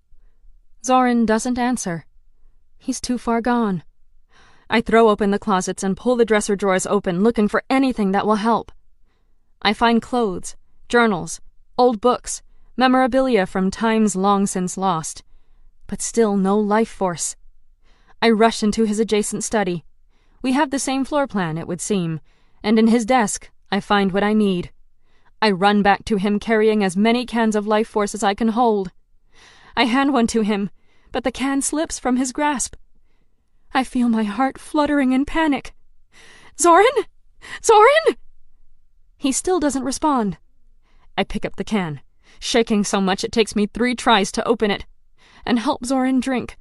Zorin doesn't answer. He's too far gone. I throw open the closets and pull the dresser drawers open, looking for anything that will help. I find clothes, journals, old books, memorabilia from times long since lost, but still no life force. I rush into his adjacent study. We have the same floor plan, it would seem, and in his desk I find what I need. I run back to him carrying as many cans of life force as I can hold. I hand one to him, but the can slips from his grasp. I feel my heart fluttering in panic. Zoran? Zoran? He still doesn't respond. I pick up the can, shaking so much it takes me 3 tries to open it, and help Zoran drink.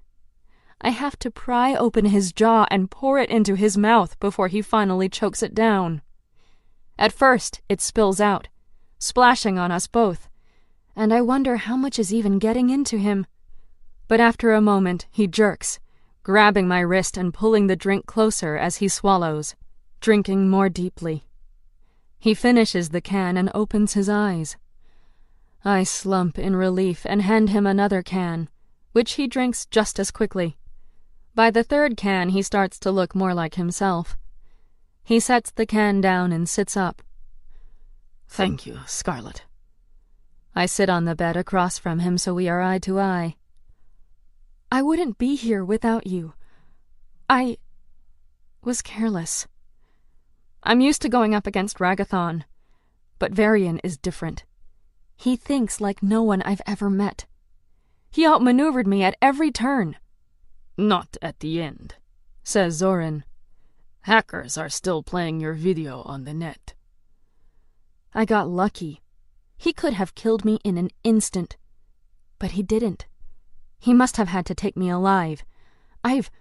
I have to pry open his jaw and pour it into his mouth before he finally chokes it down. At first, it spills out, splashing on us both, and I wonder how much is even getting into him. But after a moment, he jerks, grabbing my wrist and pulling the drink closer as he swallows, drinking more deeply. He finishes the can and opens his eyes. I slump in relief and hand him another can, which he drinks just as quickly. By the 3rd can, he starts to look more like himself. He sets the can down and sits up. Thank you, Scarlet. I sit on the bed across from him so we are eye to eye. I wouldn't be here without you. I was careless. I'm used to going up against Ragathon, but Varian is different. He thinks like no one I've ever met. He outmaneuvered me at every turn. Not at the end, says Zoran. Hackers are still playing your video on the net. I got lucky. He could have killed me in an instant, but he didn't. He must have had to take me alive. I've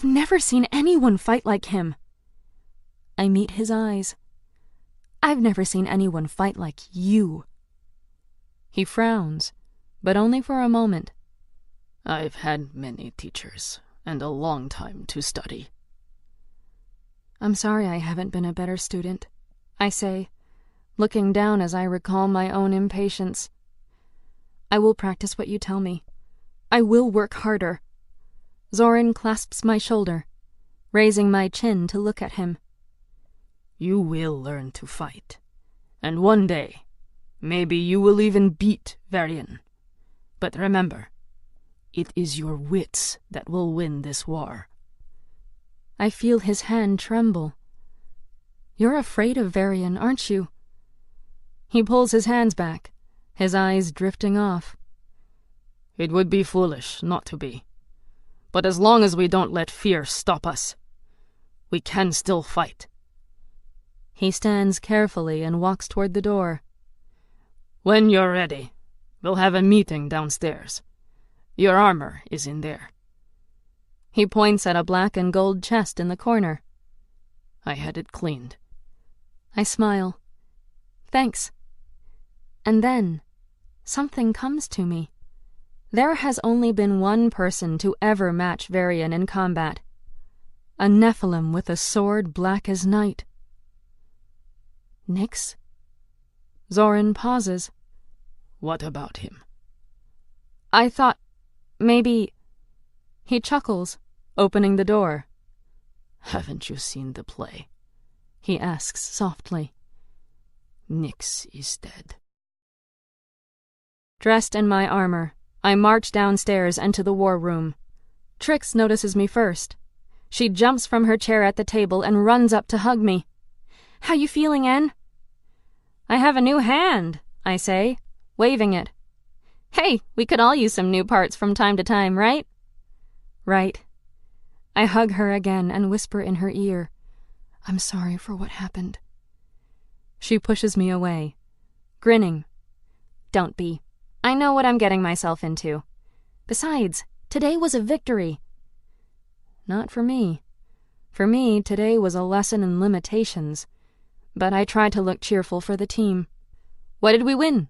never seen anyone fight like him. I meet his eyes. I've never seen anyone fight like you. He frowns, but only for a moment. I've had many teachers, and a long time to study. I'm sorry I haven't been a better student, I say, looking down as I recall my own impatience. I will practice what you tell me. I will work harder. Zoran clasps my shoulder, raising my chin to look at him. You will learn to fight, and one day, maybe you will even beat Varian. But remember, it is your wits that will win this war. I feel his hand tremble. You're afraid of Varian, aren't you? He pulls his hands back, his eyes drifting off. It would be foolish not to be. But as long as we don't let fear stop us, we can still fight. He stands carefully and walks toward the door. When you're ready, we'll have a meeting downstairs. Your armor is in there. He points at a black and gold chest in the corner. I had it cleaned. I smile. Thanks. And then, something comes to me. There has only been one person to ever match Varian in combat. A Nephilim with a sword black as night. Nyx? Zoran pauses. What about him? I thought, maybe... He chuckles, opening the door. Haven't you seen the play? He asks softly. Nyx is dead. Dressed in my armor, I march downstairs and to the war room. Trix notices me first. She jumps from her chair at the table and runs up to hug me. How you feeling, En? I have a new hand, I say, waving it. Hey, we could all use some new parts from time to time, right? Right. I hug her again and whisper in her ear, I'm sorry for what happened. She pushes me away, grinning. Don't be. I know what I'm getting myself into. Besides, today was a victory. Not for me. For me, today was a lesson in limitations. But I tried to look cheerful for the team. What did we win?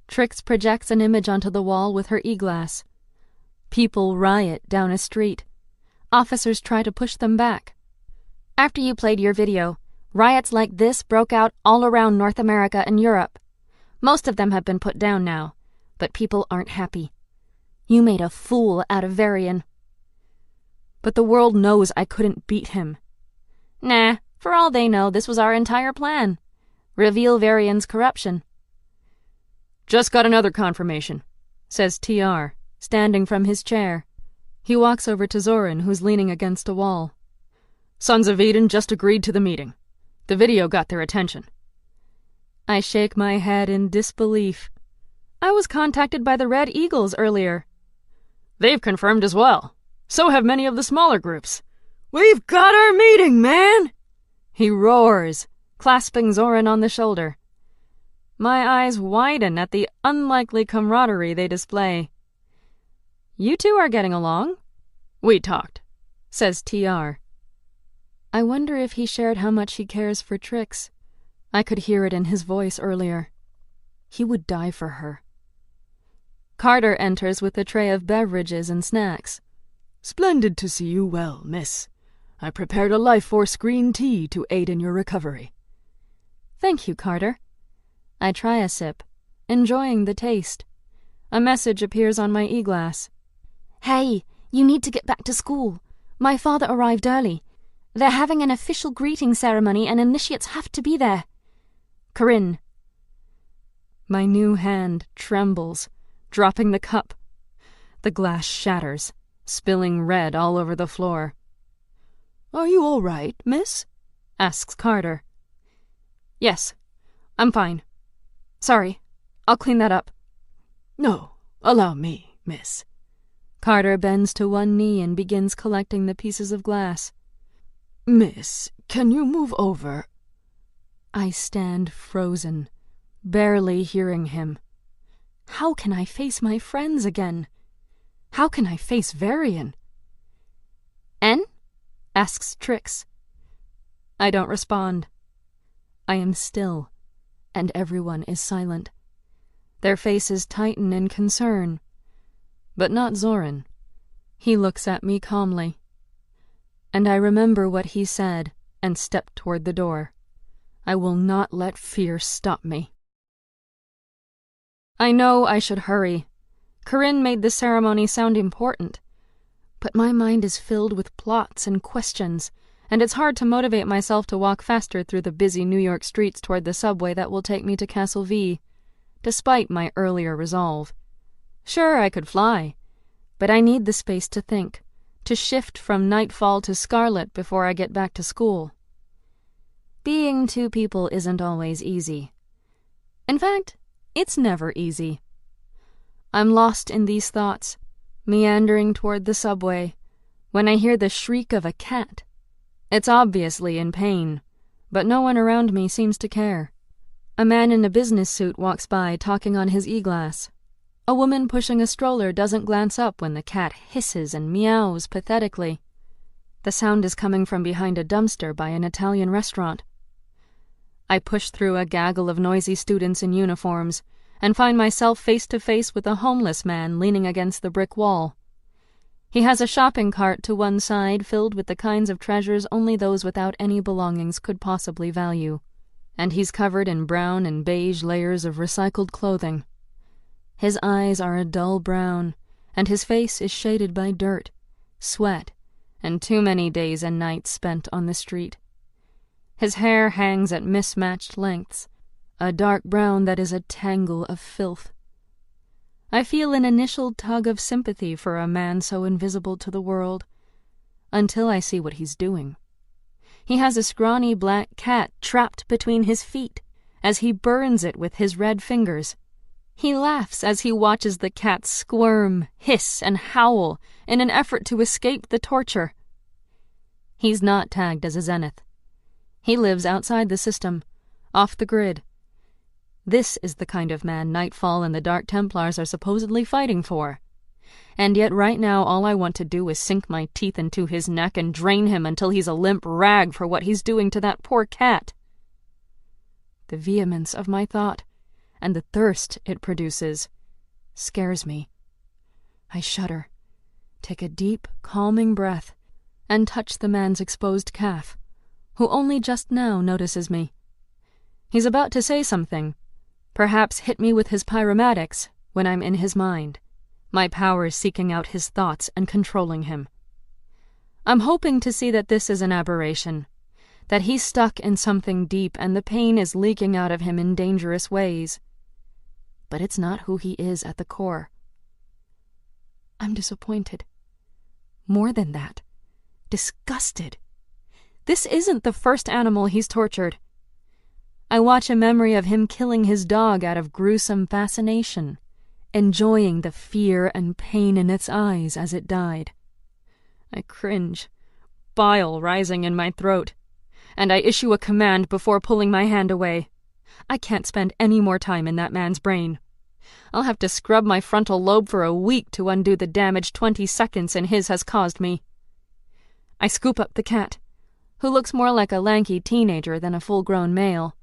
Trix projects an image onto the wall with her e-glass. People riot down a street. Officers try to push them back. After you played your video, riots like this broke out all around North America and Europe. Most of them have been put down now, but people aren't happy. You made a fool out of Varian. But the world knows I couldn't beat him. Nah, for all they know, this was our entire plan. Reveal Varian's corruption. Just got another confirmation, says TR, standing from his chair. He walks over to Zoran, who's leaning against a wall. Sons of Eden just agreed to the meeting. The video got their attention. I shake my head in disbelief. I was contacted by the Red Eagles earlier. They've confirmed as well. So have many of the smaller groups. We've got our meeting, man! He roars, clasping Zoran on the shoulder. My eyes widen at the unlikely camaraderie they display. You two are getting along? We talked, says TR. I wonder if he shared how much he cares for Trix. I could hear it in his voice earlier. He would die for her. Carter enters with a tray of beverages and snacks. Splendid to see you well, miss. I prepared a Life Force green tea to aid in your recovery. Thank you, Carter. I try a sip, enjoying the taste. A message appears on my e-glass. Hey, you need to get back to school. My father arrived early. They're having an official greeting ceremony and initiates have to be there. Corinne. My new hand trembles, dropping the cup. The glass shatters, spilling red all over the floor. Are you all right, miss? Asks Carter. Yes, I'm fine. Sorry, I'll clean that up. No, allow me, miss. Carter bends to one knee and begins collecting the pieces of glass. Miss, can you move over? I stand frozen, barely hearing him. How can I face my friends again? How can I face Varian? N? Asks Trix. I don't respond. I am still, and everyone is silent. Their faces tighten in concern. But not Zoran. He looks at me calmly. And I remember what he said and step toward the door. I will not let fear stop me. I know I should hurry. Corinne made the ceremony sound important. But my mind is filled with plots and questions, and it's hard to motivate myself to walk faster through the busy New York streets toward the subway that will take me to Castle V, despite my earlier resolve. Sure, I could fly, but I need the space to think, to shift from Nightfall to Scarlet before I get back to school. Being two people isn't always easy. In fact, it's never easy. I'm lost in these thoughts, meandering toward the subway, when I hear the shriek of a cat. It's obviously in pain, but no one around me seems to care. A man in a business suit walks by, talking on his e-glass. A woman pushing a stroller doesn't glance up when the cat hisses and meows pathetically. The sound is coming from behind a dumpster by an Italian restaurant. I push through a gaggle of noisy students in uniforms and find myself face to face with a homeless man leaning against the brick wall. He has a shopping cart to one side filled with the kinds of treasures only those without any belongings could possibly value, and he's covered in brown and beige layers of recycled clothing. His eyes are a dull brown, and his face is shaded by dirt, sweat, and too many days and nights spent on the street. His hair hangs at mismatched lengths, a dark brown that is a tangle of filth. I feel an initial tug of sympathy for a man so invisible to the world, until I see what he's doing. He has a scrawny black cat trapped between his feet as he burns it with his red fingers. He laughs as he watches the cat squirm, hiss, and howl in an effort to escape the torture. He's not tagged as a Zenith. He lives outside the system, off the grid. This is the kind of man Nightfall and the Dark Templars are supposedly fighting for. And yet right now all I want to do is sink my teeth into his neck and drain him until he's a limp rag for what he's doing to that poor cat. The vehemence of my thought, and the thirst it produces, scares me. I shudder, take a deep, calming breath, and touch the man's exposed calf, who only just now notices me. He's about to say something, perhaps hit me with his pyromatics, when I'm in his mind, my powers seeking out his thoughts and controlling him. I'm hoping to see that this is an aberration, that he's stuck in something deep and the pain is leaking out of him in dangerous ways. But it's not who he is at the core. I'm disappointed. More than that, disgusted. This isn't the first animal he's tortured. I watch a memory of him killing his dog out of gruesome fascination, enjoying the fear and pain in its eyes as it died. I cringe, bile rising in my throat, and I issue a command before pulling my hand away. I can't spend any more time in that man's brain. I'll have to scrub my frontal lobe for a week to undo the damage 20 seconds in his has caused me. I scoop up the cat, who looks more like a lanky teenager than a full-grown male,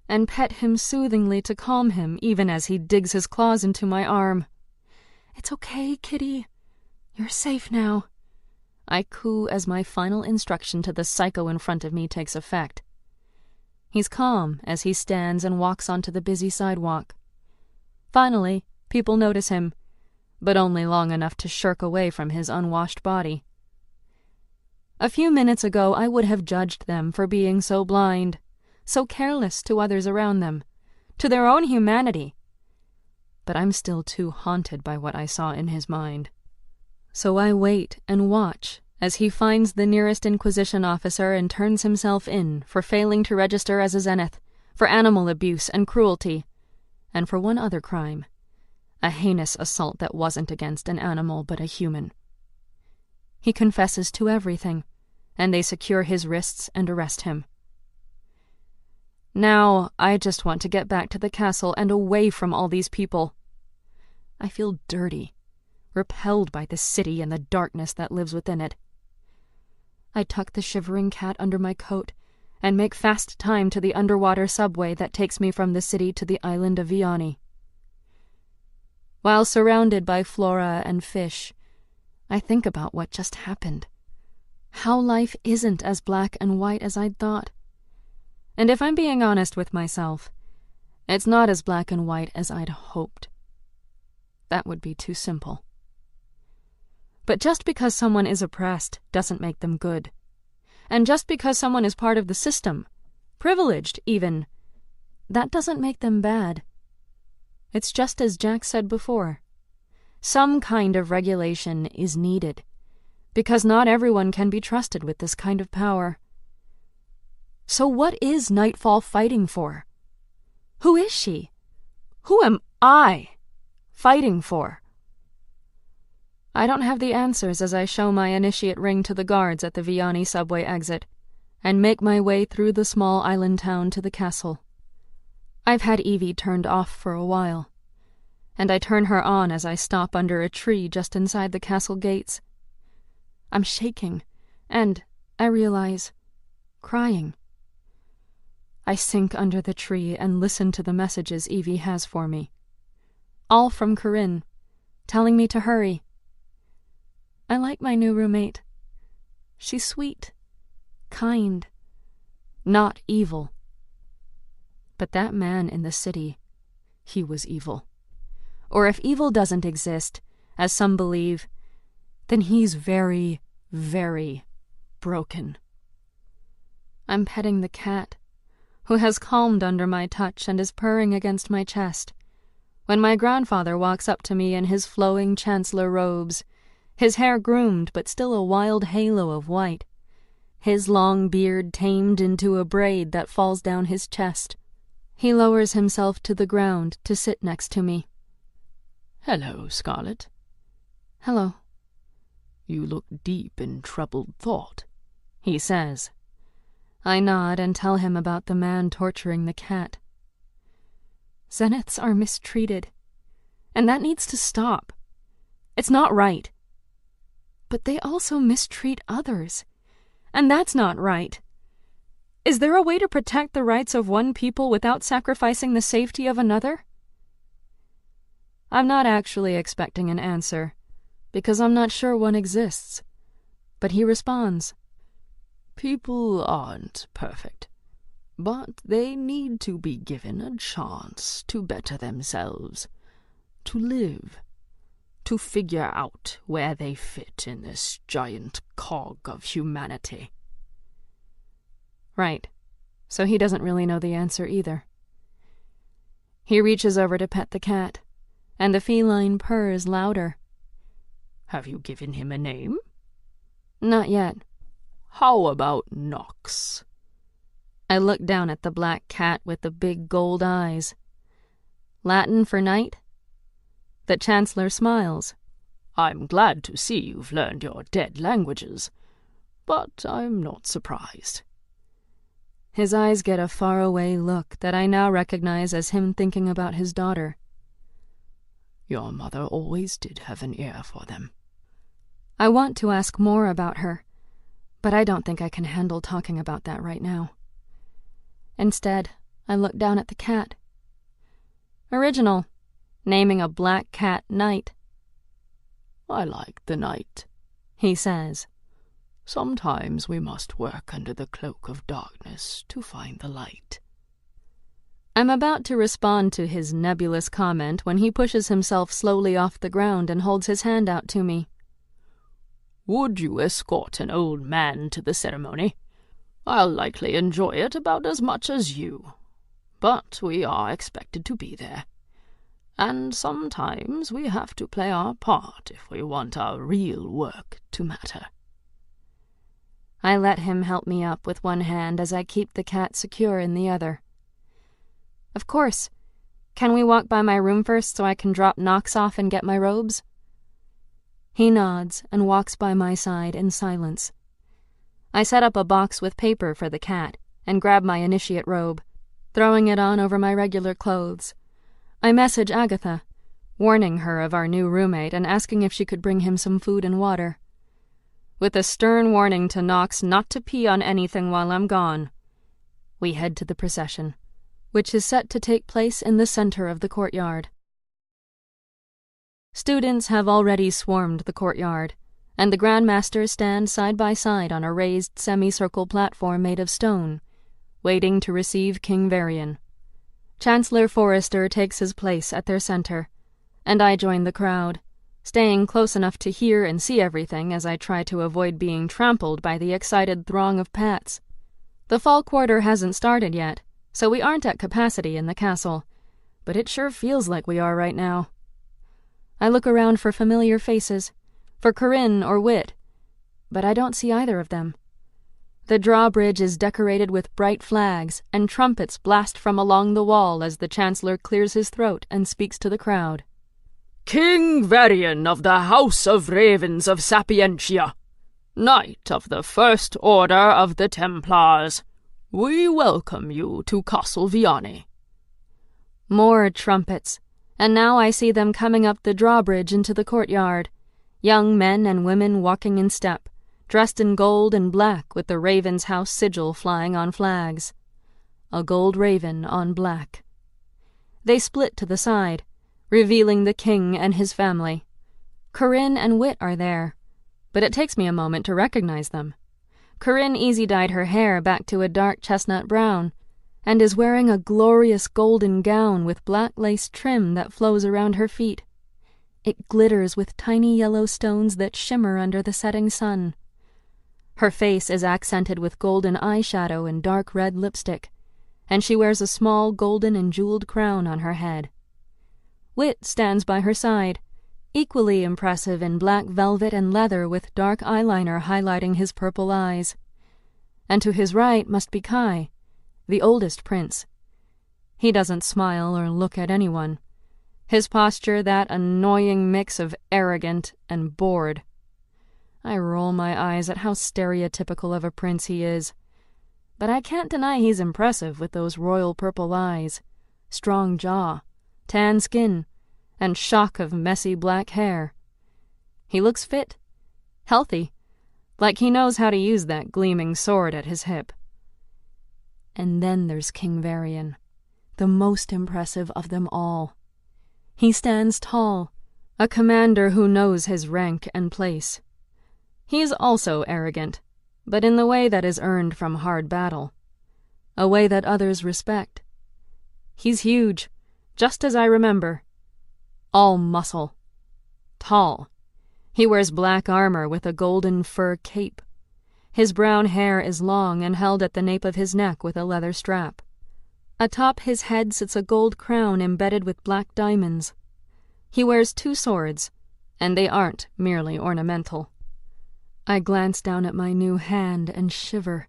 and pet him soothingly to calm him even as he digs his claws into my arm. "It's okay, kitty. You're safe now," I coo as my final instruction to the psycho in front of me takes effect. He's calm as he stands and walks onto the busy sidewalk. Finally, people notice him, but only long enough to shirk away from his unwashed body. A few minutes ago, I would have judged them for being so blind, so careless to others around them, to their own humanity. But I'm still too haunted by what I saw in his mind. So I wait and watch as he finds the nearest Inquisition officer and turns himself in for failing to register as a zenith, for animal abuse and cruelty, and for one other crime, a heinous assault that wasn't against an animal but a human. He confesses to everything, and they secure his wrists and arrest him. Now, I just want to get back to the castle and away from all these people. I feel dirty, repelled by the city and the darkness that lives within it. I tuck the shivering cat under my coat and make fast time to the underwater subway that takes me from the city to the island of Vianney. While surrounded by flora and fish, I think about what just happened. How life isn't as black and white as I'd thought. And if I'm being honest with myself, it's not as black and white as I'd hoped. That would be too simple. But just because someone is oppressed doesn't make them good. And just because someone is part of the system, privileged even, that doesn't make them bad. It's just as Jack said before. Some kind of regulation is needed, because not everyone can be trusted with this kind of power. So what is Nightfall fighting for? Who is she? Who am I fighting for? I don't have the answers as I show my initiate ring to the guards at the Vianney subway exit and make my way through the small island town to the castle. I've had Evie turned off for a while, and I turn her on as I stop under a tree just inside the castle gates. I'm shaking, and, I realize, crying. I sink under the tree and listen to the messages Evie has for me. All from Corinne, telling me to hurry. I like my new roommate. She's sweet, kind, not evil. But that man in the city, he was evil. Or if evil doesn't exist, as some believe, then he's very, very broken. I'm petting the cat, who has calmed under my touch and is purring against my chest, when my grandfather walks up to me in his flowing chancellor robes, his hair groomed but still a wild halo of white, his long beard tamed into a braid that falls down his chest. He lowers himself to the ground to sit next to me. "Hello, Scarlet." "Hello." "You look deep in troubled thought," he says. I nod and tell him about the man torturing the cat. Zeniths are mistreated, and that needs to stop. It's not right. But they also mistreat others, and that's not right. Is there a way to protect the rights of one people without sacrificing the safety of another? I'm not actually expecting an answer, because I'm not sure one exists. But he responds. "People aren't perfect, but they need to be given a chance to better themselves, to live, to figure out where they fit in this giant cog of humanity." Right. So he doesn't really know the answer either. He reaches over to pet the cat, and the feline purrs louder. "Have you given him a name?" Not yet. How about Nox? I look down at the black cat with the big gold eyes. Latin for night? The Chancellor smiles. I'm glad to see you've learned your dead languages, but I'm not surprised. His eyes get a faraway look that I now recognize as him thinking about his daughter. Your mother always did have an ear for them. I want to ask more about her, but I don't think I can handle talking about that right now. Instead, I look down at the cat. Original. Naming a black cat Night. I like the night, he says. Sometimes we must work under the cloak of darkness to find the light. I'm about to respond to his nebulous comment when he pushes himself slowly off the ground and holds his hand out to me. Would you escort an old man to the ceremony? I'll likely enjoy it about as much as you, but we are expected to be there. And sometimes we have to play our part if we want our real work to matter. I let him help me up with one hand as I keep the cat secure in the other. Of course. Can we walk by my room first so I can drop Nox off and get my robes? He nods and walks by my side in silence. I set up a box with paper for the cat and grab my initiate robe, throwing it on over my regular clothes. I message Agatha, warning her of our new roommate and asking if she could bring him some food and water. With a stern warning to Nox not to pee on anything while I'm gone, we head to the procession, which is set to take place in the center of the courtyard. Students have already swarmed the courtyard, and the Grand Masters stand side by side on a raised semicircle platform made of stone, waiting to receive King Varian. Chancellor Forrester takes his place at their center, and I join the crowd, staying close enough to hear and see everything as I try to avoid being trampled by the excited throng of pats. The fall quarter hasn't started yet, so we aren't at capacity in the castle, but it sure feels like we are right now. I look around for familiar faces, for Corinne or Wit, but I don't see either of them. The drawbridge is decorated with bright flags, and trumpets blast from along the wall as the Chancellor clears his throat and speaks to the crowd. King Varian of the House of Ravens of Sapientia, Knight of the First Order of the Templars, we welcome you to Castle Viane. More trumpets, and now I see them coming up the drawbridge into the courtyard, young men and women walking in step, dressed in gold and black with the Raven's House sigil flying on flags. A gold raven on black. They split to the side, revealing the king and his family. Corinne and Wit are there, but it takes me a moment to recognize them. Corinne easy-dyed her hair back to a dark chestnut brown, and is wearing a glorious golden gown with black lace trim that flows around her feet. It glitters with tiny yellow stones that shimmer under the setting sun. Her face is accented with golden eyeshadow and dark red lipstick, and she wears a small golden and jeweled crown on her head. Wit stands by her side, equally impressive in black velvet and leather with dark eyeliner highlighting his purple eyes. And to his right must be Kai, the oldest prince. He doesn't smile or look at anyone, his posture that annoying mix of arrogant and bored. I roll my eyes at how stereotypical of a prince he is, but I can't deny he's impressive with those royal purple eyes, strong jaw, tan skin, and shock of messy black hair. He looks fit, healthy, like he knows how to use that gleaming sword at his hip. And then there's King Varian, the most impressive of them all. He stands tall, a commander who knows his rank and place. He's also arrogant, but in the way that is earned from hard battle, a way that others respect. He's huge, just as I remember. All muscle. Tall. He wears black armor with a golden fur cape. His brown hair is long and held at the nape of his neck with a leather strap. Atop his head sits a gold crown embedded with black diamonds. He wears 2 swords, and they aren't merely ornamental. I glance down at my new hand and shiver.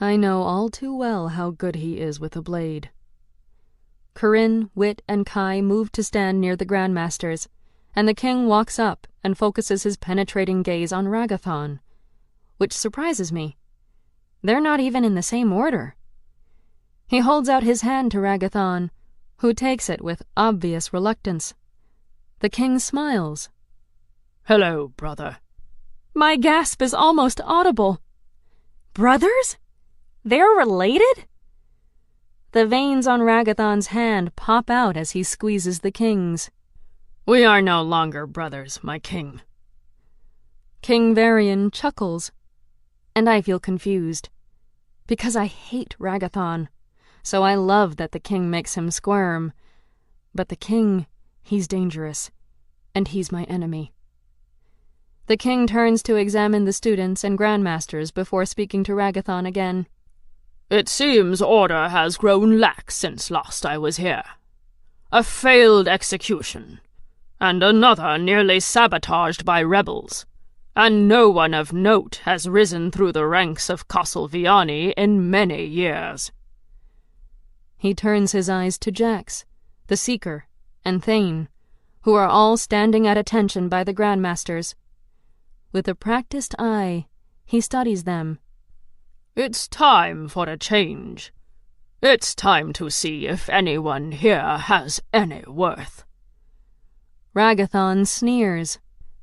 I know all too well how good he is with a blade. Corinne, Wit, and Kai move to stand near the Grandmasters, and the king walks up and focuses his penetrating gaze on Ragathon, which surprises me. They're not even in the same order. He holds out his hand to Ragathon, who takes it with obvious reluctance. The king smiles. "Hello, brother." My gasp is almost audible. Brothers? They're related? The veins on Ragathon's hand pop out as he squeezes the king's. "We are no longer brothers, my king." King Varian chuckles, and I feel confused, because I hate Ragathon, so I love that the king makes him squirm. But the king, he's dangerous, and he's my enemy. The king turns to examine the students and grandmasters before speaking to Ragathon again. "It seems order has grown lax since last I was here. A failed execution, and another nearly sabotaged by rebels, and no one of note has risen through the ranks of Castlevania in many years." He turns his eyes to Jax, the Seeker, and Thane, who are all standing at attention by the Grandmasters. With a practiced eye, he studies them. "It's time for a change. It's time to see if anyone here has any worth." Ragathon sneers.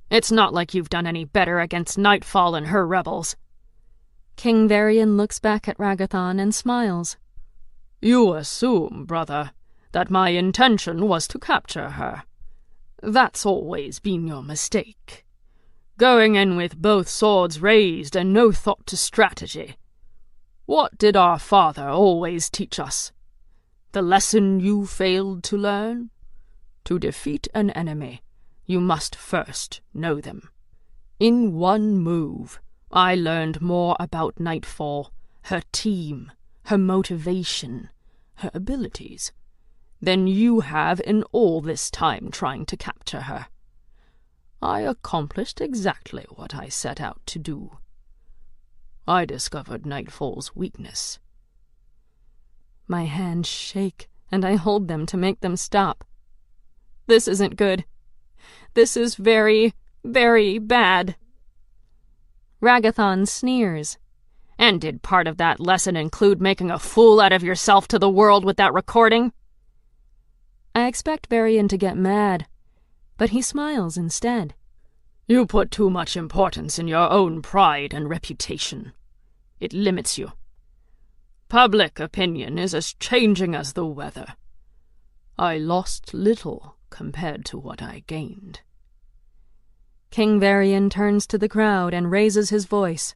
"It's not like you've done any better against Nightfall and her rebels." King Varian looks back at Ragathon and smiles. "You assume, brother, that my intention was to capture her. That's always been your mistake. Going in with both swords raised and no thought to strategy. What did our father always teach us? The lesson you failed to learn? To defeat an enemy, you must first know them. In one move, I learned more about Nightfall, her team, her motivation, her abilities, than you have in all this time trying to capture her. I accomplished exactly what I set out to do. I discovered Nightfall's weakness." My hands shake, and I hold them to make them stop. This isn't good. This is very, very bad. Ragathon sneers. "And did part of that lesson include making a fool out of yourself to the world with that recording?" I expect Varian to get mad, but he smiles instead. "You put too much importance in your own pride and reputation. It limits you. Public opinion is as changing as the weather. I lost little compared to what I gained." King Varian turns to the crowd and raises his voice.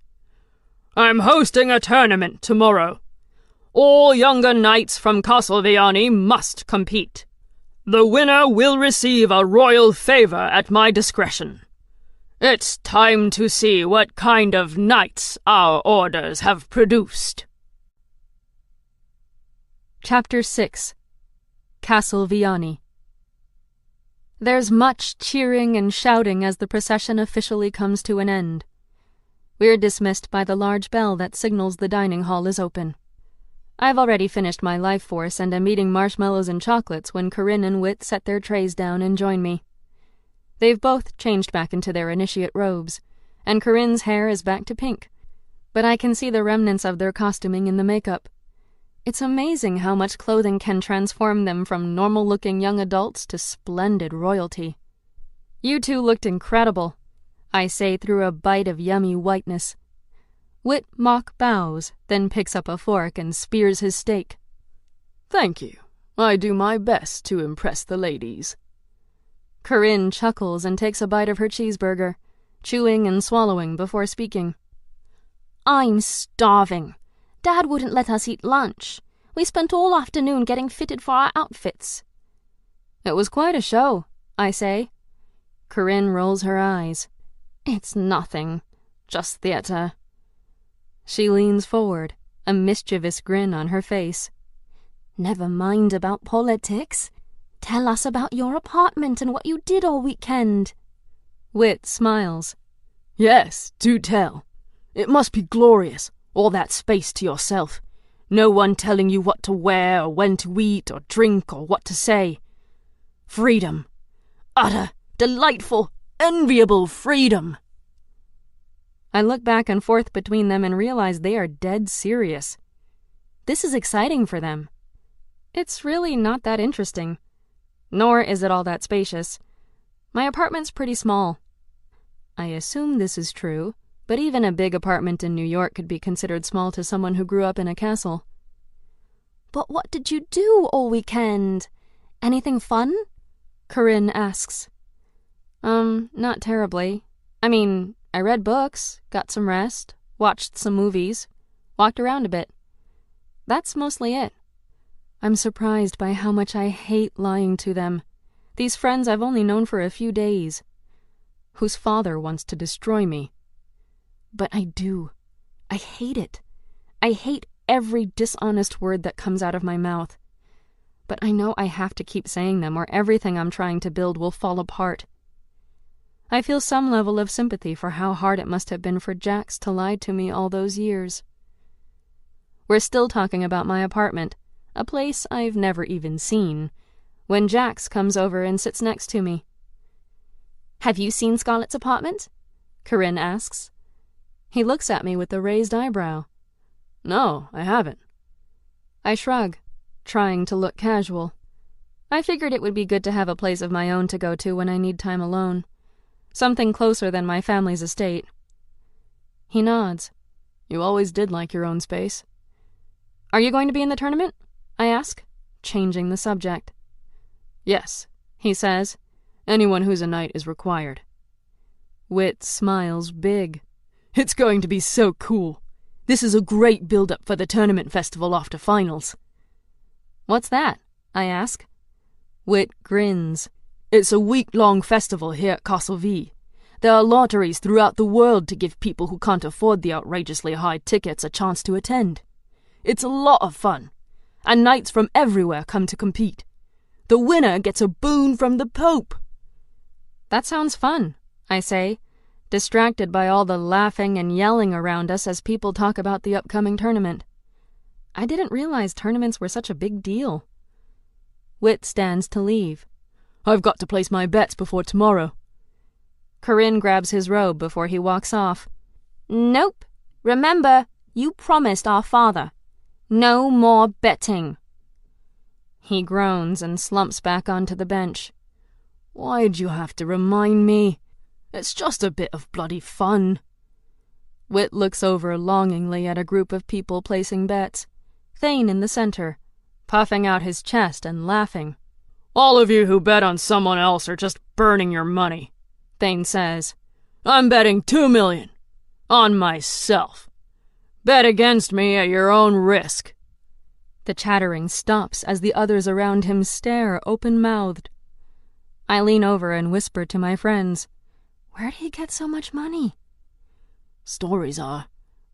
"I'm hosting a tournament tomorrow. All younger knights from Castlevania must compete. The winner will receive a royal favor at my discretion. It's time to see what kind of knights our orders have produced." Chapter 6. Castlevania. There's much cheering and shouting as the procession officially comes to an end. We're dismissed by the large bell that signals the dining hall is open. I've already finished my life force and am eating marshmallows and chocolates when Corinne and Wit set their trays down and join me. They've both changed back into their initiate robes, and Corinne's hair is back to pink, but I can see the remnants of their costuming in the makeup. It's amazing how much clothing can transform them from normal-looking young adults to splendid royalty. "You two looked incredible," I say through a bite of yummy whiteness. Wit mock bows, then picks up a fork and spears his steak. "Thank you. I do my best to impress the ladies." Corinne chuckles and takes a bite of her cheeseburger, chewing and swallowing before speaking. "I'm starving. Dad wouldn't let us eat lunch. We spent all afternoon getting fitted for our outfits." "It was quite a show," I say. Corinne rolls her eyes. "It's nothing. Just theater." She leans forward, a mischievous grin on her face. "Never mind about politics. Tell us about your apartment and what you did all weekend." Wit smiles. Yes, do tell. It must be glorious, all that space to yourself. No one telling you what to wear, or when to eat, or drink, or what to say. Freedom. Utter, delightful, enviable freedom. I look back and forth between them and realize they are dead serious. This is exciting for them. It's really not that interesting. Nor is it all that spacious. My apartment's pretty small. I assume this is true, but even a big apartment in New York could be considered small to someone who grew up in a castle. But what did you do all weekend? Anything fun? Corinne asks. Not terribly. I mean, I read books, got some rest, watched some movies, walked around a bit. That's mostly it. I'm surprised by how much I hate lying to them. These friends I've only known for a few days, whose father wants to destroy me. But I do. I hate it. I hate every dishonest word that comes out of my mouth. But I know I have to keep saying them or everything I'm trying to build will fall apart. I feel some level of sympathy for how hard it must have been for Jax to lie to me all those years. We're still talking about my apartment, a place I've never even seen, when Jax comes over and sits next to me. Have you seen Scarlett's apartment? Corinne asks. He looks at me with a raised eyebrow. No, I haven't. I shrug, trying to look casual. I figured it would be good to have a place of my own to go to when I need time alone. Something closer than my family's estate. He nods. You always did like your own space. Are you going to be in the tournament? I ask, changing the subject. Yes, he says. Anyone who's a knight is required. Wit smiles big. It's going to be so cool. This is a great build-up for the tournament festival after finals. What's that? I ask. Wit grins. It's a week-long festival here at Castle V. There are lotteries throughout the world to give people who can't afford the outrageously high tickets a chance to attend. It's a lot of fun, and knights from everywhere come to compete. The winner gets a boon from the Pope. That sounds fun, I say, distracted by all the laughing and yelling around us as people talk about the upcoming tournament. I didn't realize tournaments were such a big deal. Wit stands to leave. I've got to place my bets before tomorrow. Corinne grabs his robe before he walks off. Nope. Remember, you promised our father. No more betting. He groans and slumps back onto the bench. Why'd you have to remind me? It's just a bit of bloody fun. Wit looks over longingly at a group of people placing bets. Thane in the center, puffing out his chest and laughing. All of you who bet on someone else are just burning your money, Thane says. I'm betting 2 million. On myself. Bet against me at your own risk. The chattering stops as the others around him stare open-mouthed. I lean over and whisper to my friends, "Where'd he get so much money?" Stories are,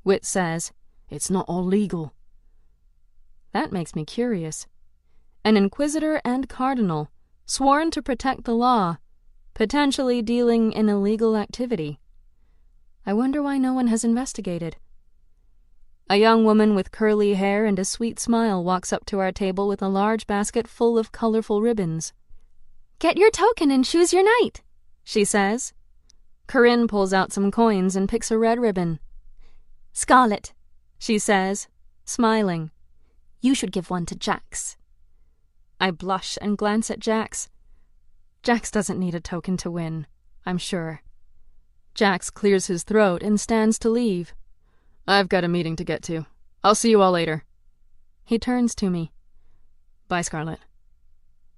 Wit says. It's not all legal. That makes me curious. An inquisitor and cardinal, sworn to protect the law, potentially dealing in illegal activity. I wonder why no one has investigated. A young woman with curly hair and a sweet smile walks up to our table with a large basket full of colorful ribbons. "Get your token and choose your knight," she says. Corinne pulls out some coins and picks a red ribbon. "Scarlett," she says, smiling. "You should give one to Jax." I blush and glance at Jax. Jax doesn't need a token to win, I'm sure. Jax clears his throat and stands to leave. I've got a meeting to get to. I'll see you all later. He turns to me. Bye, Scarlett.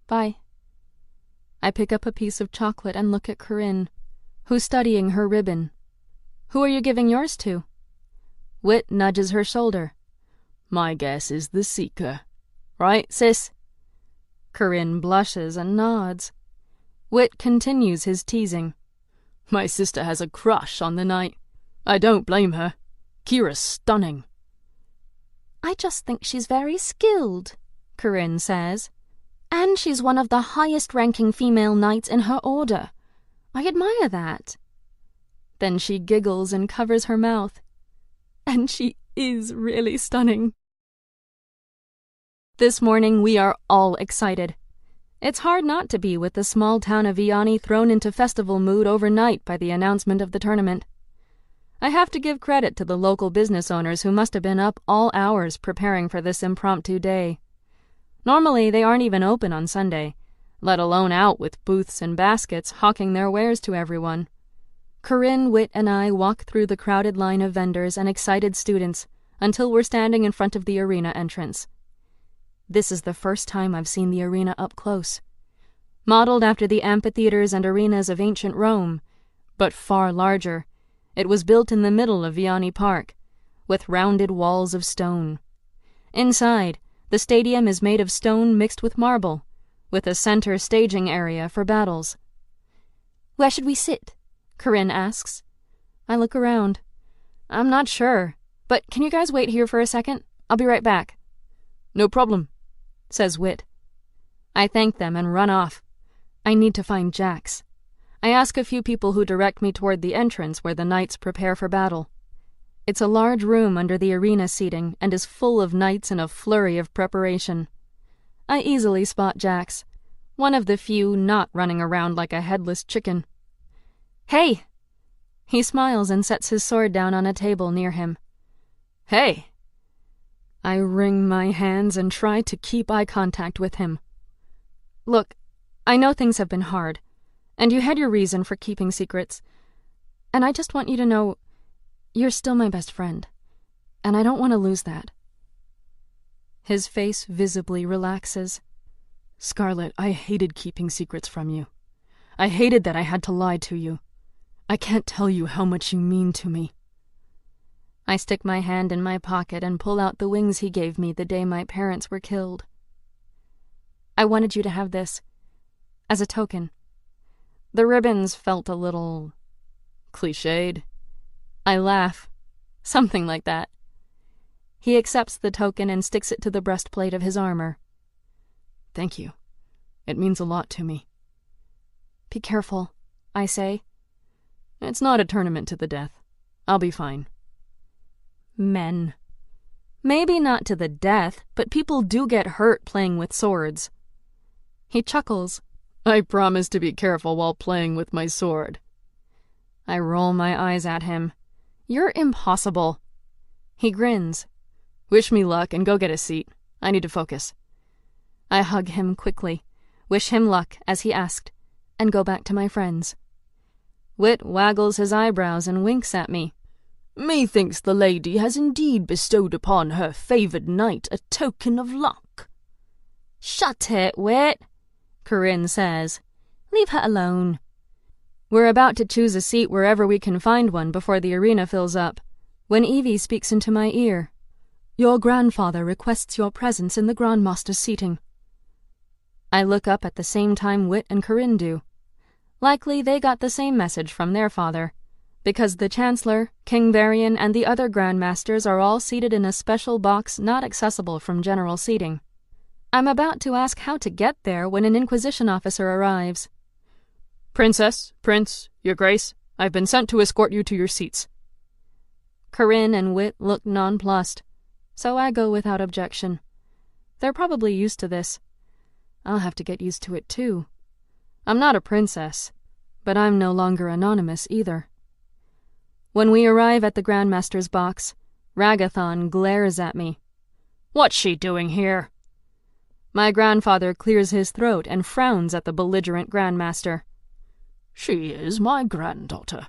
Bye. I pick up a piece of chocolate and look at Corinne, who's studying her ribbon. Who are you giving yours to? Wit nudges her shoulder. My guess is the Seeker. Right, sis? Corinne blushes and nods. Wit continues his teasing. My sister has a crush on the knight. I don't blame her. Kira's stunning. "I just think she's very skilled," Corinne says. "And she's one of the highest-ranking female knights in her order. I admire that." Then she giggles and covers her mouth. And she is really stunning. This morning we are all excited. It's hard not to be with the small town of Vianney thrown into festival mood overnight by the announcement of the tournament. I have to give credit to the local business owners who must have been up all hours preparing for this impromptu day. Normally they aren't even open on Sunday, let alone out with booths and baskets hawking their wares to everyone. Corinne, Whit, and I walk through the crowded line of vendors and excited students until we're standing in front of the arena entrance. This is the first time I've seen the arena up close. Modeled after the amphitheaters and arenas of ancient Rome, but far larger, it was built in the middle of Vianney Park, with rounded walls of stone. Inside, the stadium is made of stone mixed with marble, with a center staging area for battles. "Where should we sit?" Corinne asks. I look around. I'm not sure, but can you guys wait here for a second? I'll be right back. No problem, says Whit. I thank them and run off. I need to find Jax. I ask a few people who direct me toward the entrance where the knights prepare for battle. It's a large room under the arena seating and is full of knights in a flurry of preparation. I easily spot Jax, one of the few not running around like a headless chicken. "Hey!" He smiles and sets his sword down on a table near him. "Hey!" I wring my hands and try to keep eye contact with him. "Look, I know things have been hard, and you had your reason for keeping secrets, and I just want you to know you're still my best friend, and I don't want to lose that." His face visibly relaxes. "Scarlet, I hated keeping secrets from you. I hated that I had to lie to you. I can't tell you how much you mean to me." I stick my hand in my pocket and pull out the wings he gave me the day my parents were killed. "I wanted you to have this, as a token." The ribbons felt a little... cliched. I laugh. Something like that. He accepts the token and sticks it to the breastplate of his armor. "Thank you. It means a lot to me." "Be careful," I say. "It's not a tournament to the death. I'll be fine." Men. Maybe not to the death, but people do get hurt playing with swords. He chuckles. "I promise to be careful while playing with my sword." I roll my eyes at him. "You're impossible." He grins. "Wish me luck and go get a seat. I need to focus." I hug him quickly, wish him luck as he asked, and go back to my friends. Whit waggles his eyebrows and winks at me. "Methinks the lady has indeed bestowed upon her favoured knight a token of luck." "Shut it, Whit," Corinne says. "Leave her alone." We're about to choose a seat wherever we can find one before the arena fills up, when Evie speaks into my ear. "Your grandfather requests your presence in the Grandmaster's seating." I look up at the same time Whit and Corinne do. Likely they got the same message from their father, because the Chancellor, King Varian, and the other Grandmasters are all seated in a special box not accessible from general seating. I'm about to ask how to get there when an Inquisition officer arrives. "Princess, Prince, Your Grace, I've been sent to escort you to your seats." Corinne and Whit look nonplussed, so I go without objection. They're probably used to this. I'll have to get used to it too. I'm not a princess, but I'm no longer anonymous either. When we arrive at the Grandmaster's box, Ragathon glares at me. "What's she doing here?" My grandfather clears his throat and frowns at the belligerent Grandmaster. "She is my granddaughter,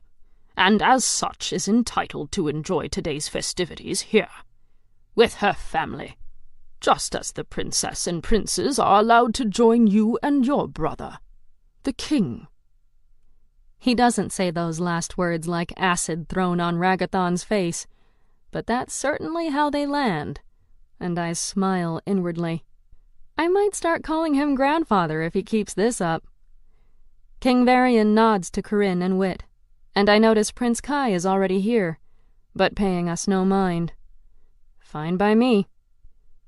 and as such is entitled to enjoy today's festivities here, with her family, just as the princess and princes are allowed to join you and your brother, the king." He doesn't say those last words like acid thrown on Ragathon's face, but that's certainly how they land, and I smile inwardly. I might start calling him grandfather if he keeps this up. King Varian nods to Corinne and Whit, and I notice Prince Kai is already here, but paying us no mind. Fine by me.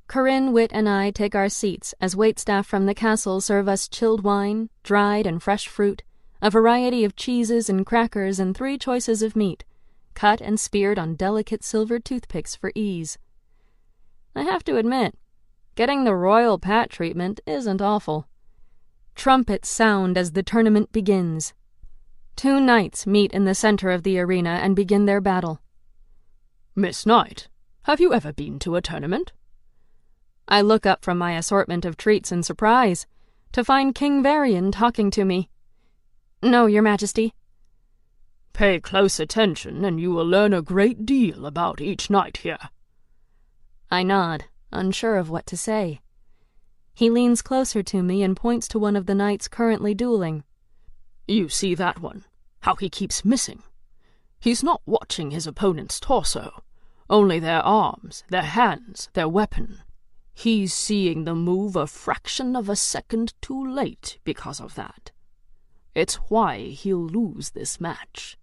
Corinne, Whit, and I take our seats as waitstaff from the castle serve us chilled wine, dried and fresh fruit, a variety of cheeses and crackers and 3 choices of meat, cut and speared on delicate silver toothpicks for ease. I have to admit, getting the royal pat treatment isn't awful. Trumpets sound as the tournament begins. 2 knights meet in the center of the arena and begin their battle. "Miss Knight, have you ever been to a tournament?" I look up from my assortment of treats in surprise to find King Varian talking to me. "No, Your Majesty." "Pay close attention and you will learn a great deal about each knight here." I nod, unsure of what to say. He leans closer to me and points to one of the knights currently dueling. "You see that one? How he keeps missing. He's not watching his opponent's torso, only their arms, their hands, their weapon. He's seeing the move a fraction of a second too late because of that. It's why he'll lose this match."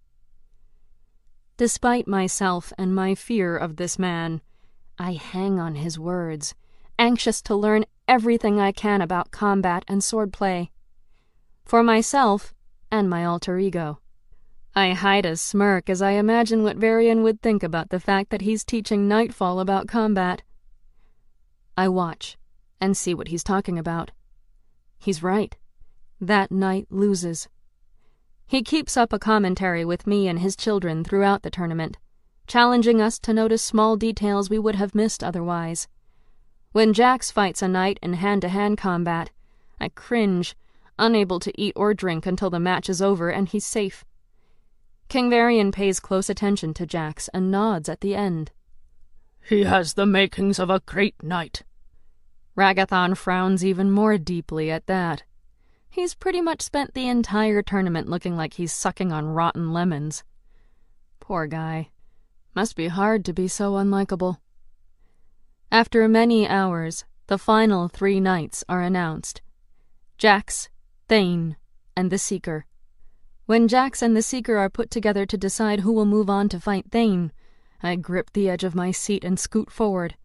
Despite myself and my fear of this man, I hang on his words, anxious to learn everything I can about combat and swordplay. For myself and my alter ego. I hide a smirk as I imagine what Varian would think about the fact that he's teaching Nightfall about combat. I watch and see what he's talking about. He's right. That knight loses. He keeps up a commentary with me and his children throughout the tournament, challenging us to notice small details we would have missed otherwise. When Jax fights a knight in hand-to-hand combat, I cringe, unable to eat or drink until the match is over and he's safe. King Varian pays close attention to Jax and nods at the end. "He has the makings of a great knight." Ragathon frowns even more deeply at that. He's pretty much spent the entire tournament looking like he's sucking on rotten lemons. Poor guy. Must be hard to be so unlikable. After many hours, the final 3 knights are announced. Jax, Thane, and the Seeker. When Jax and the Seeker are put together to decide who will move on to fight Thane, I grip the edge of my seat and scoot forward,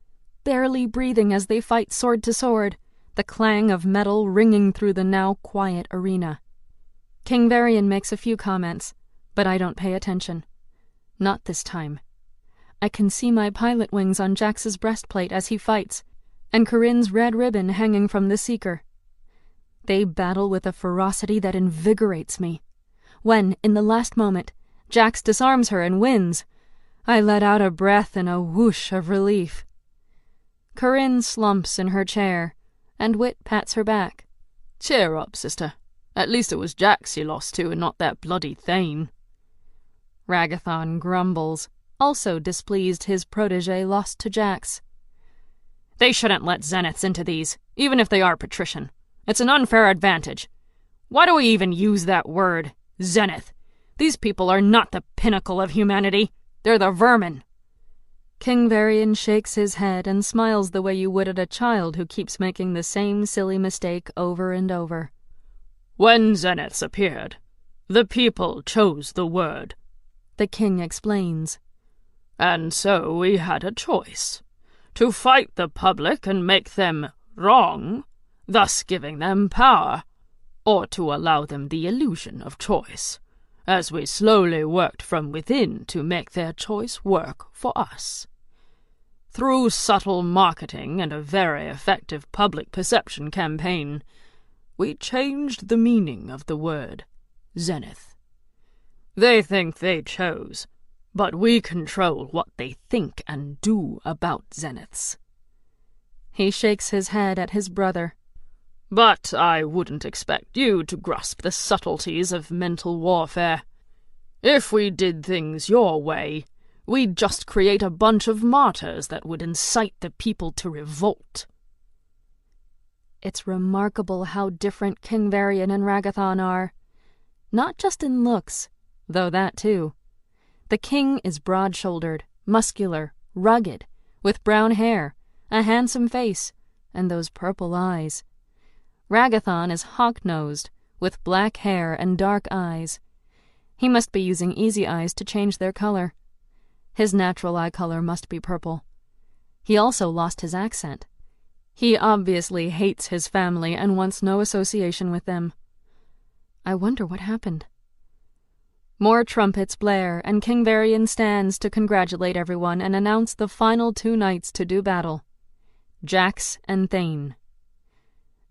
barely breathing as they fight sword to sword, the clang of metal ringing through the now quiet arena. King Varian makes a few comments, but I don't pay attention. Not this time. I can see my pilot wings on Jax's breastplate as he fights, and Corinne's red ribbon hanging from the Seeker. They battle with a ferocity that invigorates me. When, in the last moment, Jax disarms her and wins, I let out a breath in a whoosh of relief. Corinne slumps in her chair, and Wit pats her back. "Cheer up, sister. At least it was Jax you lost to and not that bloody Thane." Ragathon grumbles, also displeased his protege lost to Jax. "They shouldn't let zeniths into these, even if they are patrician. It's an unfair advantage. Why do we even use that word, zenith? These people are not the pinnacle of humanity. They're the vermin." King Varian shakes his head and smiles the way you would at a child who keeps making the same silly mistake over and over. "When zeniths appeared, the people chose the word," the king explains. "And so we had a choice. To fight the public and make them wrong, thus giving them power, or to allow them the illusion of choice, as we slowly worked from within to make their choice work for us. Through subtle marketing and a very effective public perception campaign, we changed the meaning of the word zenith. They think they chose, but we control what they think and do about zeniths." He shakes his head at his brother. "But I wouldn't expect you to grasp the subtleties of mental warfare. If we did things your way, we'd just create a bunch of martyrs that would incite the people to revolt." It's remarkable how different King Varian and Ragathon are. Not just in looks, though that too. The king is broad-shouldered, muscular, rugged, with brown hair, a handsome face, and those purple eyes. Ragathon is hawk-nosed, with black hair and dark eyes. He must be using easy eyes to change their color. His natural eye color must be purple. He also lost his accent. He obviously hates his family and wants no association with them. I wonder what happened. More trumpets blare, and King Varian stands to congratulate everyone and announce the final 2 knights to do battle. Jax and Thane.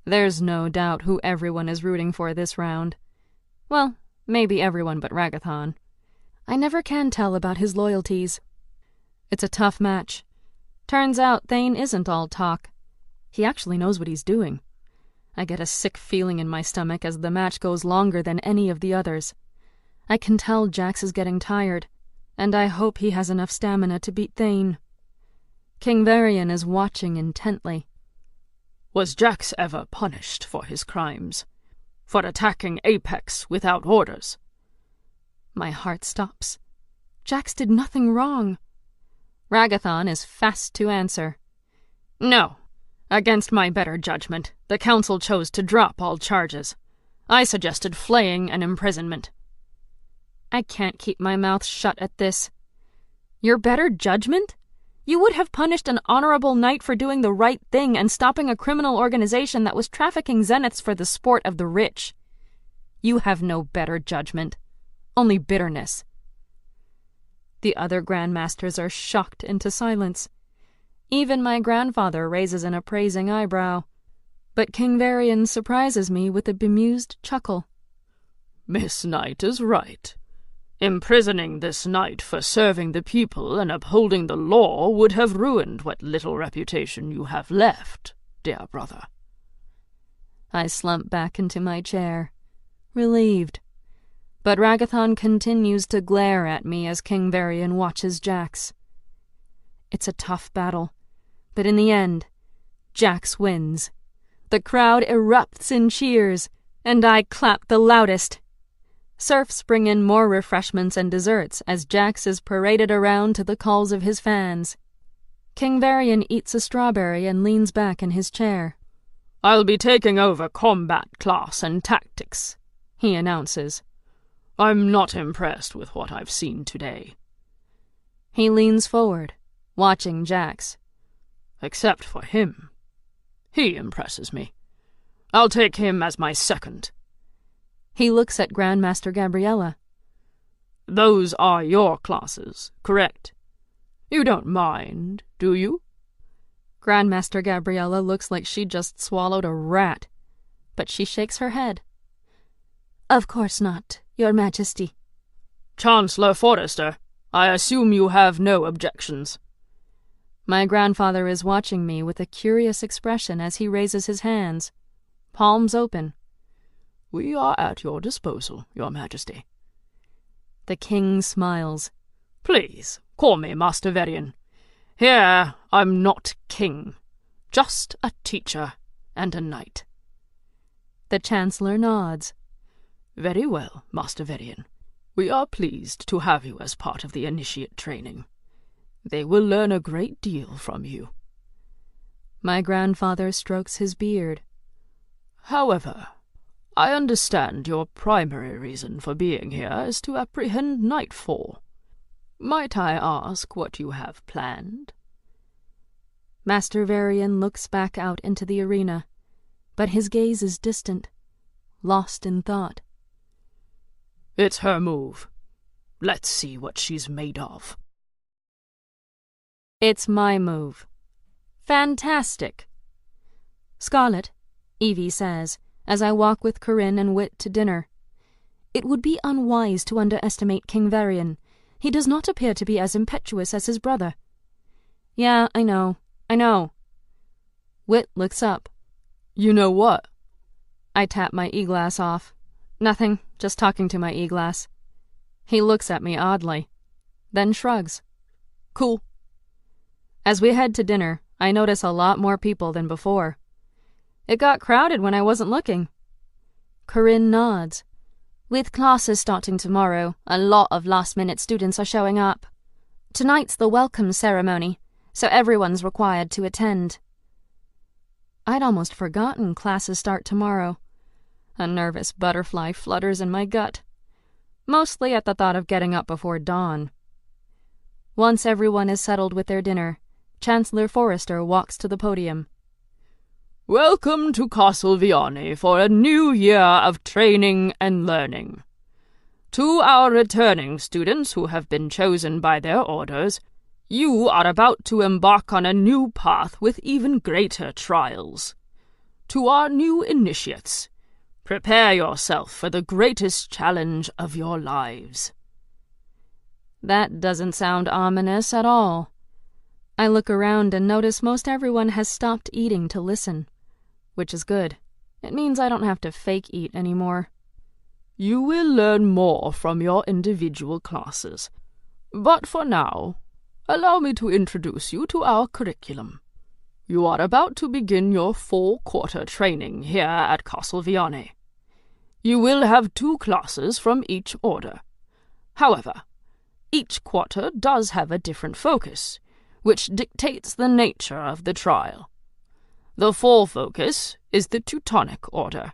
There's no doubt who everyone is rooting for this round. Well, maybe everyone but Ragathon. I never can tell about his loyalties. It's a tough match. Turns out Thane isn't all talk. He actually knows what he's doing. I get a sick feeling in my stomach as the match goes longer than any of the others. I can tell Jax is getting tired, and I hope he has enough stamina to beat Thane. King Varian is watching intently. Was Jax ever punished for his crimes? For attacking Apex without orders? My heart stops. Jax did nothing wrong. Ragathon is fast to answer. No. Against my better judgment, the council chose to drop all charges. I suggested flaying and imprisonment. I can't keep my mouth shut at this. Your better judgment? You would have punished an honorable knight for doing the right thing and stopping a criminal organization that was trafficking zeniths for the sport of the rich. You have no better judgment, only bitterness. The other grandmasters are shocked into silence. Even my grandfather raises an appraising eyebrow, but King Varian surprises me with a bemused chuckle. Miss Knight is right. Imprisoning this knight for serving the people and upholding the law would have ruined what little reputation you have left, dear brother. I slump back into my chair, relieved. But Ragathon continues to glare at me as King Varian watches Jax. It's a tough battle, but in the end, Jax wins. The crowd erupts in cheers, and I clap the loudest. Serfs bring in more refreshments and desserts as Jax is paraded around to the calls of his fans. King Varian eats a strawberry and leans back in his chair. I'll be taking over combat class and tactics, he announces. I'm not impressed with what I've seen today. He leans forward, watching Jax. Except for him. He impresses me. I'll take him as my second. He looks at Grandmaster Gabriella. Those are your classes, correct? You don't mind, do you? Grandmaster Gabriella looks like she just swallowed a rat, but she shakes her head. Of course not, Your Majesty. Chancellor Forrester, I assume you have no objections. My grandfather is watching me with a curious expression as he raises his hands, palms open. We are at your disposal, Your Majesty. The king smiles. Please, call me Master Varian. Here, I'm not king, just a teacher and a knight. The Chancellor nods. Very well, Master Varian. We are pleased to have you as part of the initiate training. They will learn a great deal from you. My grandfather strokes his beard. However, I understand your primary reason for being here is to apprehend Nightfall. Might I ask what you have planned? Master Varian looks back out into the arena, but his gaze is distant, lost in thought. It's her move. Let's see what she's made of. It's my move. Fantastic. Scarlet, Evie says, as I walk with Corinne and Wit to dinner. It would be unwise to underestimate King Varian. He does not appear to be as impetuous as his brother. Yeah, I know. Wit looks up. You know what? I tap my e-glass off. Nothing, just talking to my e-glass. He looks at me oddly, then shrugs. Cool. As we head to dinner, I notice a lot more people than before. It got crowded when I wasn't looking. Corinne nods. With classes starting tomorrow, a lot of last-minute students are showing up. Tonight's the welcome ceremony, so everyone's required to attend. I'd almost forgotten classes start tomorrow. A nervous butterfly flutters in my gut, mostly at the thought of getting up before dawn. Once everyone is settled with their dinner, Chancellor Forrester walks to the podium. Welcome to Castle Viane for a new year of training and learning. To our returning students who have been chosen by their orders, you are about to embark on a new path with even greater trials. To our new initiates, prepare yourself for the greatest challenge of your lives. That doesn't sound ominous at all. I look around and notice most everyone has stopped eating to listen, which is good. It means I don't have to fake eat anymore. You will learn more from your individual classes, but for now, allow me to introduce you to our curriculum. You are about to begin your 4-quarter training here at Castle Viane. You will have 2 classes from each order. However, each quarter does have a different focus, which dictates the nature of the trial. The fall focus is the Teutonic Order,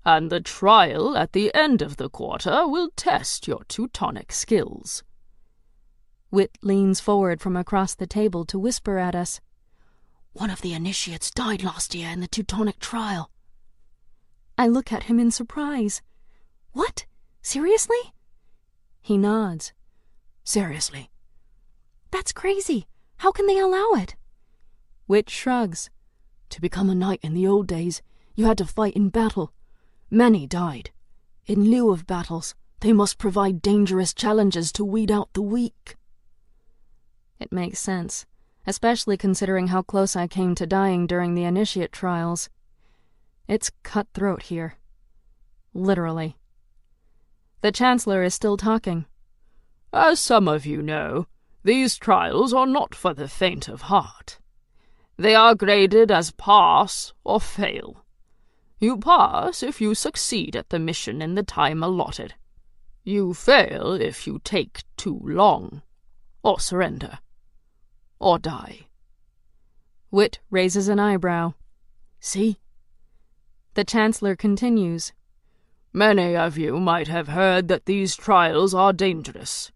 and the trial at the end of the quarter will test your Teutonic skills. Wit leans forward from across the table to whisper at us. One of the initiates died last year in the Teutonic trial. I look at him in surprise. What? Seriously? He nods. Seriously. That's crazy. How can they allow it? Wit shrugs. To become a knight in the old days, you had to fight in battle. Many died. In lieu of battles, they must provide dangerous challenges to weed out the weak. It makes sense, especially considering how close I came to dying during the initiate trials. It's cutthroat here. Literally. The Chancellor is still talking. As some of you know, these trials are not for the faint of heart. They are graded as pass or fail. You pass if you succeed at the mission in the time allotted. You fail if you take too long, or surrender, or die. Wit raises an eyebrow. See? The Chancellor continues. Many of you might have heard that these trials are dangerous.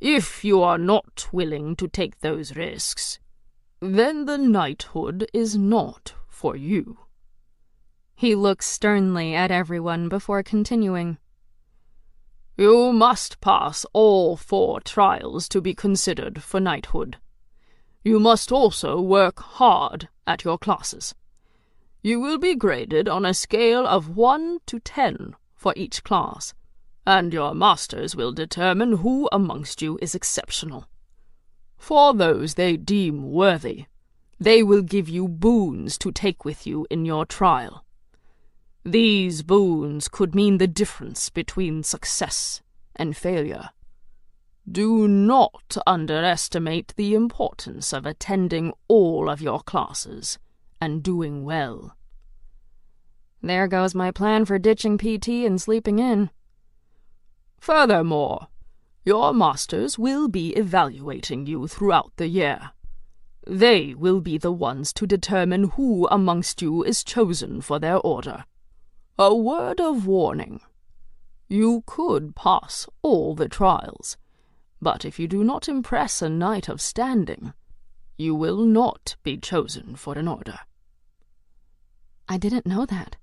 If you are not willing to take those risks, then the knighthood is not for you. He looks sternly at everyone before continuing. You must pass all 4 trials to be considered for knighthood. You must also work hard at your classes. You will be graded on a scale of 1 to 10 for each class, and your masters will determine who amongst you is exceptional. For those they deem worthy, they will give you boons to take with you in your trial. These boons could mean the difference between success and failure. Do not underestimate the importance of attending all of your classes and doing well. There goes my plan for ditching PT and sleeping in. Furthermore, your masters will be evaluating you throughout the year. They will be the ones to determine who amongst you is chosen for their order. A word of warning. You could pass all the trials, but if you do not impress a knight of standing, you will not be chosen for an order. I didn't know that.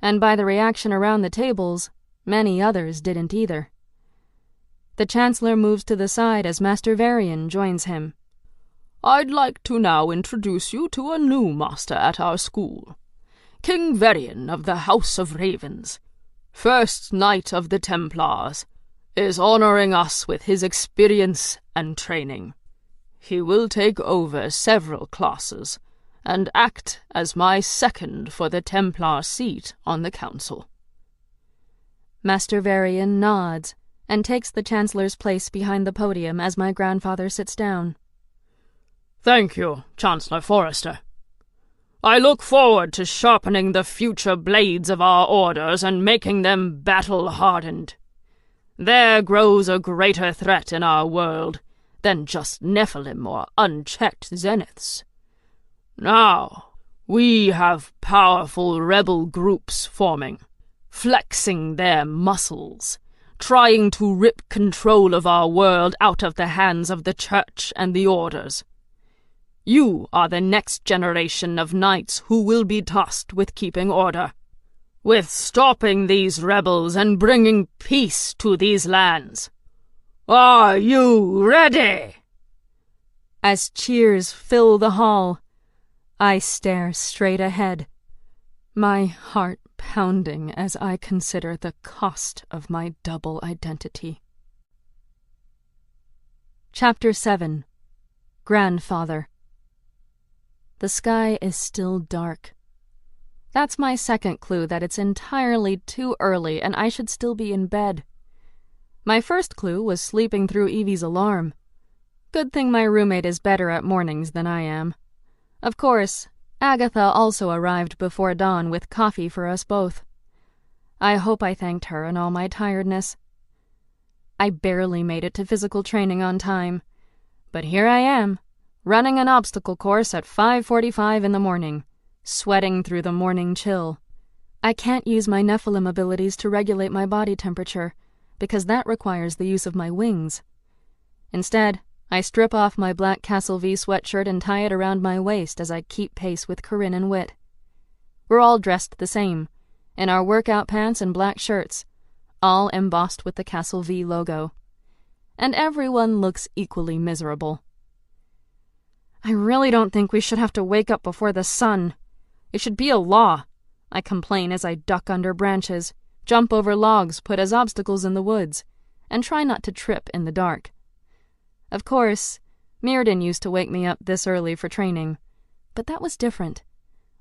And by the reaction around the tables, many others didn't either. The Chancellor moves to the side as Master Varian joins him. I'd like to now introduce you to a new master at our school. King Varian of the House of Ravens, First Knight of the Templars, is honoring us with his experience and training. He will take over several classes and act as my second for the Templar seat on the council. Master Varian nods and takes the Chancellor's place behind the podium as my grandfather sits down. Thank you, Chancellor Forrester. I look forward to sharpening the future blades of our orders and making them battle-hardened. There grows a greater threat in our world than just Nephilim or unchecked zeniths. Now, we have powerful rebel groups forming, flexing their muscles, trying to rip control of our world out of the hands of the Church and the Orders. You are the next generation of knights who will be tasked with keeping order, with stopping these rebels and bringing peace to these lands. Are you ready?" As cheers fill the hall, I stare straight ahead, my heart pounding as I consider the cost of my double identity. Chapter 7. Grandfather. The sky is still dark. That's my second clue that it's entirely too early and I should still be in bed. My first clue was sleeping through Evie's alarm. Good thing my roommate is better at mornings than I am. Of course, Agatha also arrived before dawn with coffee for us both. I hope I thanked her in all my tiredness. I barely made it to physical training on time, but here I am, running an obstacle course at 5:45 in the morning, sweating through the morning chill. I can't use my Nephilim abilities to regulate my body temperature, because that requires the use of my wings. Instead, I strip off my black Castle V sweatshirt and tie it around my waist as I keep pace with Corinne and Whit. We're all dressed the same, in our workout pants and black shirts, all embossed with the Castle V logo. And everyone looks equally miserable. "I really don't think we should have to wake up before the sun. It should be a law," I complain as I duck under branches, jump over logs put as obstacles in the woods, and try not to trip in the dark. Of course, Mirrodin used to wake me up this early for training, but that was different.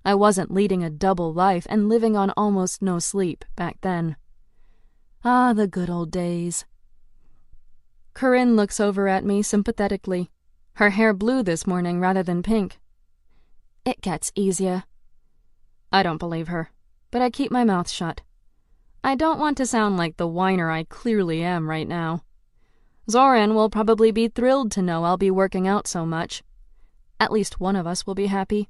I wasn't leading a double life and living on almost no sleep back then. Ah, the good old days. Corinne looks over at me sympathetically, her hair blue this morning rather than pink. "It gets easier." I don't believe her, but I keep my mouth shut. I don't want to sound like the whiner I clearly am right now. Zoran will probably be thrilled to know I'll be working out so much. At least one of us will be happy.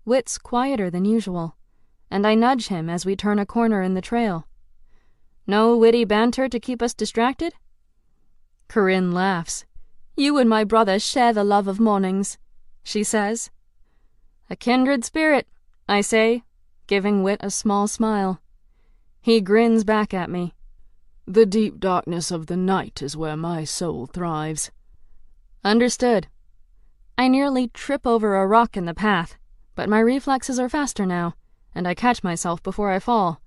Whit's quieter than usual, and I nudge him as we turn a corner in the trail. "No witty banter to keep us distracted?" Corinne laughs. "You and my brother share the love of mornings," she says. "A kindred spirit," I say, giving Whit a small smile. He grins back at me. "The deep darkness of the night is where my soul thrives." Understood. I nearly trip over a rock in the path, but my reflexes are faster now, and I catch myself before I fall.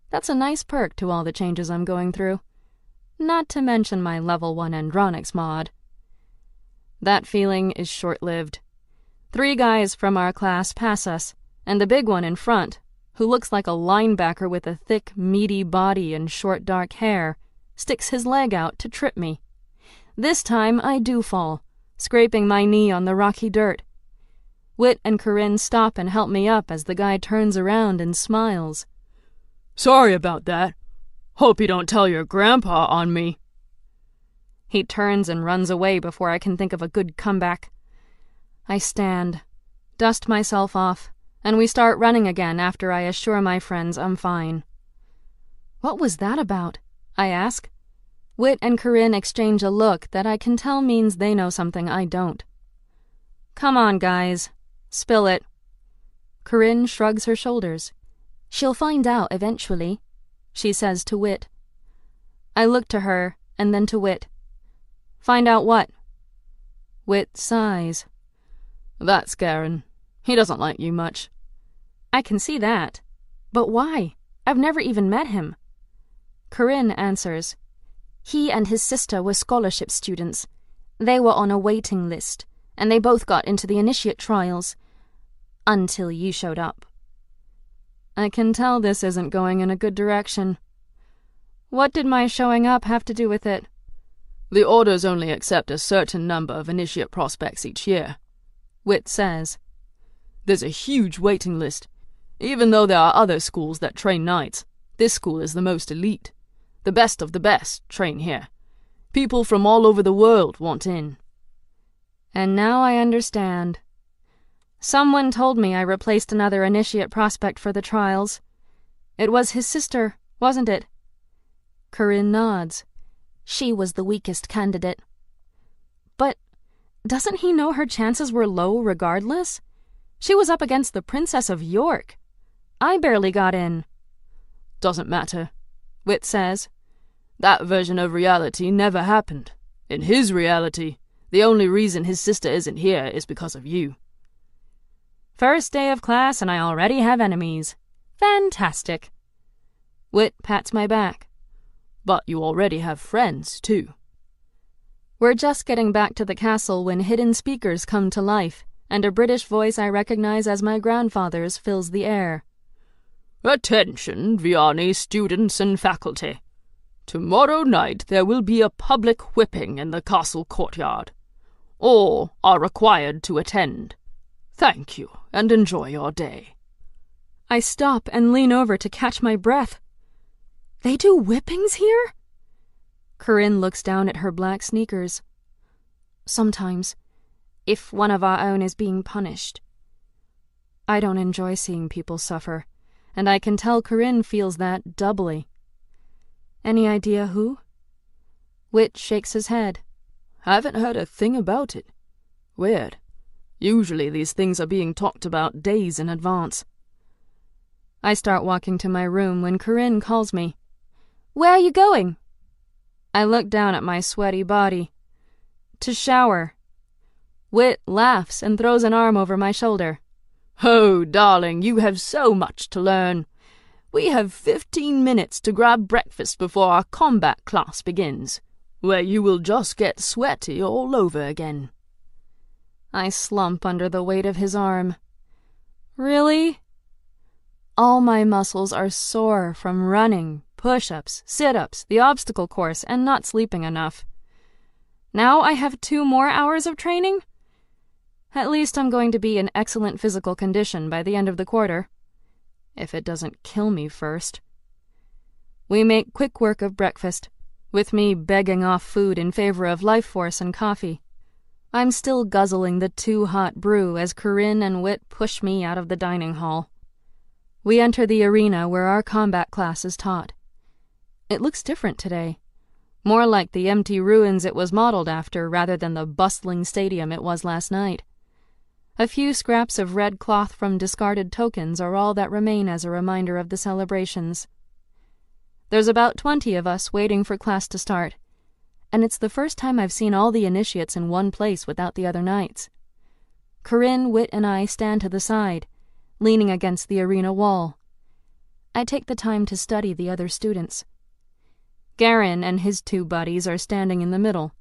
That's a nice perk to all the changes I'm going through. Not to mention my level 1 Andronics mod. That feeling is short-lived. 3 guys from our class pass us, and the big one in front, who looks like a linebacker with a thick, meaty body and short dark hair, sticks his leg out to trip me. This time I do fall, scraping my knee on the rocky dirt. Whit and Corinne stop and help me up as the guy turns around and smiles. "Sorry about that. Hope you don't tell your grandpa on me." He turns and runs away before I can think of a good comeback. I stand, dust myself off, and we start running again after I assure my friends I'm fine. "What was that about?" I ask. Whit and Corinne exchange a look that I can tell means they know something I don't. "Come on, guys. Spill it." Corinne shrugs her shoulders. "She'll find out eventually," she says to Whit. I look to her and then to Whit. "Find out what?" Whit sighs. "That's Garen. He doesn't like you much." I can see that. But why? I've never even met him. Corinne answers. "He and his sister were scholarship students. They were on a waiting list, and they both got into the initiate trials. Until you showed up." I can tell this isn't going in a good direction. What did my showing up have to do with it? "The orders only accept a certain number of initiate prospects each year," Whit says. "There's a huge waiting list. Even though there are other schools that train knights, this school is the most elite. The best of the best train here. People from all over the world want in." And now I understand. Someone told me I replaced another initiate prospect for the trials. It was his sister, wasn't it? Corinne nods. "She was the weakest candidate." But Doesn't he know her chances were low regardless? She was up against the Princess of York. I barely got in. Doesn't matter, Wit says. That version of reality never happened. In his reality, the only reason his sister isn't here is because of you. First day of class and I already have enemies. Fantastic. Wit pats my back. But you already have friends, too. We're just getting back to the castle when hidden speakers come to life, and a British voice I recognize as my grandfather's fills the air. Attention, Vianney students and faculty. Tomorrow night there will be a public whipping in the castle courtyard. All are required to attend. Thank you, and enjoy your day. I stop and lean over to catch my breath. They do whippings here? Corinne looks down at her black sneakers. Sometimes, if one of our own is being punished. I don't enjoy seeing people suffer, and I can tell Corinne feels that doubly. Any idea who? Wit shakes his head. Haven't heard a thing about it. Weird. Usually these things are being talked about days in advance. I start walking to my room when Corinne calls me. Where are you going? I look down at my sweaty body. To shower. Wit laughs and throws an arm over my shoulder. Oh, darling, you have so much to learn. We have 15 minutes to grab breakfast before our combat class begins, where you will just get sweaty all over again. I slump under the weight of his arm. Really? All my muscles are sore from running, push-ups, sit-ups, the obstacle course, and not sleeping enough. Now I have 2 more hours of training? At least I'm going to be in excellent physical condition by the end of the quarter. If it doesn't kill me first. We make quick work of breakfast, with me begging off food in favor of Life Force and coffee. I'm still guzzling the too hot brew as Corinne and Wit push me out of the dining hall. We enter the arena where our combat class is taught. It looks different today, more like the empty ruins it was modeled after rather than the bustling stadium it was last night. A few scraps of red cloth from discarded tokens are all that remain as a reminder of the celebrations. There's about 20 of us waiting for class to start, and it's the first time I've seen all the initiates in one place without the other knights. Corinne, Wit, and I stand to the side, leaning against the arena wall. I take the time to study the other students. Garin and his 2 buddies are standing in the middle,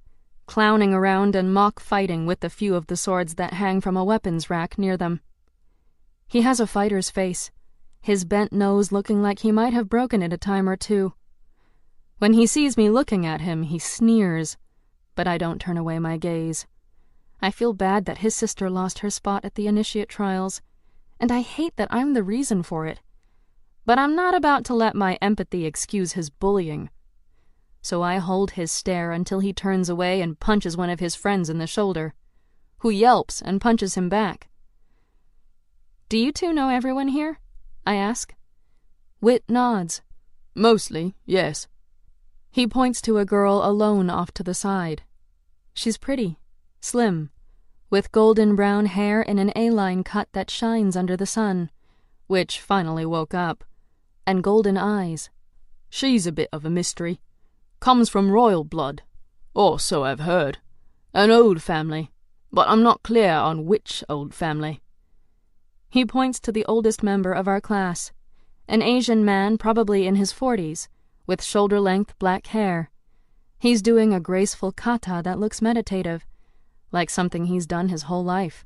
clowning around and mock fighting with the few of the swords that hang from a weapons rack near them. He has a fighter's face, his bent nose looking like he might have broken it a time or 2. When he sees me looking at him, he sneers, but I don't turn away my gaze. I feel bad that his sister lost her spot at the initiate trials, and I hate that I'm the reason for it. But I'm not about to let my empathy excuse his bullying. So I hold his stare until he turns away and punches one of his friends in the shoulder, who yelps and punches him back. Do you 2 know everyone here? I ask. Wit nods. Mostly, yes. He points to a girl alone off to the side. She's pretty, slim, with golden brown hair in an A-line cut that shines under the sun, which finally woke up, and golden eyes. She's a bit of a mystery. Comes from royal blood, or so I've heard. An old family, but I'm not clear on which old family. He points to the oldest member of our class, an Asian man probably in his 40s, with shoulder-length black hair. He's doing a graceful kata that looks meditative, like something he's done his whole life.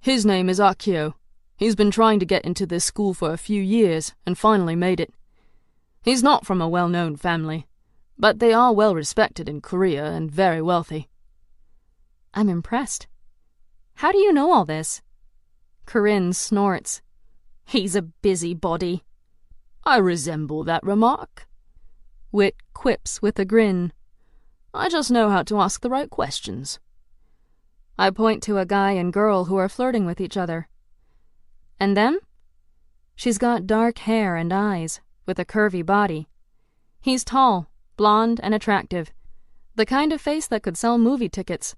His name is Akio. He's been trying to get into this school for a few years, and finally made it. He's not from a well-known family, but they are well-respected in Korea and very wealthy. I'm impressed. How do you know all this? Corinne snorts. He's a busybody. I resemble that remark. Wit quips with a grin. I just know how to ask the right questions. I point to a guy and girl who are flirting with each other. And them? She's got dark hair and eyes, with a curvy body. He's tall, blonde, and attractive. The kind of face that could sell movie tickets.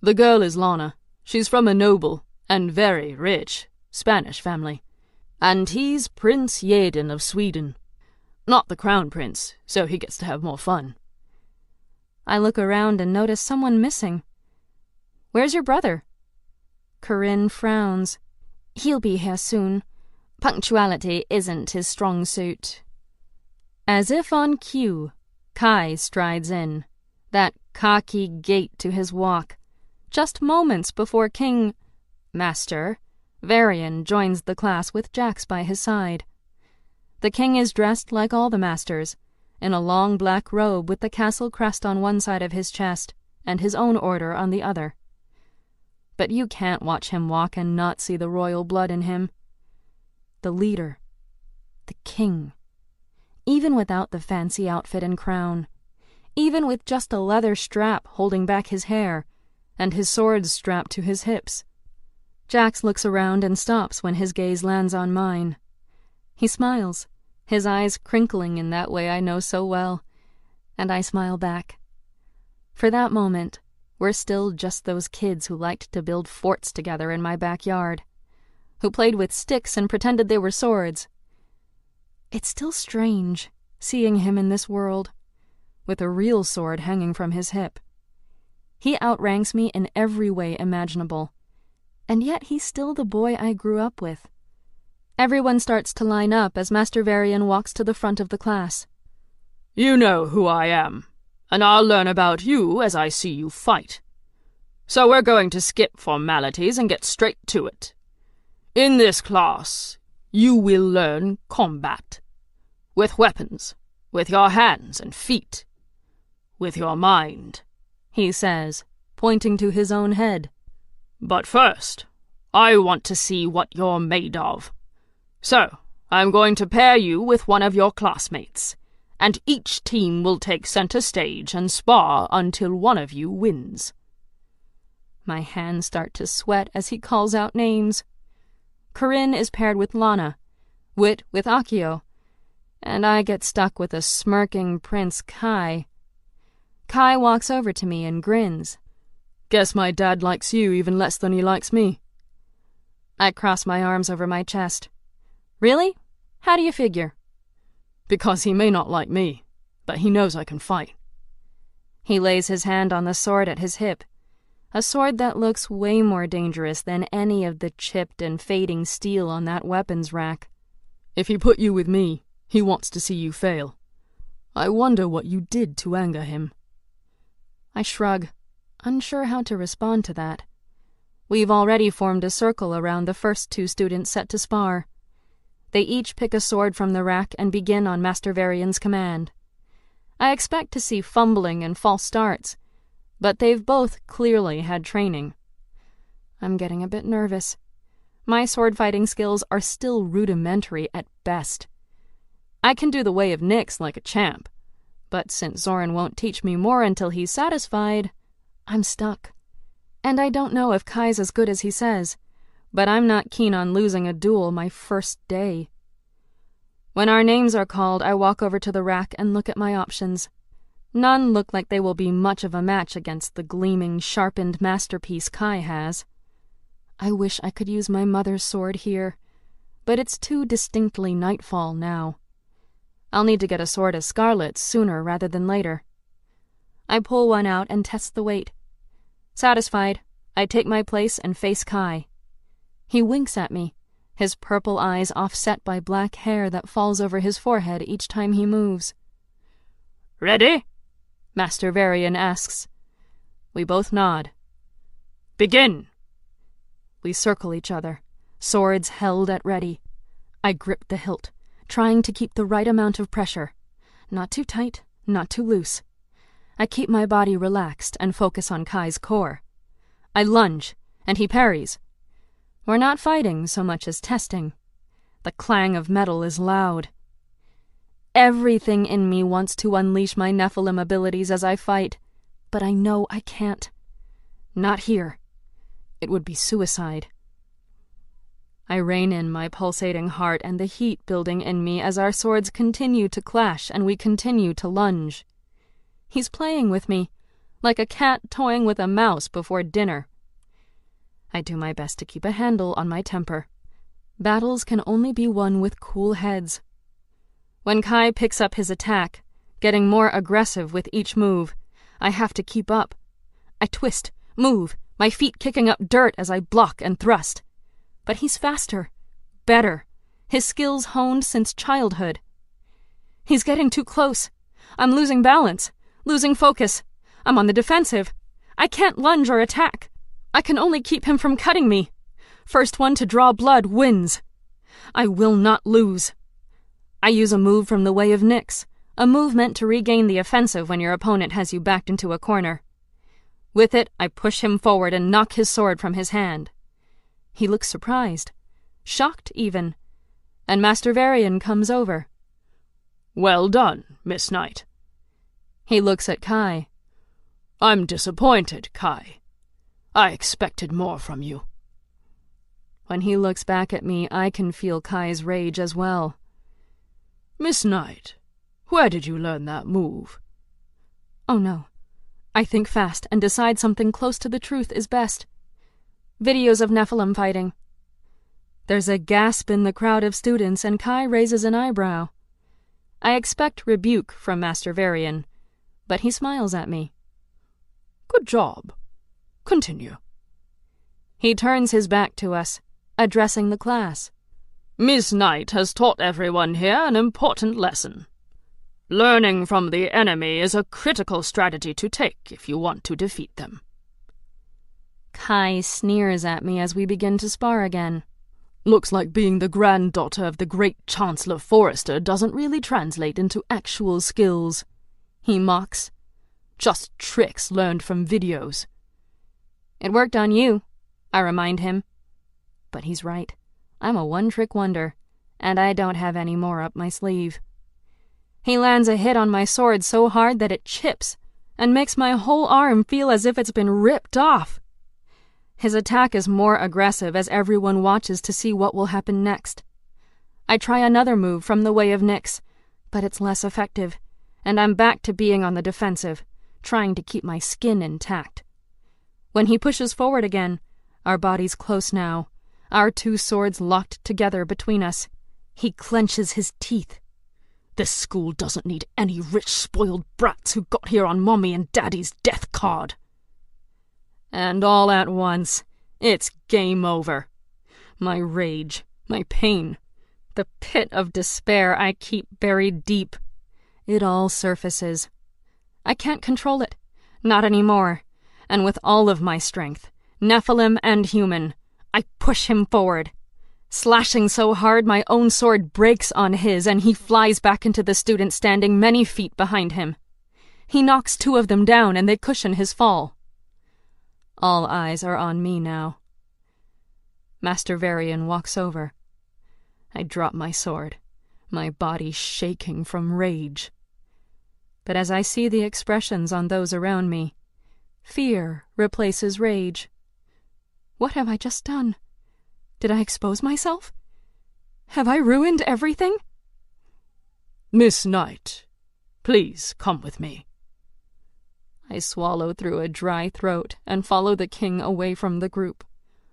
The girl is Lana. She's from a noble, and very rich, Spanish family. And he's Prince Jeden of Sweden. Not the crown prince, so he gets to have more fun. I look around and notice someone missing. Where's your brother? Corinne frowns. He'll be here soon. Punctuality isn't his strong suit. As if on cue, Kai strides in, that cocky gait to his walk, just moments before Master Varian joins the class with Jax by his side. The king is dressed like all the masters, in a long black robe with the castle crest on one side of his chest and his own order on the other. But you can't watch him walk and not see the royal blood in him. The leader. The king. Even without the fancy outfit and crown. Even with just a leather strap holding back his hair, and his sword strapped to his hips. Jax looks around and stops when his gaze lands on mine. He smiles, his eyes crinkling in that way I know so well, and I smile back. For that moment, we're still just those kids who liked to build forts together in my backyard, who played with sticks and pretended they were swords. It's still strange, seeing him in this world, with a real sword hanging from his hip. He outranks me in every way imaginable, and yet he's still the boy I grew up with. Everyone starts to line up as Master Varian walks to the front of the class. You know who I am, and I'll learn about you as I see you fight. So we're going to skip formalities and get straight to it. In this class, you will learn combat. With weapons, with your hands and feet, with your mind, he says, pointing to his own head. But first, I want to see what you're made of. So, I'm going to pair you with one of your classmates, and each team will take center stage and spar until one of you wins. My hands start to sweat as he calls out names. Corinne is paired with Lana, Wit with Akio, and I get stuck with a smirking Prince Kai. Kai walks over to me and grins. Guess my dad likes you even less than he likes me. I cross my arms over my chest. Really? How do you figure? Because he may not like me, but he knows I can fight. He lays his hand on the sword at his hip, a sword that looks way more dangerous than any of the chipped and fading steel on that weapons rack. If he put you with me, he wants to see you fail. I wonder what you did to anger him. I shrug, unsure how to respond to that. We've already formed a circle around the first two students set to spar. They each pick a sword from the rack and begin on Master Varian's command. I expect to see fumbling and false starts, but they've both clearly had training. I'm getting a bit nervous. My sword-fighting skills are still rudimentary at best. I can do the way of Nyx like a champ, but since Zoran won't teach me more until he's satisfied, I'm stuck. And I don't know if Kai's as good as he says, but I'm not keen on losing a duel my first day. When our names are called, I walk over to the rack and look at my options. None look like they will be much of a match against the gleaming, sharpened masterpiece Kai has. I wish I could use my mother's sword here, but it's too distinctly Nightfall now. I'll need to get a sword as Scarlet's sooner rather than later. I pull one out and test the weight. Satisfied, I take my place and face Kai. He winks at me, his purple eyes offset by black hair that falls over his forehead each time he moves. Ready? Master Varian asks. We both nod. Begin! We circle each other, swords held at ready. I grip the hilt, trying to keep the right amount of pressure. Not too tight, not too loose. I keep my body relaxed and focus on Kai's core. I lunge, and he parries. We're not fighting so much as testing. The clang of metal is loud. Everything in me wants to unleash my Nephilim abilities as I fight, but I know I can't. Not here. It would be suicide. I rein in my pulsating heart and the heat building in me as our swords continue to clash and we continue to lunge. He's playing with me, like a cat toying with a mouse before dinner. I do my best to keep a handle on my temper. Battles can only be won with cool heads. When Kai picks up his attack, getting more aggressive with each move, I have to keep up. I twist, move, my feet kicking up dirt as I block and thrust. But he's faster, better, his skills honed since childhood. He's getting too close. I'm losing balance, losing focus. I'm on the defensive. I can't lunge or attack. I can only keep him from cutting me. First one to draw blood wins. I will not lose. I use a move from the Way of Nyx, a move meant to regain the offensive when your opponent has you backed into a corner. With it, I push him forward and knock his sword from his hand. He looks surprised, shocked even, and Master Varian comes over. "Well done, Miss Knight." He looks at Kai. "I'm disappointed, Kai. I expected more from you." When he looks back at me, I can feel Kai's rage as well. "Miss Knight, where did you learn that move?" Oh no. I think fast and decide something close to the truth is best. Videos of Nephilim fighting. There's a gasp in the crowd of students and Kai raises an eyebrow. I expect rebuke from Master Varian, but he smiles at me. "Good job. Continue." He turns his back to us, addressing the class. "Miss Knight has taught everyone here an important lesson. Learning from the enemy is a critical strategy to take if you want to defeat them." Kai sneers at me as we begin to spar again. "Looks like being the granddaughter of the great Chancellor Forrester doesn't really translate into actual skills," he mocks. "Just tricks learned from videos." "It worked on you," I remind him. But he's right. I'm a one-trick wonder, and I don't have any more up my sleeve. He lands a hit on my sword so hard that it chips and makes my whole arm feel as if it's been ripped off. His attack is more aggressive as everyone watches to see what will happen next. I try another move from the Way of Nyx, but it's less effective, and I'm back to being on the defensive, trying to keep my skin intact. When he pushes forward again, our bodies close now, our two swords locked together between us, he clenches his teeth. "This school doesn't need any rich, spoiled brats who got here on Mommy and Daddy's death card." And all at once, it's game over. My rage, my pain, the pit of despair I keep buried deep, it all surfaces. I can't control it, not anymore, and with all of my strength, Nephilim and human, I push him forward. Slashing so hard my own sword breaks on his and he flies back into the student standing many feet behind him. He knocks two of them down and they cushion his fall. All eyes are on me now. Master Varian walks over. I drop my sword, my body shaking from rage. But as I see the expressions on those around me, fear replaces rage. What have I just done? Did I expose myself? Have I ruined everything? "Miss Knight, please come with me." I swallow through a dry throat and follow the king away from the group,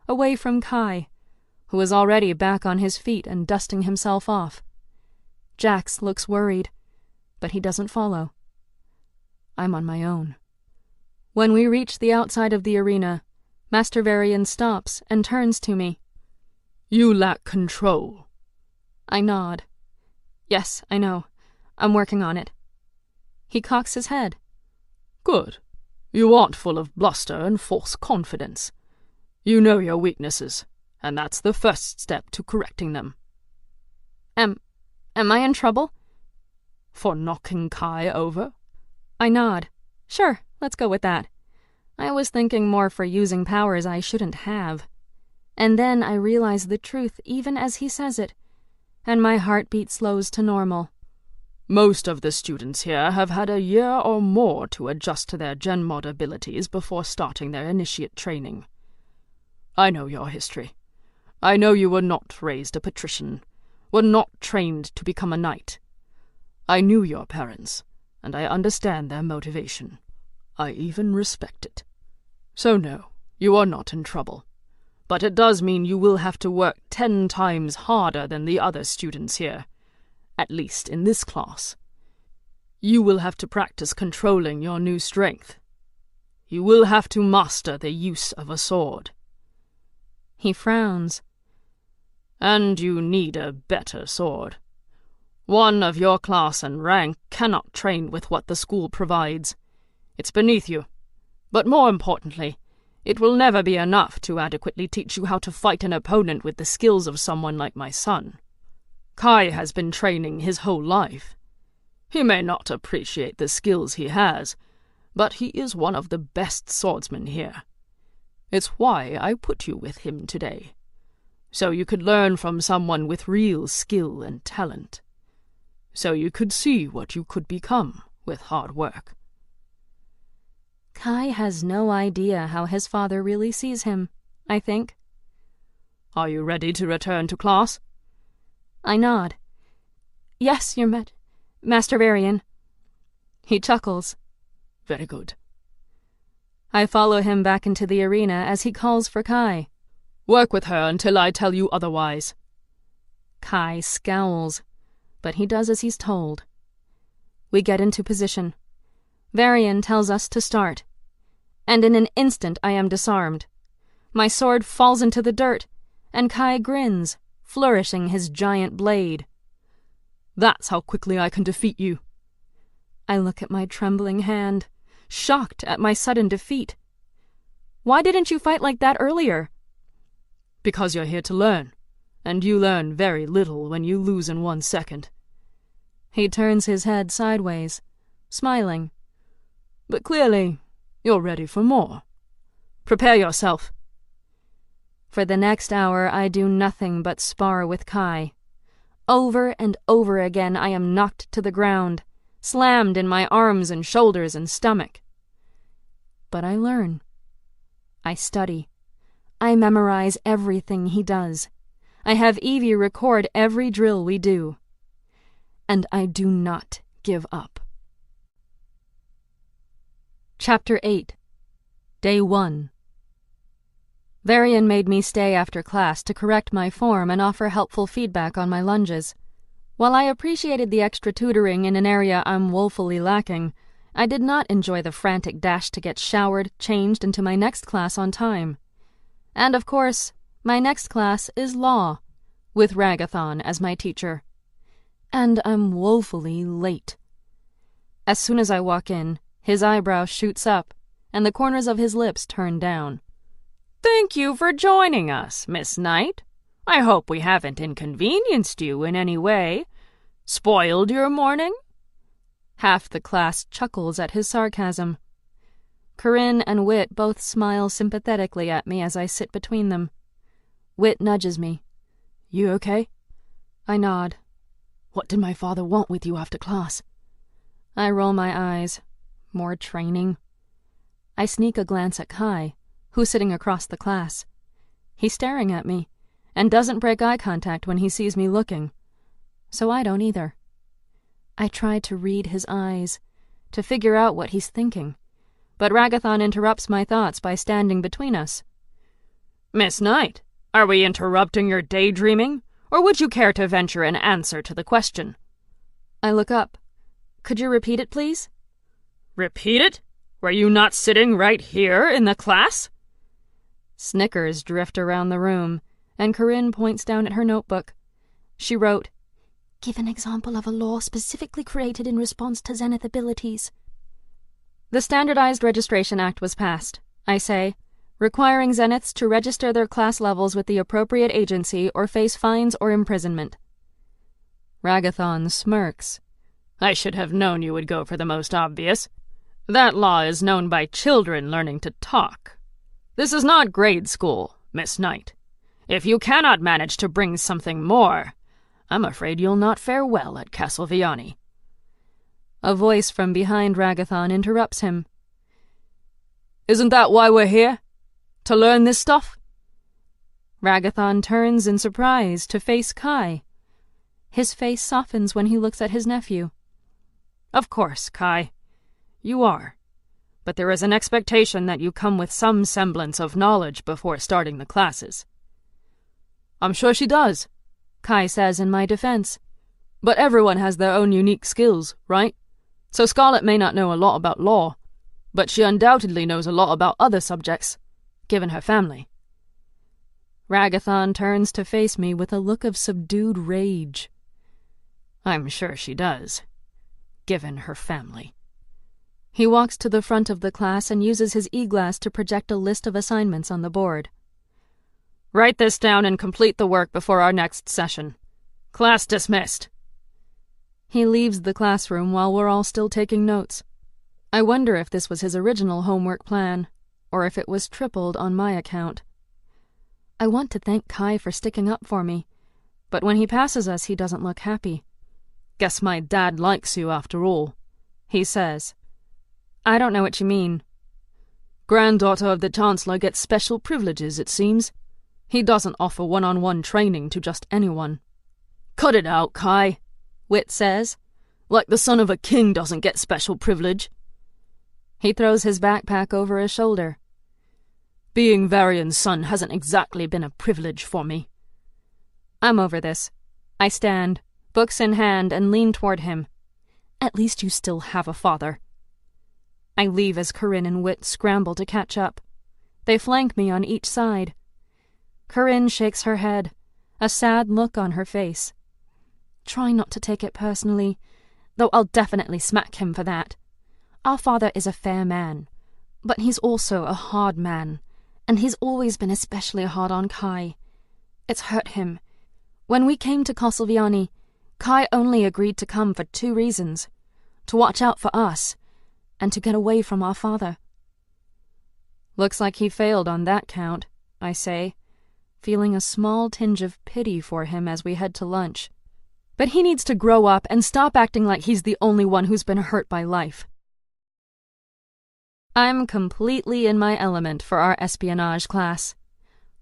away from Kai, who is already back on his feet and dusting himself off. Jax looks worried, but he doesn't follow. I'm on my own. When we reach the outside of the arena, Master Varian stops and turns to me. "You lack control." I nod. Yes, I know. I'm working on it. He cocks his head. "Good. You aren't full of bluster and false confidence. You know your weaknesses, and that's the first step to correcting them." Am I in trouble? "For knocking Kai over?" I nod. Sure, let's go with that. I was thinking more for using powers I shouldn't have. And then I realize the truth even as he says it, and my heartbeat slows to normal. "Most of the students here have had a year or more to adjust to their Gen Mod abilities before starting their initiate training. I know your history. I know you were not raised a patrician, were not trained to become a knight. I knew your parents, and I understand their motivation. I even respect it. So no, you are not in trouble. But it does mean you will have to work 10 times harder than the other students here, at least in this class. You will have to practice controlling your new strength. You will have to master the use of a sword. He frowns. And you need a better sword. One of your class and rank cannot train with what the school provides. It's beneath you. But more importantly, it will never be enough to adequately teach you how to fight an opponent with the skills of someone like my son. Kai has been training his whole life. He may not appreciate the skills he has, but he is one of the best swordsmen here. It's why I put you with him today, so you could learn from someone with real skill and talent, so you could see what you could become with hard work. Kai has no idea how his father really sees him, I think. Are you ready to return to class? I nod. Yes, Your Master Varian. He chuckles. Very good. I follow him back into the arena as he calls for Kai. Work with her until I tell you otherwise. Kai scowls, but he does as he's told. We get into position. Varian tells us to start, and in an instant I am disarmed. My sword falls into the dirt, and Kai grins, flourishing his giant blade. That's how quickly I can defeat you. I look at my trembling hand, shocked at my sudden defeat. Why didn't you fight like that earlier? Because you're here to learn, and you learn very little when you lose in 1 second. He turns his head sideways, smiling. But clearly, you're ready for more. Prepare yourself. For the next hour, I do nothing but spar with Kai. Over and over again, I am knocked to the ground, slammed in my arms and shoulders and stomach. But I learn. I study. I memorize everything he does. I have Evie record every drill we do. And I do not give up. Chapter 8. Day 1. Varian made me stay after class to correct my form and offer helpful feedback on my lunges. While I appreciated the extra tutoring in an area I'm woefully lacking, I did not enjoy the frantic dash to get showered, changed into my next class on time. And of course, my next class is law, with Ragathon as my teacher. And I'm woefully late. As soon as I walk in, his eyebrow shoots up, and the corners of his lips turn down. Thank you for joining us, Miss Knight. I hope we haven't inconvenienced you in any way. Spoiled your morning? Half the class chuckles at his sarcasm. Corinne and Wit both smile sympathetically at me as I sit between them. Wit nudges me. You okay? I nod. What did my father want with you after class? I roll my eyes. More training. I sneak a glance at Kai, who's sitting across the class. He's staring at me, and doesn't break eye contact when he sees me looking. So I don't either. I try to read his eyes, to figure out what he's thinking, but Ragathon interrupts my thoughts by standing between us. Miss Knight, are we interrupting your daydreaming, or would you care to venture an answer to the question? I look up. Could you repeat it, please? Repeat it? Were you not sitting right here in the class? Snickers drift around the room, and Corinne points down at her notebook. She wrote, "Give an example of a law specifically created in response to Zenith abilities." The Standardized Registration Act was passed, I say, requiring Zeniths to register their class levels with the appropriate agency or face fines or imprisonment. Ragathon smirks. I should have known you would go for the most obvious. That law is known by children learning to talk. This is not grade school, Miss Knight. If you cannot manage to bring something more, I'm afraid you'll not fare well at Castle Viani. A voice from behind Ragathon interrupts him. Isn't that why we're here? To learn this stuff? Ragathon turns in surprise to face Kai. His face softens when he looks at his nephew. Of course, Kai. You are. but there is an expectation that you come with some semblance of knowledge before starting the classes." "I'm sure she does," Kai says in my defense. "But everyone has their own unique skills, right? So Scarlet may not know a lot about law, but she undoubtedly knows a lot about other subjects, given her family." Ragathon turns to face me with a look of subdued rage. "I'm sure she does, given her family." He walks to the front of the class and uses his e-glass to project a list of assignments on the board. "Write this down and complete the work before our next session. Class dismissed." He leaves the classroom while we're all still taking notes. I wonder if this was his original homework plan, or if it was tripled on my account. I want to thank Kai for sticking up for me, but when he passes us, he doesn't look happy. "Guess my dad likes you after all," he says. "I don't know what you mean." "Granddaughter of the Chancellor gets special privileges, it seems. He doesn't offer one-on-one training to just anyone." "Cut it out, Kai," Wit says. "Like the son of a king doesn't get special privilege." He throws his backpack over his shoulder. "Being Varian's son hasn't exactly been a privilege for me." I'm over this. I stand, books in hand, and lean toward him. "At least you still have a father." I leave as Corinne and Wit scramble to catch up. They flank me on each side. Corinne shakes her head, a sad look on her face. "Try not to take it personally, though I'll definitely smack him for that. Our father is a fair man, but he's also a hard man, and he's always been especially hard on Kai. It's hurt him. When we came to Castelviani, Kai only agreed to come for 2 reasons: to watch out for us, and to get away from our father." "Looks like he failed on that count," I say, feeling a small tinge of pity for him as we head to lunch. "But he needs to grow up and stop acting like he's the only one who's been hurt by life." I'm completely in my element for our espionage class.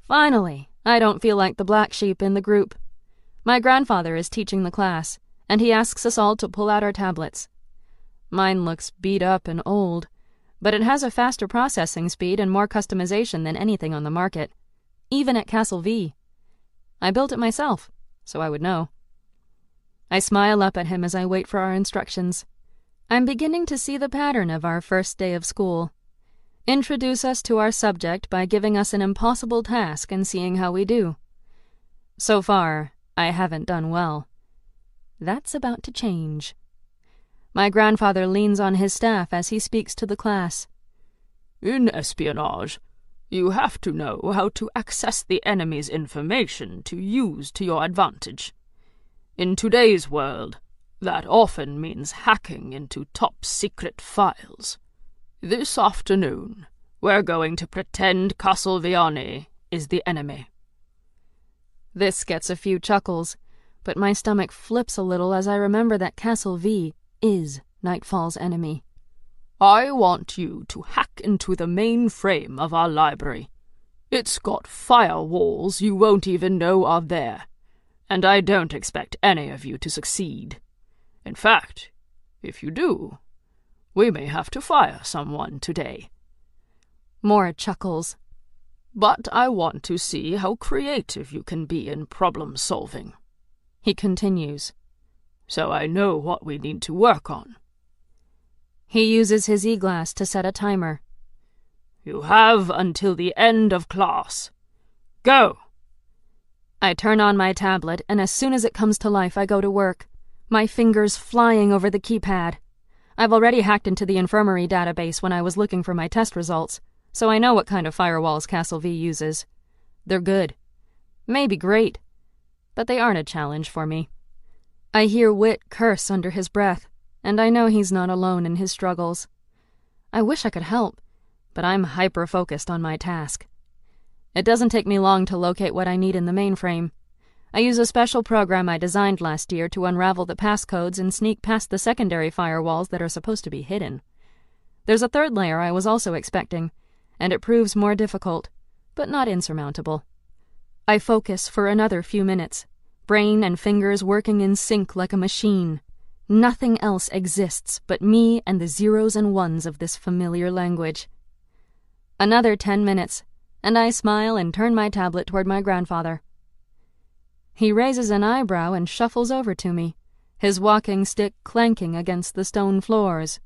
Finally, I don't feel like the black sheep in the group. My grandfather is teaching the class, and he asks us all to pull out our tablets. Mine looks beat up and old, but it has a faster processing speed and more customization than anything on the market, even at Castle V. I built it myself, so I would know. I smile up at him as I wait for our instructions. I'm beginning to see the pattern of our first day of school. Introduce us to our subject by giving us an impossible task and seeing how we do. So far, I haven't done well. That's about to change. My grandfather leans on his staff as he speaks to the class. "In espionage, you have to know how to access the enemy's information to use to your advantage. In today's world, that often means hacking into top-secret files. This afternoon, we're going to pretend Castelviani is the enemy." This gets a few chuckles, but my stomach flips a little as I remember that Castle V is Nightfall's enemy. "I want you to hack into the main frame of our library. It's got firewalls you won't even know are there, and I don't expect any of you to succeed. In fact, if you do, we may have to fire someone today." More chuckles. "But I want to see how creative you can be in problem-solving," he continues, "so I know what we need to work on." He uses his e-glass to set a timer. "You have until the end of class. Go!" I turn on my tablet, and as soon as it comes to life, I go to work, my fingers flying over the keypad. I've already hacked into the infirmary database when I was looking for my test results, so I know what kind of firewalls Castle V uses. They're good. Maybe great. But they aren't a challenge for me. I hear Wit curse under his breath, and I know he's not alone in his struggles. I wish I could help, but I'm hyper-focused on my task. It doesn't take me long to locate what I need in the mainframe. I use a special program I designed last year to unravel the passcodes and sneak past the secondary firewalls that are supposed to be hidden. There's a third layer I was also expecting, and it proves more difficult, but not insurmountable. I focus for another few minutes, brain and fingers working in sync like a machine. Nothing else exists but me and the zeros and ones of this familiar language. Another 10 minutes, and I smile and turn my tablet toward my grandfather. He raises an eyebrow and shuffles over to me, his walking stick clanking against the stone floors.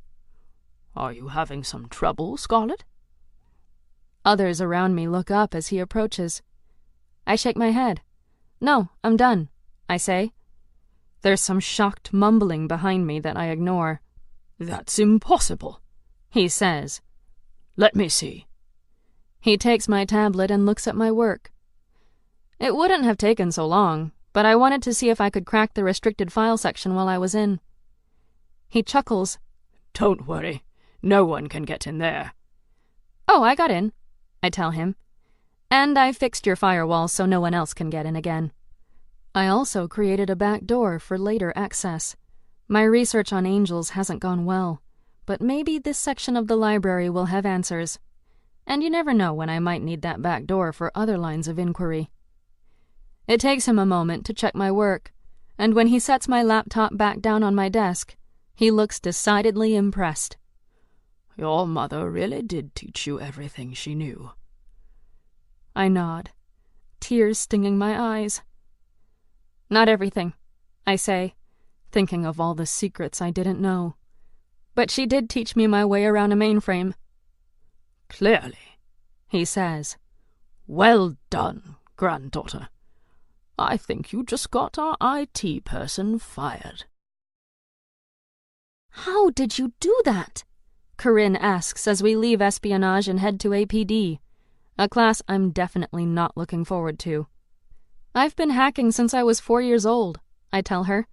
Are you having some trouble, Scarlet? Others around me look up as he approaches. I shake my head. No, I'm done, I say. There's some shocked mumbling behind me that I ignore. That's impossible, he says. Let me see. He takes my tablet and looks at my work. It wouldn't have taken so long, but I wanted to see if I could crack the restricted file section while I was in. He chuckles. Don't worry, no one can get in there. Oh, I got in, I tell him. And I fixed your firewall so no one else can get in again. I also created a back door for later access. My research on angels hasn't gone well, but maybe this section of the library will have answers. And you never know when I might need that back door for other lines of inquiry. It takes him a moment to check my work, and when he sets my laptop back down on my desk, he looks decidedly impressed. Your mother really did teach you everything she knew. I nod, tears stinging my eyes. Not everything, I say, thinking of all the secrets I didn't know. But she did teach me my way around a mainframe. Clearly, he says. Well done, granddaughter. I think you just got our IT person fired. How did you do that? Corinne asks as we leave espionage and head to APD, a class I'm definitely not looking forward to. I've been hacking since I was 4 years old, I tell her.